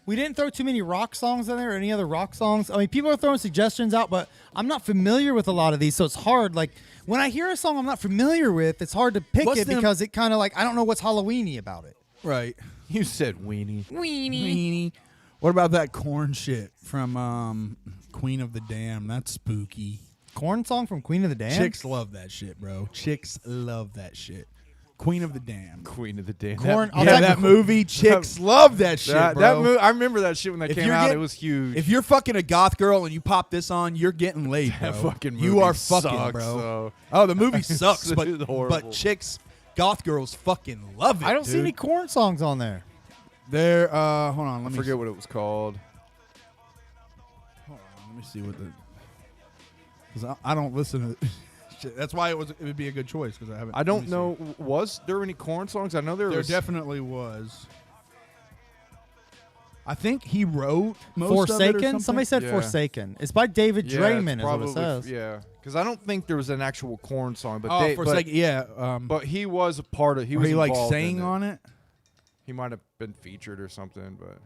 We didn't throw too many rock songs on there or any other rock songs. I mean, people are throwing suggestions out, but I'm not familiar with a lot of these, so it's hard. Like, when I hear a song I'm not familiar with, it's hard to pick What's it them- because it kind of like, I don't know what's Halloween-y about it. Right. You said weenie. Weenie. What about that corn shit from Queen of the Dam? That's spooky. Corn song from Queen of the Dam? Chicks love that shit, bro. Chicks love that shit. Queen of the Dam. Queen of the Damn. Corn. Yeah, that movie. Chicks love that shit, That bro. I remember that shit when that If came you're out. get- It was huge. If you're fucking a goth girl and you pop this on, you're getting laid, bro. That fucking you movie are fucking, sucks, bro. though. Oh, the movie sucks, It's but horrible. chicks, goth girls, fucking love it. I don't see dude. any corn songs on there. There. Hold on. Let I me forget what it was called. Hold on, let me see what the. Because I don't listen to. Shit. That's why it would be a good choice because I haven't. I don't know. Was there any corn songs? I know there There was. definitely was. I think he wrote most of it or Forsaken? something. Somebody said Yeah. Forsaken. It's by David Yeah, Draymond, it's is what it says. Yeah, because I don't think there was an actual corn song, but Oh, they, for but, a second, yeah. but he was a part of. He were was he like involved sang in it. on it? He might have been featured or something, but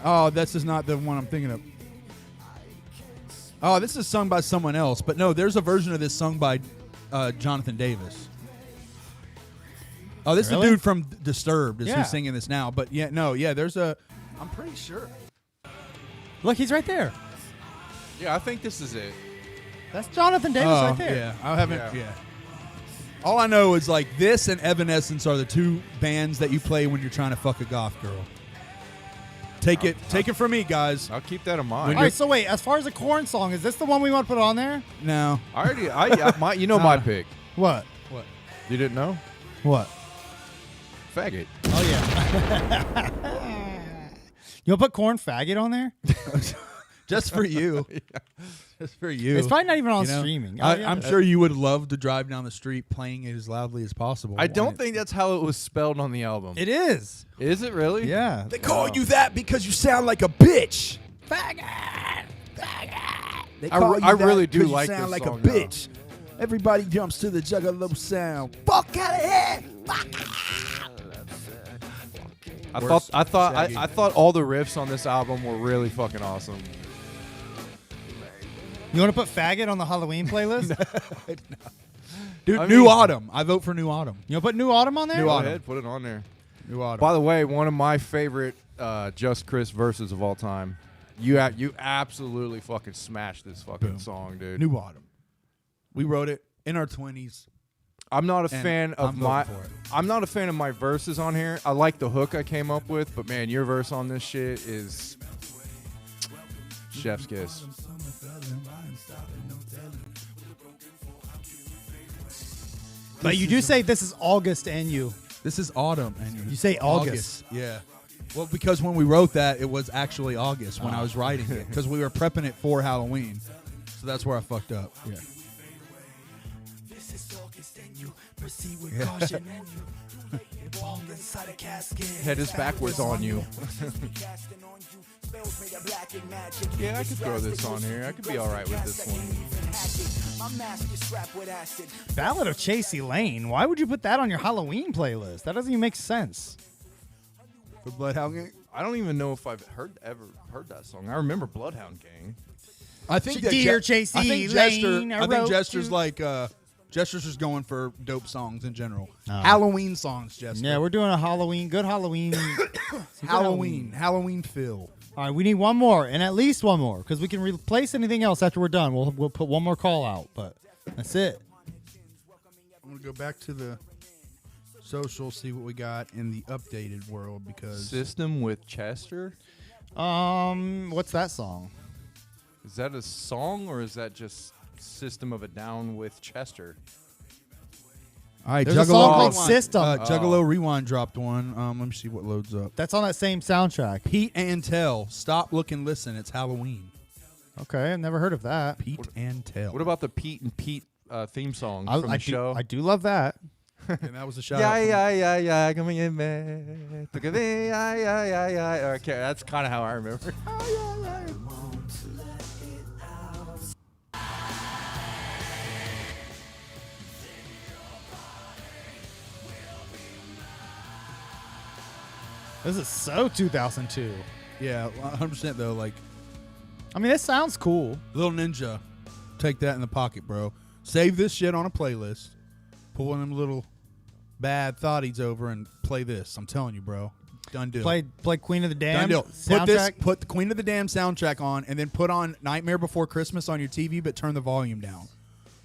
Oh, this is not the one I'm thinking of. Oh, this is sung by someone else, but no, there's a version of this sung by Jonathan Davis. Oh, this is Really? the dude from Disturbed is Yeah. who's singing this now. But yeah, no, yeah, there's a. I'm pretty sure. Look, he's right there. yeah, I think this is it. That's Jonathan Davis Oh, right there. yeah, I haven't. Yeah. Yeah. All I know is like this and Evanescence are the two bands that you play when you're trying to fuck a goth girl. Take it from me, guys. I'll keep that in mind. When All right, so wait, as far as a corn song, is this the one we want to put on there? No. I already, you know my pick. What? You didn't know? What? Faggot. Oh, yeah. You want to put corn faggot on there? Just for you. Just for you. It's probably not even on You know? streaming. I'm sure you would love to drive down the street playing it as loudly as possible. I don't think that's how it was spelled on the album. It is. Is it really? Yeah. They call you that because you sound like a bitch. Faggot. They I call re- you I that really do 'cause you like sound this like song, a bitch. Everybody jumps to the Juggalo sound. Fuck out of here. I Worst thought all the riffs on this album were really fucking awesome. You want to put faggot on the Halloween playlist? Dude, I New mean- Autumn. I vote for New Autumn. You want to put New Autumn on there? New Go Autumn. ahead, put it on there. New Autumn. By the way, one of my favorite Just Chris verses of all time. You absolutely fucking smashed this fucking Boom. song, dude. New Autumn. We wrote it in our 20s. I'm not a And fan of I'm my. voting for it. I'm not a fan of my verses on here. I like the hook I came up with, but man, your verse on this shit is chef's kiss. But you do say this is August and you. This is autumn. And You say August. Yeah. Well, because when we wrote that, it was actually August when I was writing it because we were prepping it for Halloween. So that's where I fucked up. Yeah. This is August and you proceed with caution and you bomb inside a casket. Head is backwards on you. Yeah, I could throw this on here. I could be all right with this one. Ballad of Chasey Lane. Why would you put that on your Halloween playlist? That doesn't even make sense. For Bloodhound Gang? I don't even know if I've ever heard that song. I remember Bloodhound Gang. I think that Dear Je- Chasey I think Jester, Lane, I I think wrote Jester's you- like Jester's just going for dope songs in general. Oh. Halloween songs, Jester. Yeah, we're doing a Halloween, good Halloween. Halloween Phil. All right, we need one more, and at least one more, because we can replace anything else after we're done. We'll put one more call out, but that's it. I'm gonna go back to the social, see what we got in the updated world because System with Chester. What's that song? Is that a song or is that just System of a Down with Chester? all right, There's a song called Rewind. System. Juggalo Rewind dropped one. Let me see what loads up. That's on that same soundtrack. Pete and Tell, Stop, Look, and Listen. It's Halloween. Okay, I've never heard of that. Pete and Tell. What about the Pete and Pete theme song from I the show? I do love that. And that was a shout Yeah, out. yeah, come in, man. Look at me, yeah. Okay, that's kind of how I remember. This is so 2002. Yeah, 100% though. Like, I mean, this sounds cool. Little Ninja, take that in the pocket, bro. Save this shit on a playlist. Pull one of them little bad thoughties over and play this. I'm telling you, bro. Done deal. Play Queen of the Damned Done deal. soundtrack. Put the Queen of the Damned soundtrack on, and then put on Nightmare Before Christmas on your TV, but turn the volume down.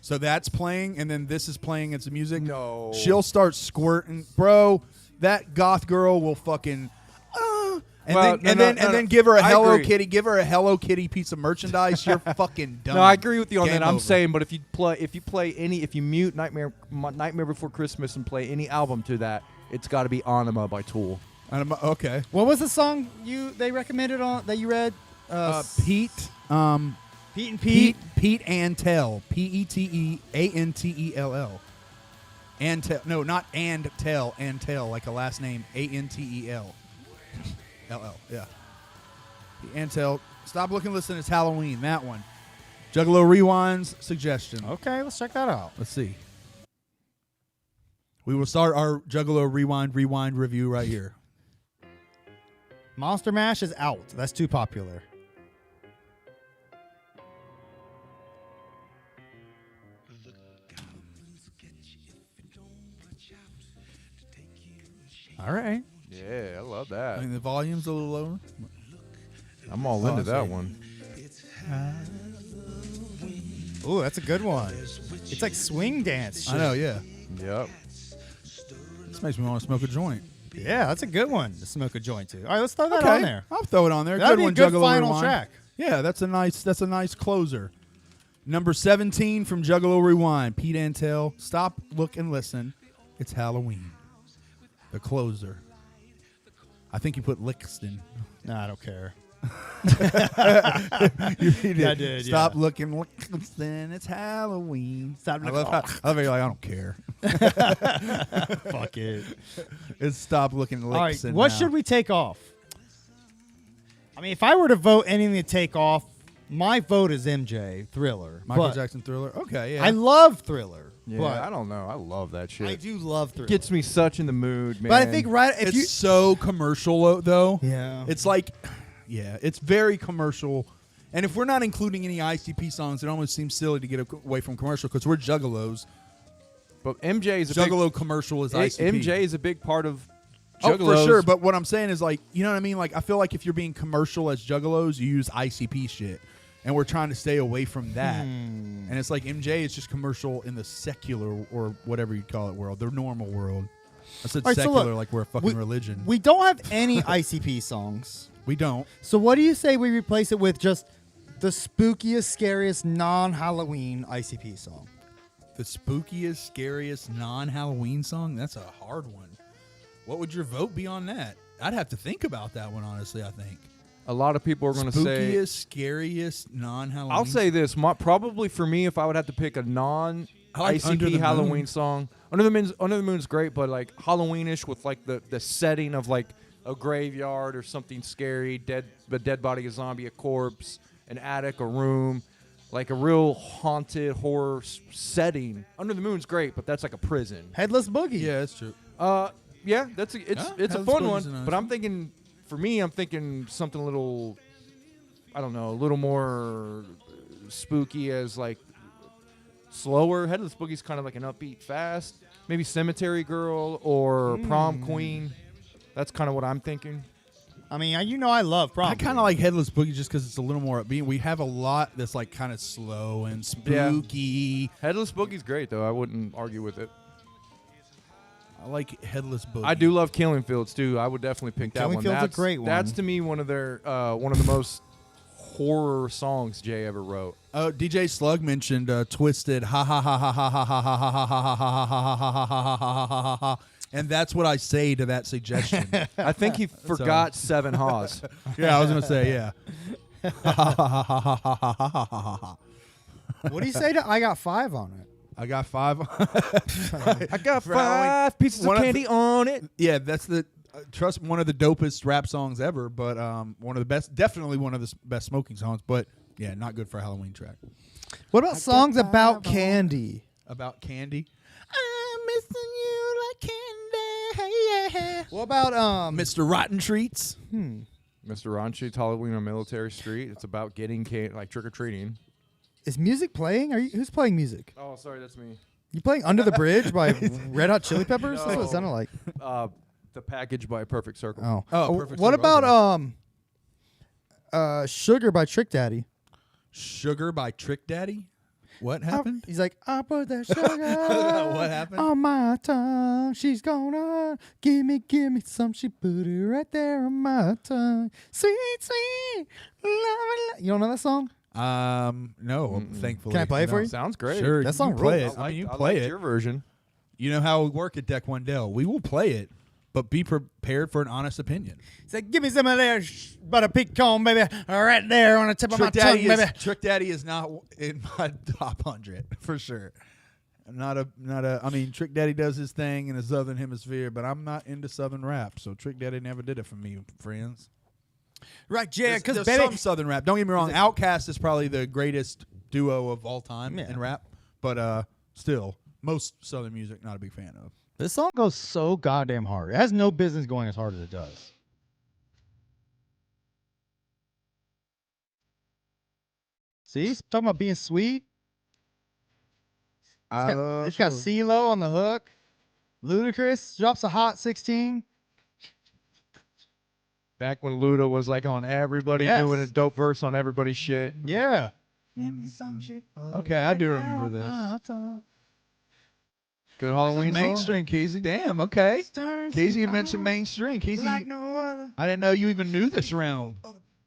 So that's playing, and then this is playing. It's music. No. She'll start squirting, bro. That goth girl will fucking. And then give her a I Hello agree. Kitty. Give her a Hello Kitty piece of merchandise. You're fucking done. No, I agree with you on Game that. I'm over. saying, but if you mute Nightmare Before Christmas and play any album to that, it's got to be Anima by Tool. Okay. What was the song they recommended on that you read? Pete. Pete and Pete. Pete and Tell. PeteAntell. And tell. No, not and tell. And tell like a last name. Antel. LL. Yeah. Pete and Tell. Stop looking. Listen. It's Halloween. That one. Juggalo Rewind's suggestion. Okay, let's check that out. Let's see. We will start our Juggalo Rewind review right here. Monster Mash is out. That's too popular. All right. Yeah, I love I that. mean, the volume's a little lower. I'm all into that one. Ooh, that's a good one. It's like swing dance shit. I know, yeah. Yep. This makes me want to smoke a joint. Yeah, that's a good one to smoke a joint to. All right, let's throw that on there. I'll throw it on there. That'd Good be a one, good Juggalo final Rewind. track. Yeah, that's a nice closer. Number 17 from Juggalo Rewind, Pete Antel. Stop, look, and listen. It's Halloween. The closer. I think you put Lixton. Nah, I don't care. You did. I did, Stop yeah. looking, listen. It's Halloween. Stop I love how you're like, I don't care. Fuck it. It's stop looking, All right, listen. what now. should we take off? I mean, if I were to vote anything to take off, my vote is MJ, Thriller. Michael but Jackson Thriller? Okay, yeah. I love Thriller. Yeah, but I don't know. I love that shit. I do love Thriller. Gets me such in the mood, man. But I think if it's you so commercial though. Yeah. It's like, yeah, it's very commercial. And if we're not including any ICP songs, it almost seems silly to get away from commercial because we're juggalos. But MJ is a Juggalo commercial is ICP. MJ is a big part of Oh, Juggalos. for sure. But what I'm saying is like, you know what I mean? Like, I feel like if you're being commercial as juggalos, you use ICP shit. And we're trying to stay away from that. And it's like MJ is just commercial in the secular or whatever you call it world, the normal world. I said All right, so secular look, like we're a fucking religion. we don't have any ICP songs. We don't. So what do you say we replace it with just the spookiest, scariest non-Halloween ICP song? The spookiest, scariest non-Halloween song? That's a hard one. What would your vote be on that? I'd have to think about that one, honestly, I think. A lot of people are going to say Spookiest, scariest non-Halloween. I'll say this. Probably for me, if I would have to pick a I like non-ICP Under the Halloween Moon. song, Under the Moon's great, but like Halloweenish with like the setting of like a graveyard or something scary, a dead body, a zombie, a corpse, an attic, a room, like a real haunted horror setting. Under the Moon's great, but that's like a prison. Headless Boogie. Yeah, that's true. Yeah, it's a Headless fun Boogie's one. a nice But one. I'm thinking, for me, I'm thinking something a little, I don't know, a little more spooky as like slower. Headless Boogie's kind of like an upbeat, fast. Maybe Cemetery Girl or Prom Queen. That's kind of what I'm thinking. I mean, you know, I love prom. I kind of like Headless Boogie just because it's a little more upbeat. We have a lot that's like kind of slow and spooky. Headless Boogie's great though. I wouldn't argue with it. I like Headless Boogie. I do love Killing Fields too. I would definitely pick that Killing one. Fields a That's great one. That's to me one of their one of the most horror songs Jay ever wrote. DJ Slug mentioned Twisted. Ha ha ha ha ha ha ha ha ha ha ha ha ha ha ha ha ha ha. And that's what I say to that suggestion. I think he forgot 7 haws. Yeah, I was gonna say yeah. What do you say to I got 5 on it? I got 5. I got For Halloween. 5 pieces of One of candy on it. Yeah, that's the trust one of the dopest rap songs ever. But one of the best, definitely one of the best smoking songs. But yeah, not good for a Halloween track. What about songs about candy? About candy. I'm missing you like candy. Yeah. What about Mr. Rotten Treats? Mr. Ranchi's Halloween on Military Street. It's about getting like trick or treating. Is music playing? Who's playing music? Oh, sorry, that's me. You playing Under the Bridge by Red Hot Chili Peppers? That's what it sounded like. The Package by Perfect Circle. Perfect What Circle, about Sugar by Trick Daddy? Sugar by Trick Daddy? What happened? He's like, I put that sugar What happened? on my tongue. She's gonna give me some. She put it right there on my tongue. Sweet, sweet, love. You don't know that song? No, thankfully. Can I play it for you? Sounds great. Sure, That you song can play rules. it. I mean, you I play liked it. your version. You know how we work at Deck Wendell. We will play it, but be prepared for an honest opinion. He's like, give me some of that butter pecan, baby, right there on the tip of my tongue, baby. Trick Daddy is not in my top 100 for sure. Not a. I mean, Trick Daddy does his thing in the Southern Hemisphere, but I'm not into Southern rap, so Trick Daddy never did it for me, friends. Right, yeah, because there's baby, some Southern rap. Don't get me wrong. Outkast is probably the greatest duo of all time in rap, but still, most Southern music not a big fan of. this song goes so goddamn hard. It has no business going as hard as it does. See, he's talking about being sweet. It's got CeeLo on the hook. Ludacris drops a hot 16. Back when Luda was like on everybody, Yes. doing a dope verse on everybody's shit. Yeah. Okay, I do remember this. Good Halloween song. Mainstream, Casey. Damn, okay. Casey, you mentioned mainstream. Casey, I didn't know you even knew this realm.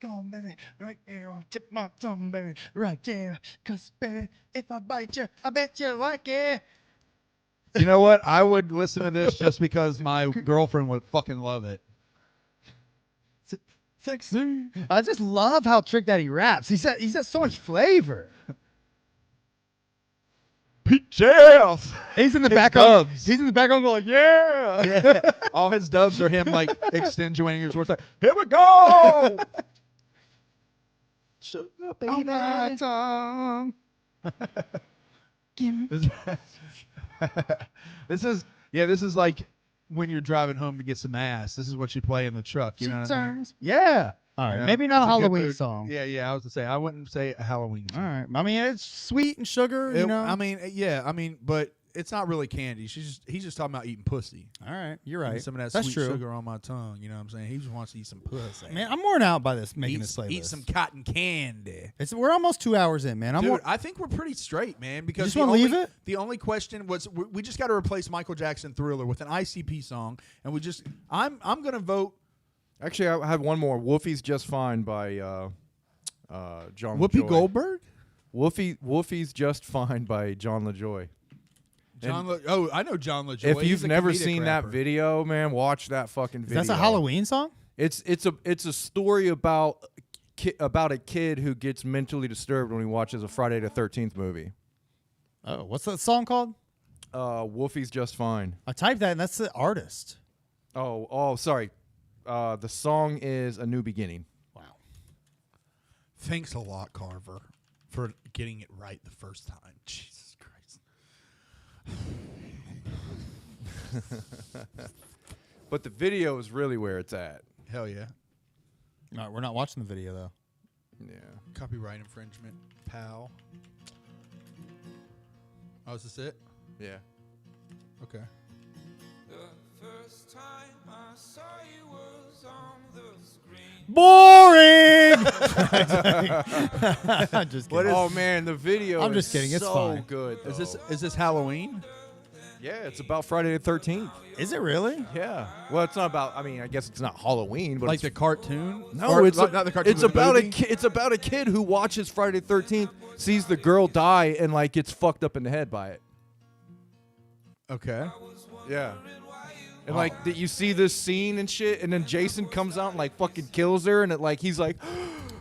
Come on, baby, right there on tip my thumb, baby, right there. 'Cause, baby, if I bite you, I bet you like it. You know what? I would listen to this just because my girlfriend would fucking love it. Sexy. I just love how Trick Daddy raps. He's got so much flavor. Peaches! He's in the His background. dubs. He's in the background going, yeah. Yeah. All his dubs are him like extenuating his words like, here we go! Sugar, On my tongue. This is like when you're driving home to get some ass. This is what you play in the truck. You know what I mean? Yeah. All right. Yeah. Maybe not a It's good Halloween mood. song. Yeah. I was to say I wouldn't say a Halloween All song. right. I mean, it's sweet and sugar, you know. I mean, but it's not really candy. He's just talking about eating pussy. All right. You're Give me right. some of that That's sweet true. sugar on my tongue. You know what I'm saying? He just wants to eat some pussy. Man, I'm worn out by this making this playlist. Eat some cotton candy. We're almost 2 hours in, man. Dude, I think we're pretty straight, man. Because just the wanna only- leave it? The only question was we just got to replace Michael Jackson Thriller with an ICP song, and I'm gonna vote. Actually, I have one more. Wolfie's Just Fine by John Whoopi LaJoy. Goldberg. Wolfie's Just Fine by John LaJoy. I know John LaJoy. If He's you've a never comedic seen rapper. that video, man, watch that fucking video. That's a Halloween song? It's a story about a kid who gets mentally disturbed when he watches a Friday the 13th movie. Oh, what's that song called? Wolfie's Just Fine. I typed that, and that's the artist. Oh, sorry. The song is A New Beginning. Wow. Thanks a lot, Carver, for getting it right the first time. Jesus Christ. But the video is really where it's at. Hell yeah. No, we're not watching the video though. Yeah. Copyright infringement, pal. Oh, is this it? Yeah. Okay. Boring. I'm just kidding. Oh man, the video. I'm just kidding. It's so fine. good. Is this Halloween? Yeah, it's about Friday the 13th. Is it really? Yeah. Well, it's not about. I mean, I guess it's not Halloween, but Like it's, the cartoon? no, Or it's not the cartoon. It's the about movie? it's about a kid who watches Friday the 13th, sees the girl die, and like gets fucked up in the head by it. Okay. Yeah. And like that, you see this scene and shit, and then Jason comes out and like fucking kills her, and it like he's like,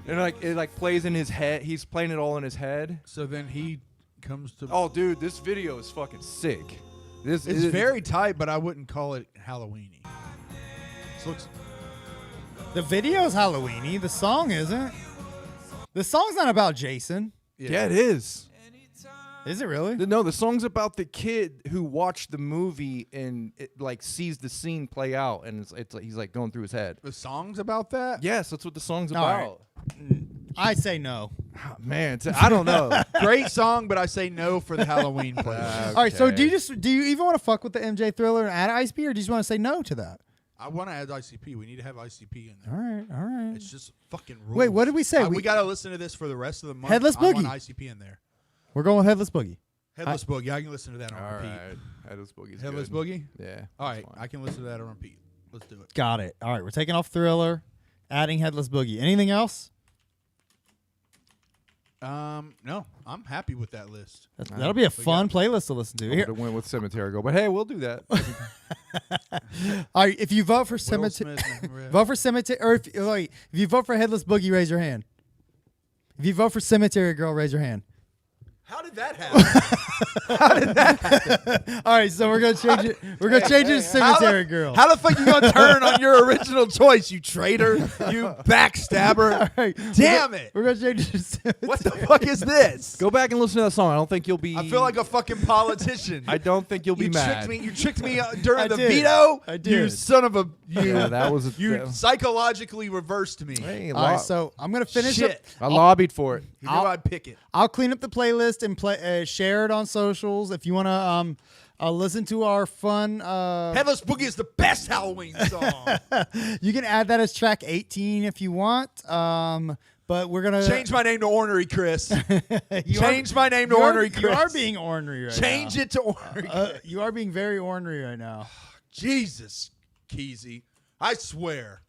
and like it like plays in his head. He's playing it all in his head. So then he comes to. Oh, dude, this video is fucking sick. This It's is very tight, but I wouldn't call it Halloweeny. This looks. The video's Halloweeny. The song isn't. The song's not about Jason. Yeah, it is. Is it really? No, the song's about the kid who watched the movie and it like sees the scene play out, and it's like he's like going through his head. The song's about that? Yes, that's what the song's All right. about. I say no. Oh, man, I don't know. Great song, but I say no for the Halloween playlist. All right. So do you even want to fuck with the MJ Thriller and add Ice P, or do you just want to say no to that? I want to add ICP. We need to have ICP in there. All right. All right. It's just fucking rules. Wait, what did we say? We got to listen to this for the rest of the month. Headless I want Boogie. ICP in there. We're going with Headless Boogie. Headless Boogie. I can listen to that on All repeat. right, Headless Boogie's Headless good. Boogie? Yeah. All right. I can listen to that on repeat. Let's do it. Got it. All right. We're taking off Thriller, adding Headless Boogie. Anything else? No, I'm happy with that list. That'll be a fun playlist to listen to. I would Here. have went with Cemetery Girl, but hey, we'll do that. All right. If you vote for Will Cemetery, Smith and vote for Cemetery, or if you vote for Headless Boogie, raise your hand. If you vote for Cemetery Girl, raise your hand. How did that happen? All right, so we're gonna change it. We're gonna change it to Cemetery Girl. How the fuck you gonna turn on your original choice, you traitor? You backstabber. All right, Damn it. We're gonna change it to Cemetery. What the fuck is this? Go back and listen to that song. I don't think you'll be. I feel like a fucking politician. I don't think you'll be you mad. tricked me. You tricked me during I the did. veto. I You did. son of a. You, Yeah, that was. you psychologically reversed me. Hey, All right, so I'm gonna finish Shit. up. I lobbied for it. You knew I'd pick it. I'll clean up the playlist and share it on socials. If you wanna listen to our fun, Headless Boogie is the best Halloween song. you can add that as track 18 if you want. But we're gonna Change my name to Ornery Chris. You Change my name to you are- Ornery Chris. You are being ornery right Change now. it to Ornery. You are being very ornery right now. Jesus, Keezy. I swear.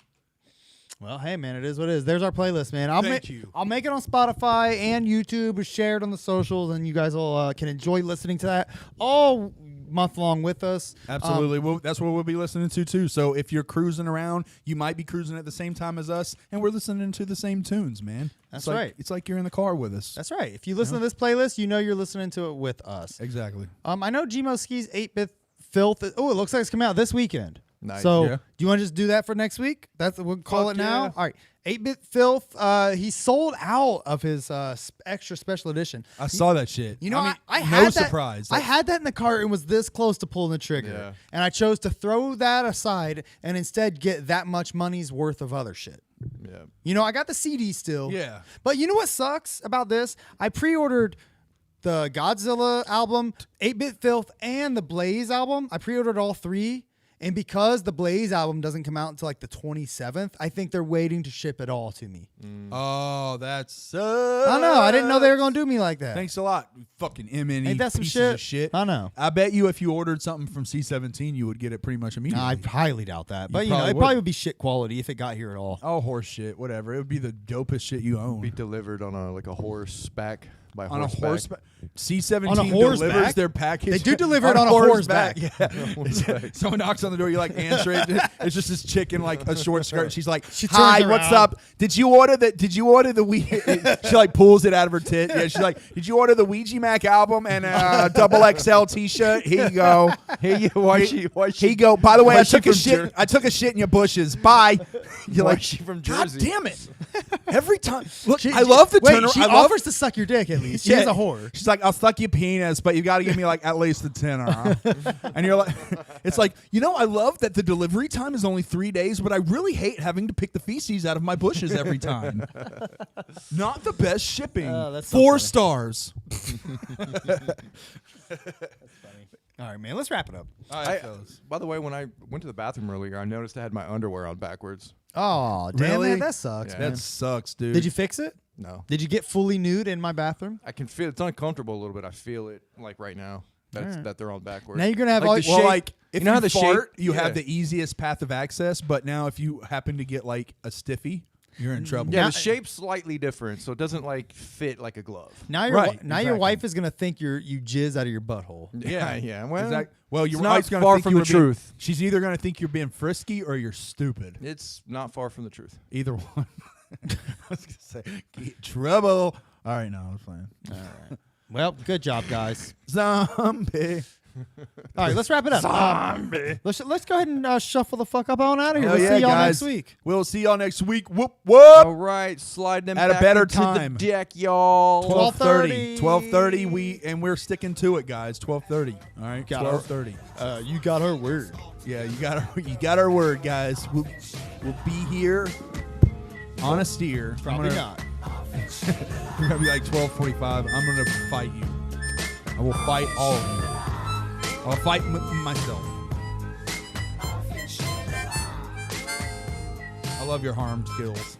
Well, hey man, it is what it is. There's our playlist, man. I'll Thank you. I'll make it on Spotify and YouTube. It's shared on the socials, and you guys will can enjoy listening to that all month long with us. Absolutely. That's what we'll be listening to, too. So if you're cruising around, you might be cruising at the same time as us, and we're listening to the same tunes, man. That's It's like- right. It's like you're in the car with us. That's right. If you listen to this playlist, you know you're listening to it with us. Exactly. I know Gmo Ski's 8-Bit Filth. Oh, it looks like it's coming out this weekend. Nice. So, Yeah. do you want to just do that for next week? We'll call Fuck it now. yeah. All right. 8-Bit Filth. He sold out of his extra special edition. I saw that shit. You know, I no had that, surprise. I had that in the cart and was this close to pulling the trigger. Yeah. And I chose to throw that aside and instead get that much money's worth of other shit. Yeah. You know, I got the CD still. Yeah. But you know what sucks about this? I pre-ordered the Godzilla album, 8-Bit Filth, and the Blaze album. I pre-ordered all three. And because the Blaze album doesn't come out until like the 27th, I think they're waiting to ship it all to me. Oh, that's. I don't know. I didn't know they were going to do me like that. Thanks a lot, you fucking MNE. Ain't that some pieces shit? of shit? I know. I bet you if you ordered something from C17, you would get it pretty much immediately. I highly doubt that. But, you know, probably it would. probably would be shit quality if it got here at all. Oh, horse shit, whatever. It would be the dopest shit you own. Be delivered on a horseback by on a horseback. horseback. C17 On a horseback? delivers their package. They do deliver it on a horseback. Yeah. Someone knocks on the door. You like answer it. It's just this chick in like a short skirt. She's like, She "Hi, turns what's around. up? Did you order the Ouija?" She like pulls it out of her tit. Yeah, she's like, "Did you order the Ouija Mac album and a double XL T-shirt? Here you go. Here you. Here you go. By the way, why I is she took a from shit. I took a shit in your bushes. Bye." You're Why like, is she from God Jersey? damn it! Every time, look, She- I love the wait, turnaround. she I love offers to suck your dick at least. She Yeah. is a whore. She's like, I'll suck your penis, but you got to give me like at least a 10. And you're like, it's like, you know, I love that the delivery time is only 3 days, but I really hate having to pick the feces out of my bushes every time. Not the best shipping. Oh, that's so 4 funny. stars. All right, man. Let's wrap it up. All right, fellas. By the way, when I went to the bathroom earlier, I noticed I had my underwear on backwards. Oh, damn Really? man, that sucks. Yeah. Man. That sucks, dude. Did you fix it? No. Did you get fully nude in my bathroom? I can feel it's uncomfortable a little bit. I feel it like right now that they're on backwards. Now you're gonna have like all the well, shape. like if you know how the fart, shape you have the easiest path of access, but now if you happen to get like a stiffy, you're in trouble. Yeah, Now- the shape's slightly different, so it doesn't like fit like a glove. Now your Right, your exactly. wife is gonna think you jizz out of your butthole. Yeah. Well, Well, your it's not wife's gonna far think from you the were being- truth. She's either going to think you're being frisky or you're stupid. It's not far from the truth. Either one. I was going to say, get trouble. All right, no, I'm playing. All right. Well, good job, guys. Zombie. All right, let's wrap it up. Zombie. Let's go ahead and shuffle the fuck up on out of here. Hell We'll yeah, see y'all guys. next week. We'll see y'all next week. Whoop, whoop. All right, slide them At a back better into time. the deck, y'all. 12:30. 12:30. We're sticking to it, guys. 12:30. All right, Got her. 12:30. You got her word. Yeah, you got our word, guys. We'll be here on a steer. Probably not. We're gonna be like 12:45. I'm gonna fight you. I will fight all of you. I'll fight myself. I love your harm skills.